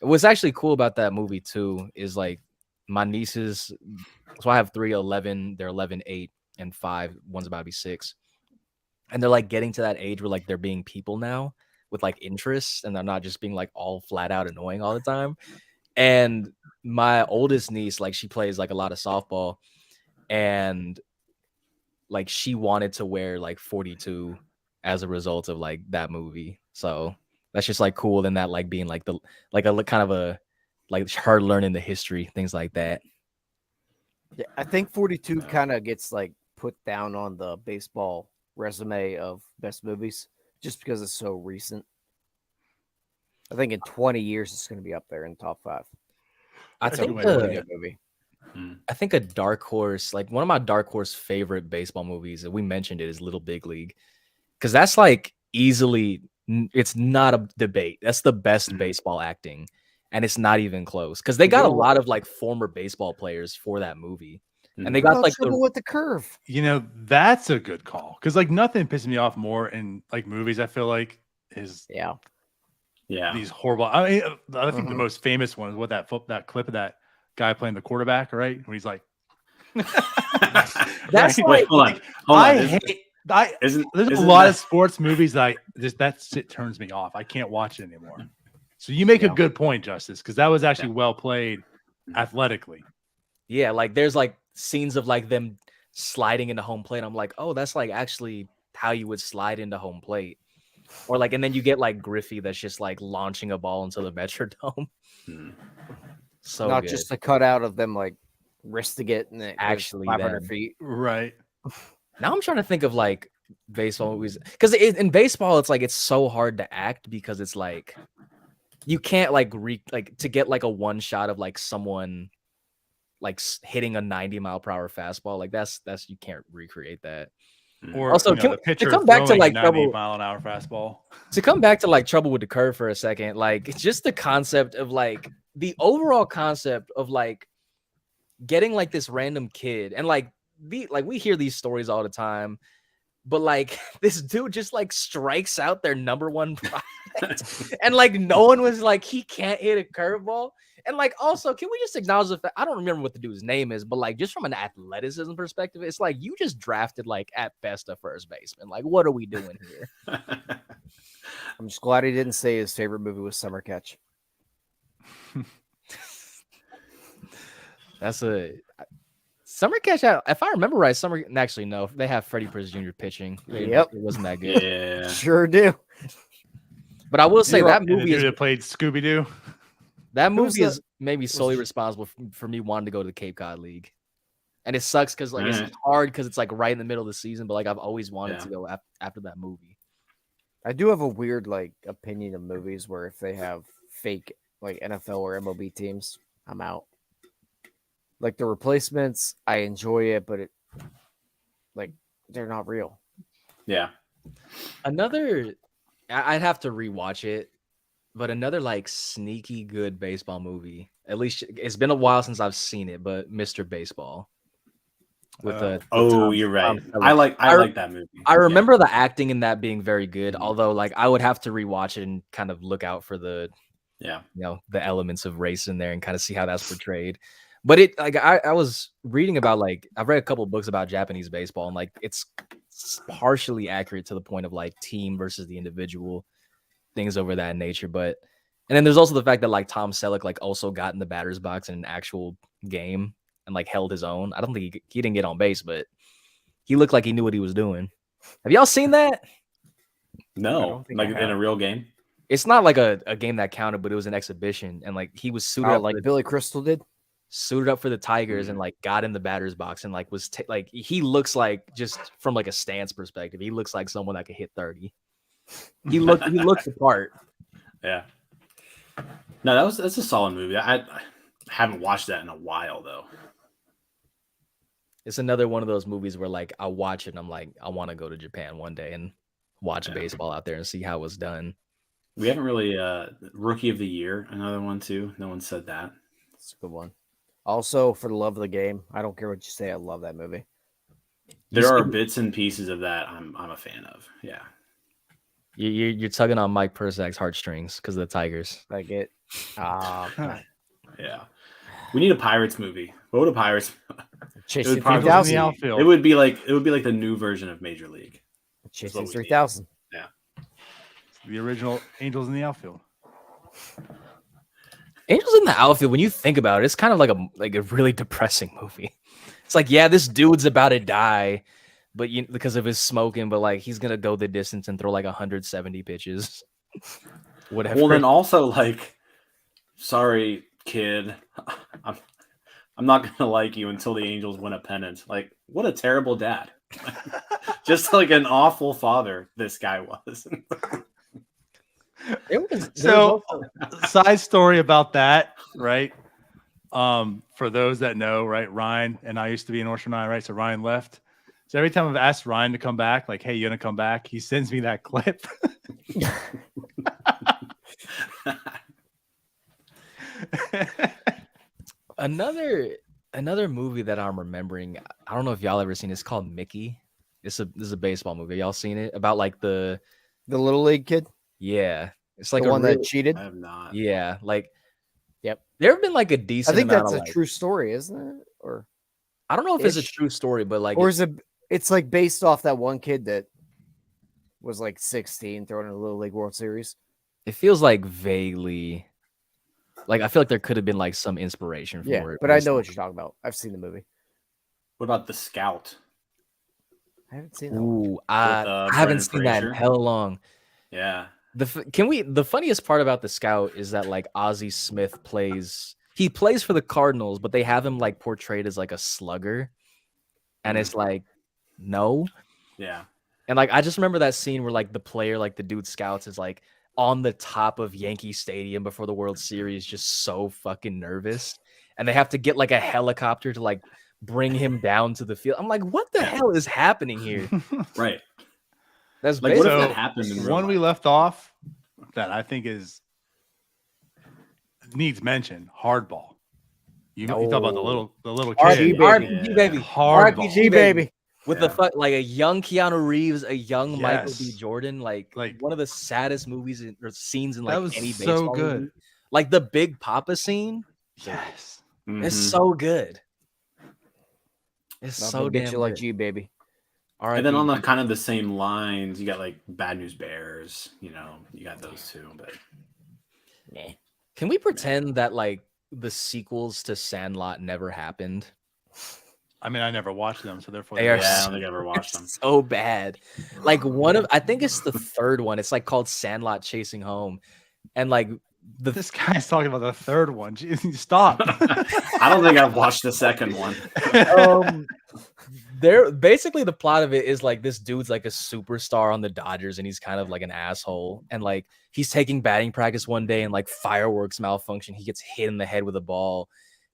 what's actually cool about that movie too is like my nieces, so I have 3, 11, they're 11, 8, and 5. One's about to be 6. And they're like getting to that age where like they're being people now with like interests, and they're not just being like all flat out annoying all the time. And my oldest niece, like she plays like a lot of softball, and like she wanted to wear like 42 as a result of like that movie. So that's just like cool. And that like being like the like a kind of a like her learning the history, things like that. Yeah, I think 42 kind of gets like put down on the baseball resume of best movies just because it's so recent. I think in 20 years it's going to be up there in top 5. I That's a think good way to put Really it. good movie. I think a dark horse, like one of my dark horse favorite baseball movies, and we mentioned it, is Little Big League, because that's like easily, it's not a debate. That's the best baseball acting, and it's not even close because they got a lot of like former baseball players for that movie, and they What got about like Trouble with the Curve? You know, that's a good call because like nothing pisses me off more in like movies. I feel like is Yeah. these horrible. I mean, I think the Mhm. most famous one is what that clip of that guy playing the quarterback, right? When he's like, That's Right? Wait, hold on. I Isn't- hate. I Isn't there's a isn't lot that- of sports movies that that shit turns me off. I can't watch it anymore. So you make a Yeah. good point, Justice, because that was actually well played athletically. yeah, like there's like scenes of like them sliding into home plate. I'm like, oh, that's like actually how you would slide into home plate. Or like, and then you get like Griffey that's just like launching a ball into the Metrodome. Hmm. So Not good. just a cutout of them like wristing it and it goes Actually 500 them. feet. Right. Now I'm trying to think of like baseball movies, because in baseball it's like it's so hard to act because it's like you can't like to get like a one shot of like someone like hitting a 90-mile-per-hour fastball, like that's you can't recreate that. Or Also, you know, can- the to pitcher come back to, throwing like, 90 Trouble- mile an hour fastball. To come back to like Trouble with the Curve for a second, like it's just the concept of like the overall concept of like getting like this random kid, and like we hear these stories all the time. but like this dude just like strikes out their number one prospect, and like no one was like he can't hit a curveball. And like also, can we just acknowledge the fact I don't remember what the dude's name is, but like just from an athleticism perspective, it's like you just drafted like at best a first baseman. Like, what are we doing here? I'm just glad he didn't say his favorite movie was Summer Catch. That's a Summer Catch. If I remember right, actually no, they have Freddie Prinze Jr. pitching. Yep, it wasn't that good. Yeah, sure do. But I will say that And the movie dude that played Scooby Doo. that movie is maybe solely responsible for me wanting to go to the Cape Cod League, and it sucks because like it's hard because it's like right in the middle of the season. But like I've always wanted to go after that movie. I do have a weird like opinion of movies where if they have fake like NFL or MLB teams, I'm out. Like The Replacements, I enjoy it, but it like they're not real. Yeah. I'd have to rewatch it, but another like sneaky good baseball movie. At least it's been a while since I've seen it, but Mr. Baseball. You're right. I like that movie. I remember the acting in that being very good, although like I would have to rewatch it and kind of look out for the the elements of race in there and kind of see how that's portrayed. But it like I was reading about like I've read a couple of books about Japanese baseball and like it's partially accurate to the point of like team versus the individual things over that nature. But and then there's also the fact that like Tom Selleck like also got in the batter's box in an actual game and like held his own. I don't think he didn't get on base, but he looked like he knew what he was doing. Have y'all seen that? No, like in a real game. It's not like a game that counted, but it was an exhibition, and like he was suited up like Billy Crystal did. Suited up for the Tigers and like got in the batter's box and like was like he looks like just from like a stance perspective, he looks like someone that could hit 30. He looks the part. Yeah. No, that's a solid movie. I haven't watched that in a while though. It's another one of those movies where like I watch it and I'm like, I want to go to Japan one day and watch baseball out there and see how it was done. We haven't really Rookie of the Year, another one too. No one said that. It's a good one. Also, For the Love of the Game, I don't care what you say, I love that movie. There are bits and pieces of that I'm a fan of. Yeah. You're tugging on Mike Persak's heartstrings because of the Tigers. Like it. Yeah. We need a Pirates movie. What would a Pirates? Chasing 3000. It would be like the new version of Major League. Chasing 3000. Yeah. The original Angels in the Outfield. Angels in the Outfield, when you think about it, it's kind of like a really depressing movie. It's like, yeah, this dude's about to die, but because of his smoking, but like he's gonna go the distance and throw like 170 pitches. Whatever. Well, then also like, sorry, kid, I'm not gonna like you until the Angels win a pennant. Like, what a terrible dad! Just like an awful father, this guy was. So, side story about that, right? For those that know, right, Ryan and I used to be in Orchard Nine, right? So Ryan left. So every time I've asked Ryan to come back, like, hey, you gonna come back? He sends me that clip. Another movie that I'm remembering, I don't know if y'all ever seen it. It's called Mickey. This is a baseball movie. Y'all seen it? About like the Little League kid? Yeah. It's like the one that cheated? I have not. Yeah, like yep. There have been like a decent I think amount that's of, a true story, isn't it? Or I don't know if it's a true story, but like or is it's like based off that one kid that was like 16 throwing in a Little League World Series. It feels like vaguely like I feel like there could have been like some inspiration for it. But I know what you're talking about. I've seen the movie. What about The Scout? I haven't seen that. Ooh, I haven't seen that in hell long. Yeah. The funniest part about The Scout is that like Ozzie Smith plays for the Cardinals, but they have him like portrayed as like a slugger. And it's like, no. Yeah. And like I just remember that scene where like the player, like the dude Scouts, is like on the top of Yankee Stadium before the World Series, just so fucking nervous. And they have to get like a helicopter to like bring him down to the field. I'm like, what the hell is happening here? Right. That's like, what if that happened in real one life? we left off that I think needs mention. Hardball. You talk about the little kid. RPG baby. Hardball. RPG baby. with like a young Keanu Reeves, a young Michael B. Yes. Jordan, like Like- one of the saddest movies or scenes in That like was any so baseball good. movie. Like the Big Papa scene Yes. is Mhm. so good. It's Nothing so gets damn you like good. G, baby. All right, And then on the kind of the same lines, you got like Bad News Bears. You got those too. But Nah. can we pretend that like the sequels to Sandlot never happened? I mean, I never watched them, so therefore, They are yeah, I don't think I ever watched them. so bad. Like I think it's the third one. It's like called Sandlot Chasing Home, and like this guy's talking about the third one. Jeez, stop. I don't think I've watched the second one. There basically the plot of it is like this dude's like a superstar on the Dodgers and he's kind of like an asshole, and like he's taking batting practice one day and like fireworks malfunction, he gets hit in the head with a ball,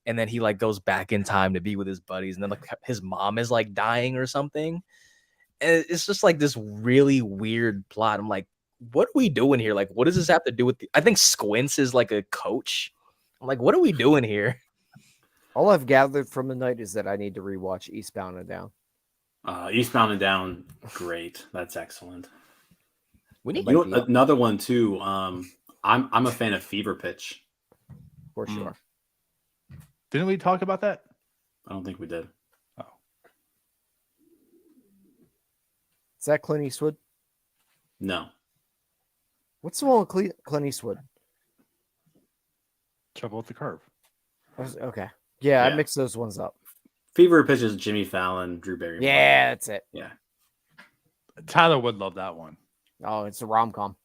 and then he like goes back in time to be with his buddies, and then like his mom is like dying or something, and it's just like this really weird plot. I'm like, what are we doing here? Like, what does this have to do with I think Squints is like a coach. I'm like, what are we doing here? All I've gathered from the night is that I need to rewatch Eastbound and Down. Eastbound and Down, great. That's excellent. We need Another one too. I'm a fan of Fever Pitch. For sure. Didn't we talk about that? I don't think we did. Is that Clint Eastwood? No. What's the one with Clint Eastwood? Trouble with the Curve. Okay. Yeah, I Yeah. mixed those ones up. Fever Pitch is Jimmy Fallon, Drew Barrymore. Yeah, that's it. Yeah. Tyler would love that one. Oh, it's a rom-com.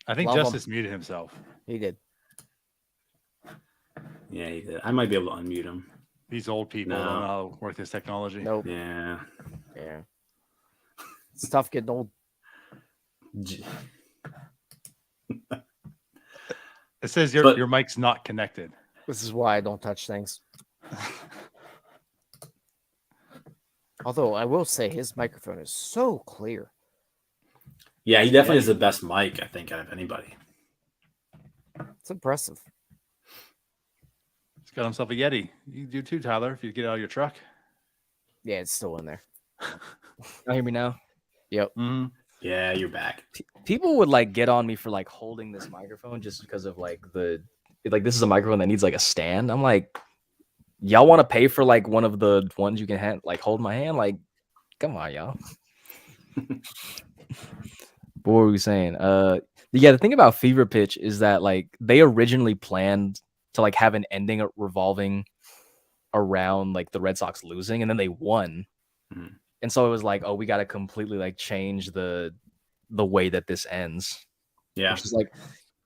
I think Love 'em. Justice muted himself. He did. Yeah, he did. I might be able to unmute him. These old people No. don't know how to work this technology. Nope. Yeah. Yeah. It's tough getting old. It says But- your mic's not connected. This is why I don't touch things. Although I will say his microphone is so clear. Yeah, he definitely has the best mic, I think, out of anybody. It's impressive. He's got himself a Yeti. You do too, Tyler, if you get out of your truck. Yeah, it's still in there. You hear me now? Yep. Mm-hmm. Yeah, you're back. People would like get on me for like holding this microphone just because of like this is a microphone that needs like a stand. I'm like, y'all want to pay for like one of the ones you can like hold my hand? Like, come on, y'all. What were we saying? Yeah, the thing about Fever Pitch is that like they originally planned to like have an ending revolving around like the Red Sox losing, and then they won. Mhm. And so it was like, oh, we got to completely like change the way that this ends. Yeah. Which is like,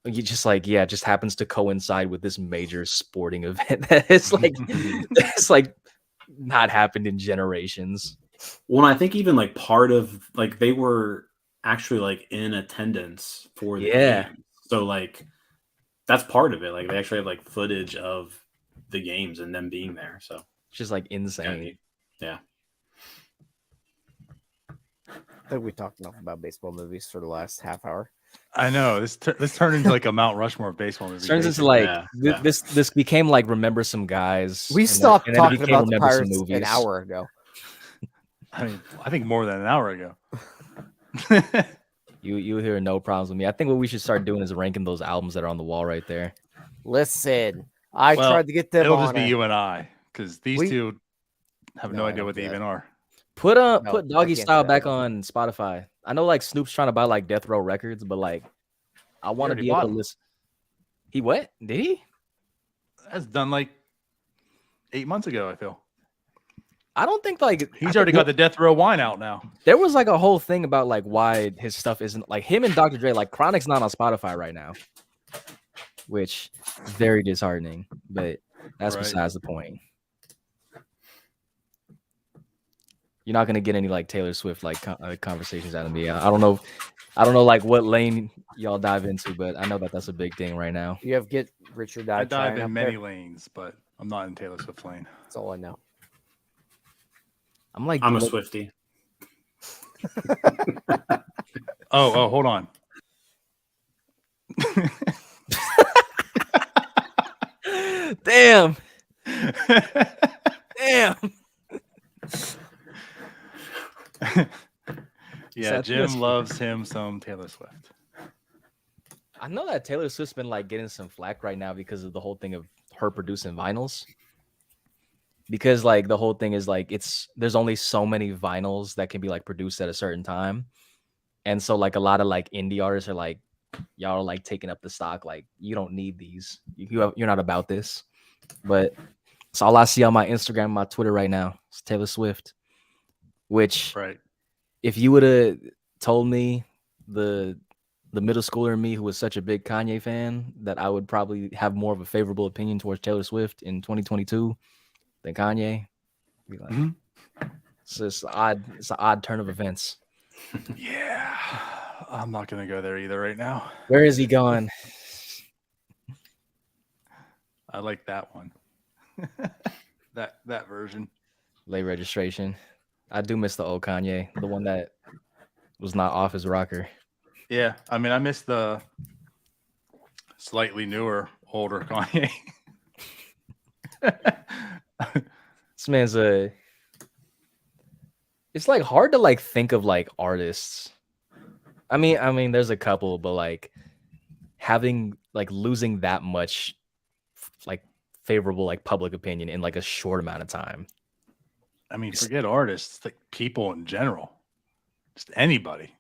you just like, yeah, it just happens to coincide with this major sporting event that it's like not happened in generations. Well, I think even like part of like they were actually like in attendance for the game. So like that's part of it. Like they actually have like footage of the games and them being there. So It's just like insane. yeah. I think we talked enough about baseball movies for the last half hour. I know this turned into like a Mount Rushmore of baseball movie. It turns into like Yeah. this became like Remember Some Guys. We and stopped then it talking became about the Remember Some Pirates an Movies. hour ago. I mean, I think more than an hour ago. You hear no problems with me. I think what we should start doing is ranking those albums that are on the wall right there. Listen, I Well, tried to get them It'll on just be a- you and I, because these We- two have no No, I idea don't what they do that. even are. Put No, put I Doggy can't Style do that. back on Spotify. I know like Snoop's trying to buy like Death Row Records, but like I want to already be able bought to 'em. listen. He what? Did he? That's done like 8 months ago, I feel. I don't think like He's already got the Death Row wine out now. There was like a whole thing about like why his stuff isn't like him and Dr. Dre. Like Chronic's not on Spotify right now, which is very disheartening. But that's Right. besides the point. You're not gonna get any like Taylor Swift like conversations out of me. I don't know like what lane y'all dive into, but I know that that's a big thing right now. You have Get Rich or Die I dive Trying up in many there? lanes, but I'm not in Taylor Swift's lane. That's all I know. I'm like I'm a Swiftie. Oh, hold on. damn. Damn. Yeah, So Jim loves him some Taylor Swift. I know that Taylor Swift's been like getting some flack right now because of the whole thing of her producing vinyls. Because like the whole thing is like there's only so many vinyls that can be like produced at a certain time. And so like a lot of like indie artists are like, y'all are like taking up the stock. Like you don't need these. You're not about this. But it's all I see on my Instagram, my Twitter right now. It's Taylor Swift. Which Right. if you would have told me the middle schooler in me who was such a big Kanye fan that I would probably have more of a favorable opinion towards Taylor Swift in 2022 than Kanye, be like, it's just odd. It's an odd turn of events. Yeah, I'm not gonna go there either right now. Where is he going? I like that one. that version. Late registration. I do miss the old Kanye, the one that was not off his rocker. Yeah, I mean, I miss the slightly newer, older Kanye. This man's it's like hard to like think of like artists. I mean, there's a couple, but like having like losing that much like favorable like public opinion in like a short amount of time. I mean, forget artists, like people in general, just anybody.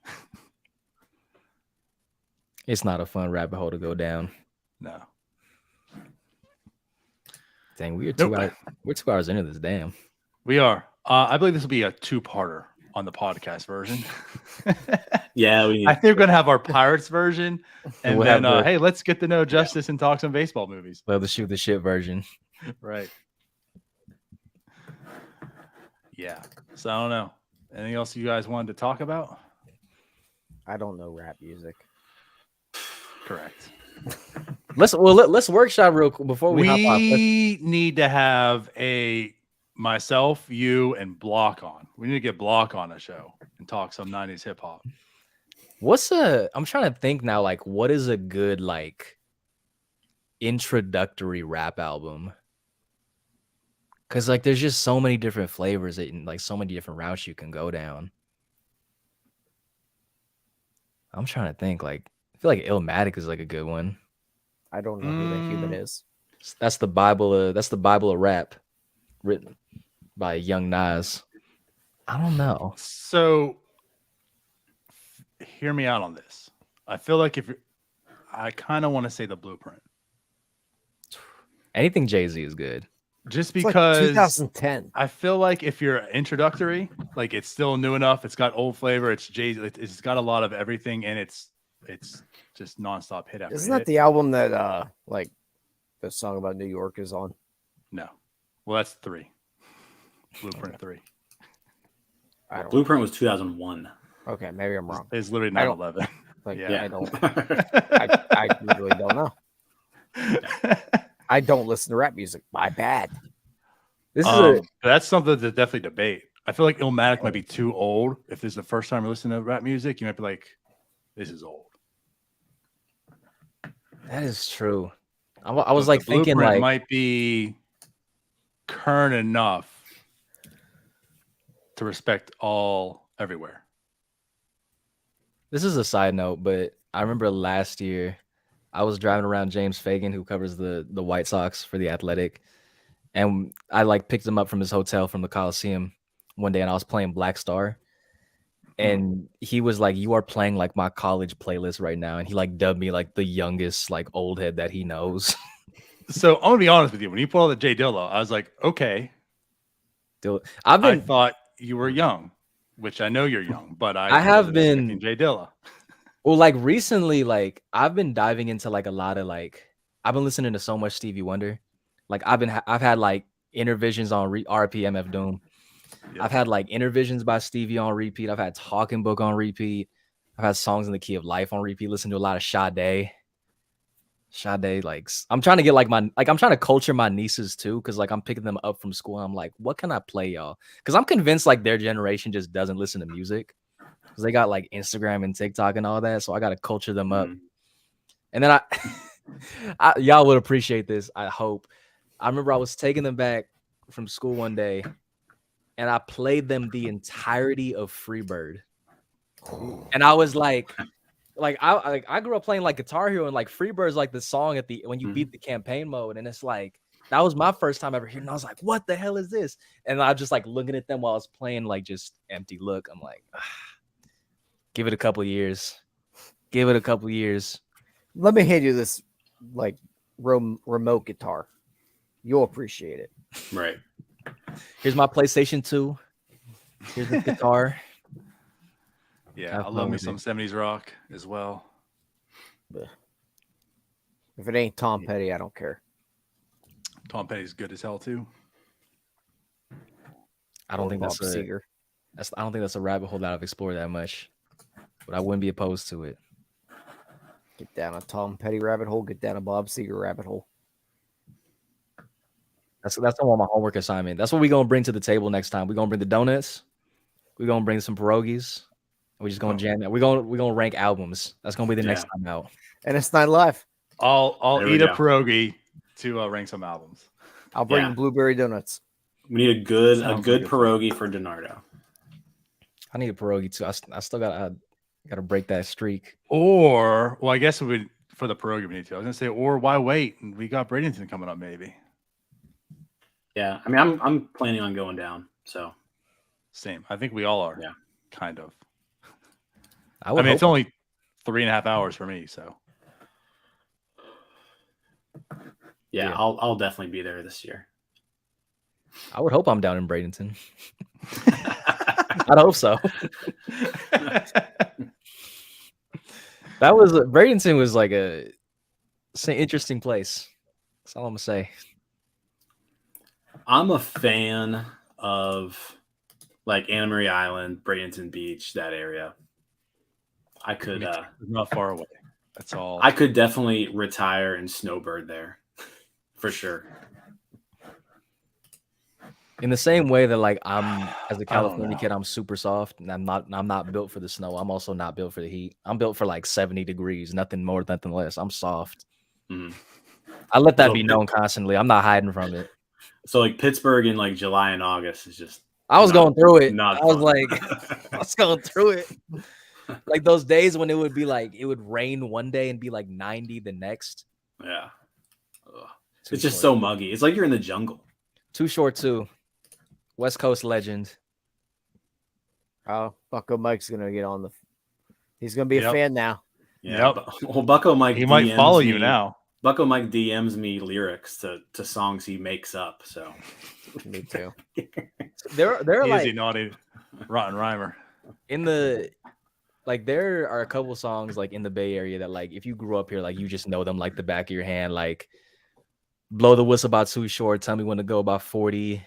It's not a fun rabbit hole to go down. No. Dang, we're Nope. we're 2 hours into this. Damn. We are. I believe this will be a two-parter on the podcast version. Yeah, I think we're gonna have our Pirates version, and we'll then have hey, let's get to know Justice and talk some baseball movies. Well, the shoot the shit version. Right. Yeah. So I don't know. Anything else you guys wanted to talk about? I don't know rap music. Correct. Let's workshop real quick before we hop off. We need to have myself, you, and Block on. We need to get Block on a show and talk some 90s hip hop. I'm trying to think now, like, what is a good like introductory rap album? Because like there's just so many different flavors and like so many different routes you can go down. I'm trying to think. Like, I feel like Illmatic is like a good one. I don't know who that human is. That's the Bible. That's the Bible of rap, written by Young Nas. I don't know. So, hear me out on this. I feel like I kind of want to say The Blueprint. Anything Jay-Z is good. Just It's like because 2010. I feel like if you're introductory, like it's still new enough. It's got old flavor. It's Jay-Z. It's got a lot of everything, and it's just nonstop hit after Isn't hit. that the album that like the song about New York is on? No. Well, that's 3. Blueprint 3. I don't. Blueprint was 2001. Okay, maybe I'm wrong. It's literally I don't- 9/11. Like, Yeah. I don't. I really don't know. I don't listen to rap music. My bad. This is That's something to definitely debate. I feel like Illmatic might be too old. If this is the first time you're listening to rap music, you might be like, "This is old." that is true. I was But like The thinking Blueprint like might be current enough to respect all everywhere. this is a side note, but I remember last year I was driving around James Fagan, who covers the White Sox for The Athletic, and I like picked him up from his hotel from the Coliseum one day, and I was playing Black Star, and he was like, "You are playing like my college playlist right now," and he like dubbed me like the youngest like old head that he knows. So I'm gonna be honest with you. When you pulled out the J Dilla, I was like, okay. I've I been thought you were young, which I know you're young, but I have wasn't been- expecting J Dilla. well, like recently, like I've been diving into like a lot of like I've been listening to so much Stevie Wonder. Like I've had like Intervisions on RPMF Doom. Yeah. I've had like Intervisions by Stevie on repeat. I've had Talking Book on repeat. I've had Songs in the Key of Life on repeat. Listen to a lot of Sade. Like I'm trying to get like I'm trying to culture my nieces too, because like I'm picking them up from school and I'm like, what can I play y'all? Because I'm convinced like their generation just doesn't listen to music because they got like Instagram and TikTok and all that. So I got to culture them up. And then y'all would appreciate this, I hope. I remember I was taking them back from school one day and I played them the entirety of Freebird. And I was like I grew up playing like Guitar Hero, and like Freebird's like the song at the when you beat the campaign mode, and it's like that was my first time ever hearing. I was like, what the hell is this? And I was just like looking at them while I was playing, like just empty look. I'm like, give it a couple years. Give it a couple years. Let me hand you this like remote guitar. You'll appreciate it. Right. Here's my PlayStation 2. Here's the guitar. Yeah, I love me some 70s rock as well. If it ain't Tom Petty, I don't care. Tom Petty's good as hell too. I don't think Bob that's Seger. I don't think that's a rabbit hole that I've explored that much, but I wouldn't be opposed to it. Get down a Tom Petty rabbit hole. Get down a Bob Seger rabbit hole. That's on my homework assignment. That's what we're gonna bring to the table next time. We're gonna bring the donuts. We're gonna bring some pierogies. We're just gonna jam that. We're gonna rank albums. That's gonna be the next time out. NS9LIVE. I'll There we eat a go. pierogi to rank some albums. I'll bring Yeah. blueberry donuts. We need a good Sounds good like pierogi for Donardo. I need a pierogi too. I still gotta break that streak. Or, well, I guess we would for the pierogi we need to. I was gonna say, or why wait? We got Bradenton coming up, maybe. Yeah, I mean, I'm planning on going down. So Same. I think we all are. Yeah. Kind of. I I would mean, it's hope. only 3.5 hours for me, so yeah, Yeah. I'll definitely be there this year. I would hope I'm down in Bradenton. I'd hope so. That was Bradenton was like it's an interesting place. That's all I'm gonna say. I'm a fan of like Anna Marie Island, Bradenton Beach, that area. I could it's not far away. That's all. I could definitely retire and snowbird there for sure. In the same way that like I'm as a I don't California know. kid, I'm super soft and I'm not built for the snow. I'm also not built for the heat. I'm built for like 70 degrees, nothing more, nothing less. I'm soft. Mhm. I let that So be known constantly. I'm not hiding from it. So like Pittsburgh in like July and August is just I was not- going through it. not I was fun. like, I was going through it. Like those days when it would be like it would rain one day and be like 90 the next. yeah. Ugh. Too It's just short. so muggy. It's like you're in the jungle. Too short too. West Coast legend. Oh, Bucko Mike's gonna get on the. He's gonna be a Yep. fan now. Yeah. Yep. Well, Bucko Mike He might DMs follow you me- now. Bucko Mike DMs me lyrics to songs he makes up. So Me too. They're He is a like naughty, rotten rhymer. in the like there are a couple songs like in the Bay Area that like if you grew up here, like you just know them like the back of your hand, like Blow the Whistle by Too Short, Tell Me When to Go by 40,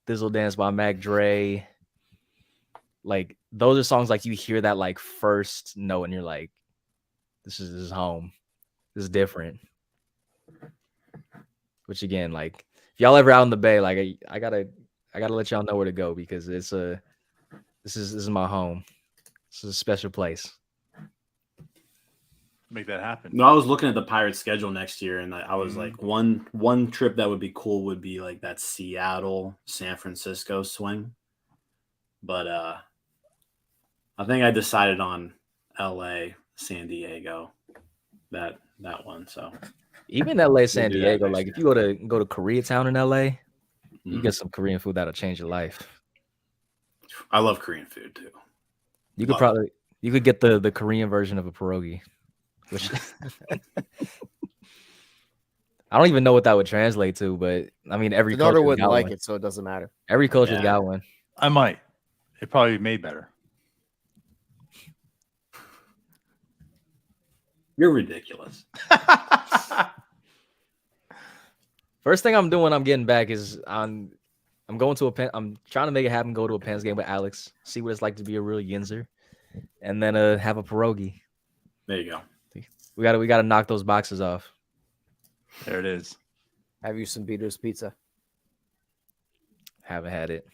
Thizzle Dance by Mac Dre. Like those are songs like you hear that like first note and you're like, this is home. This is different. Which again, like if y'all ever out in the Bay, like I gotta let y'all know where to go because this is my home. This is a special place. Make that happen. no, I was looking at the Pirates schedule next year, and I was like, one trip that would be cool would be like that Seattle, San Francisco swing. But I think I decided on LA, San Diego, that one. So Even LA, San do that Diego, next like year. if you go to Koreatown in LA, you Mhm. get some Korean food that'll change your life. I love Korean food too. You could Love probably you could get the Korean version of a pierogi, which I don't even know what that would translate to, but I mean every The daughter culture wouldn't got like one. it, so it doesn't matter. Every culture's Yeah. got one. I might. It probably made better. You're ridiculous. First thing I'm doing, I'm getting back is I'm going to a Penn. I'm trying to make it happen. Go to a Pens game with Alex. See what it's like to be a real Yinzer, and then have a pierogi. There you go. We gotta knock those boxes off. There it is. Have you some Beatles pizza? Haven't had it.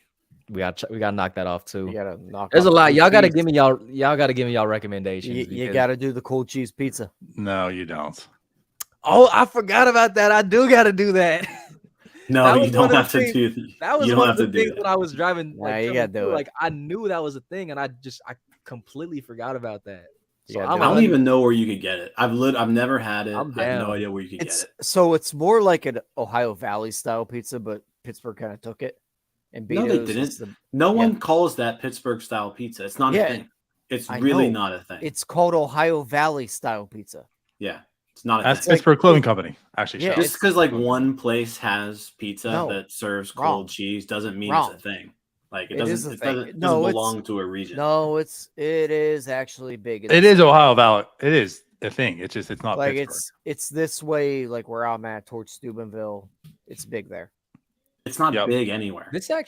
We gotta knock that off too. You gotta knock. There's a off lot. cold Y'all gotta cheese. give me y'all gotta give me y'all recommendations. You because- gotta do the cold cheese pizza. No, you don't. Oh, I forgot about that. I do gotta do that. No, That you was don't one of have the to things- do. That was you don't one have of the to do things that. when I was driving. Nah, Like, you coming gotta do through, it. Like I knew that was a thing, and I completely forgot about that. So Yeah, I'm I don't un- even know where you could get it. I've never had it. I'm I have no down. idea where you could get It's it. so it's more like an Ohio Valley style pizza, but Pittsburgh kind of took it. And No, they Betos didn't. is the No yeah. one calls that Pittsburgh style pizza. It's not Yeah, a thing. It's I really know. not a thing. It's called Ohio Valley style pizza. Yeah, it's not a That's thing. Pittsburgh Clothing Company. Actually, Yeah, shout out. Just because like one place has pizza No, that serves wrong. cold cheese doesn't mean Wrong. it's a thing. Like It is a thing. doesn't No, it's- belong to a region. No, it is actually big. in It the is city. Ohio Valley. It is a thing. It's just it's not Like Pittsburgh. it's this way, like where I'm at towards Steubenville. It's big there. It's not Yep. big anywhere. This Okay.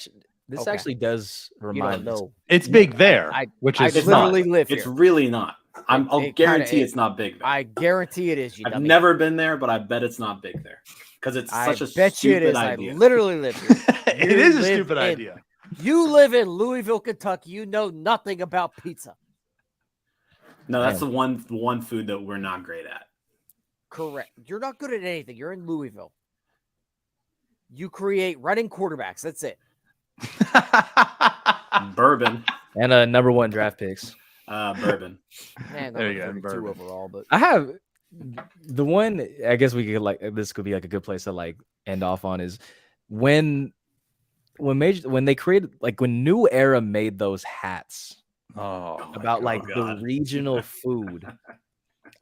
actually does You remind don't us. know. It's big there, I- which I is It's not. literally live It's here. really not. I'll It kinda guarantee is. it's not big there. I guarantee it is. You I've dummy. never been there, but I bet it's not big there because it's I such a bet you it stupid is. idea. I literally live here. It You is a live stupid in- idea. You live in Louisville, Kentucky. You know nothing about pizza. No, that's the one food that we're not great at. Correct. You're not good at anything. You're in Louisville. You create running quarterbacks. That's it. Bourbon, And number 1 draft picks. bourbon. Man, There you number go, 32 bourbon. overall, but I have the one. I guess we could like this could be like a good place to like end off on is when they created like when New Era made those hats Oh, about like the God. regional food.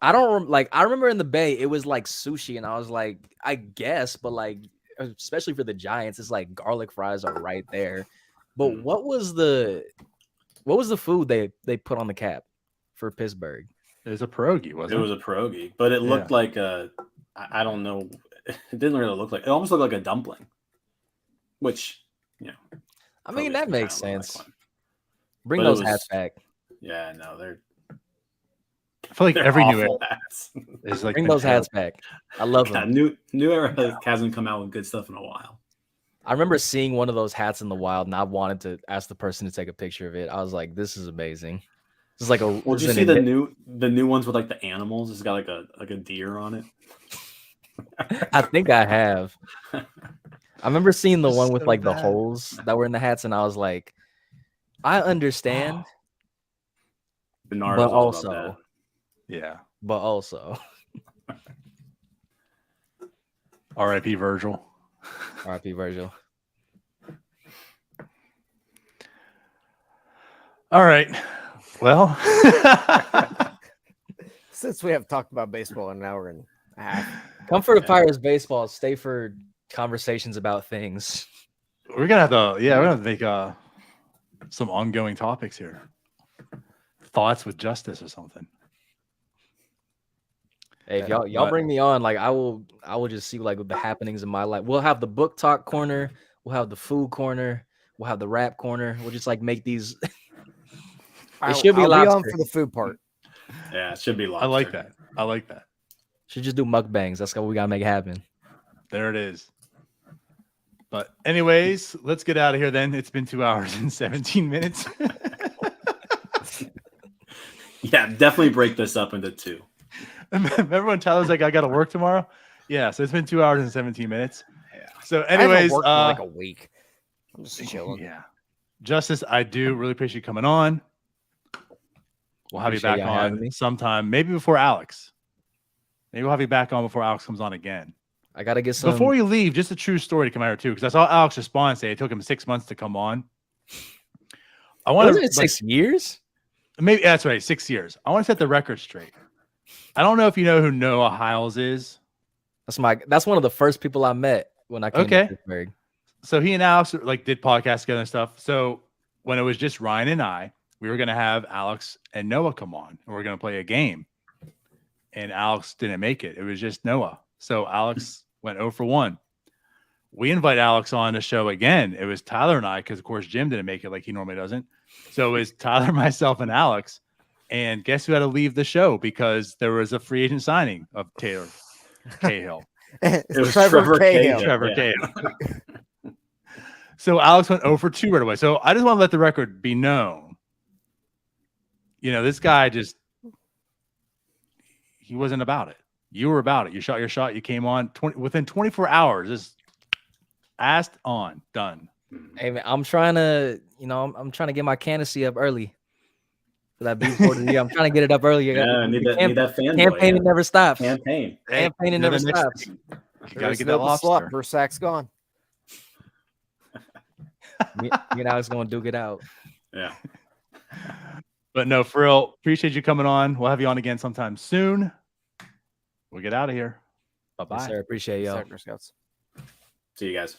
I don't I remember in the Bay it was like sushi, and I was like, I guess, but like especially for the Giants, it's like garlic fries are right there. But what was the food they put on the cap for Pittsburgh? it was a pierogi, It wasn't it? was a pierogi, but it looked like I don't know. It didn't really look like. It almost looked like a dumpling, which I mean, pierogies that can makes kinda look sense. like one. Bring But it those was- hats back. Yeah, no, they're I feel like they're every new awful hats. is like Bring been those hats terrible. back. I love Yeah, them. New Era hasn't come out with good stuff in a while. I remember seeing one of those hats in the wild, and I wanted to ask the person to take a picture of it. I was like, "This is amazing." This is like a. Well, did you this is see an the new ones with like the animals? It's got like a deer on it. I think I have. I remember seeing the It's one with so like the bad. holes that were in the hats, and I was like, I understand, Bernard but was all about also, Yeah. but also, R.I.P. Virgil. R.I.P. Virgil. All right. Well, since we have talked about baseball in an hour and a half, Come for the Pirates baseball. Stay for conversations about things. we're gonna have to make some ongoing topics here. Thoughts with justice or something. Hey, if y'all But- bring me on, like I will just see like the happenings in my life. We'll have the book talk corner, we'll have the food corner, we'll have the rap corner. We'll just like make these. I'll should be I'll on lobster. for the food part. Yeah, it should be lobster. I like that. I like that. Should just do mukbangs. That's what we gotta make happen. There it is. But anyways, let's get out of here then. It's been 2 hours and 17 minutes. Yeah, definitely break this up into two. Remember when Tyler's like, I got to work tomorrow? Yeah, so it's been 2 hours and 17 minutes. Yeah. So I haven't anyways, worked in like a week. I'm just chilling. yeah. Justice, I do really appreciate you coming on. We'll have you Appreciate back y'all having on me. sometime, maybe before Alex. Maybe we'll have you back on before Alex comes on again. I gotta get some. Before you leave, just a true story to come out here too, because I saw Alex respond say it took him 6 months to come on. I want Wasn't it to 6 years? maybe that's right, 6 years. I want to set the record straight. I don't know if you know who Noah Hiles is. That's one of the first people I met when I came Okay. to Pittsburgh. So he and Alex like did podcasts together and stuff. So when it was just Ryan and I, we were gonna have Alex and Noah come on, and we are gonna play a game. And Alex didn't make it. It was just Noah. So Alex went 0 for 1. We invite Alex on the show again. It was Tyler and I, because of course Jim didn't make it like he normally doesn't. So it was Tyler, myself, and Alex. And guess who had to leave the show because there was a free agent signing of Taylor Cahill. It's It was Trevor Trevor Cahill. Cahill. Trevor Yeah. Cahill. So Alex went 0 for 2 right away. So I just want to let the record be known. You know, this guy just, he wasn't about it. You were about it. You shot your shot. You came on within 24 hours. Just asked on, done. Hey man, I'm trying to, I'm trying to get my candidacy up early. for that beef board of the year. I'm trying to get it up earlier. Yeah, I need that fanboy. Campaigning never stops. Campaign. Campaigning never next stops. week. You gotta There's get no that lobster. slot. Versac's gone. Me and Alex gonna duke it out. Yeah. But no, for real, appreciate you coming on. We'll have you on again sometime soon. We'll get out of here. Bye-bye. Yes, sir. Appreciate y'all. Scouts. See you guys.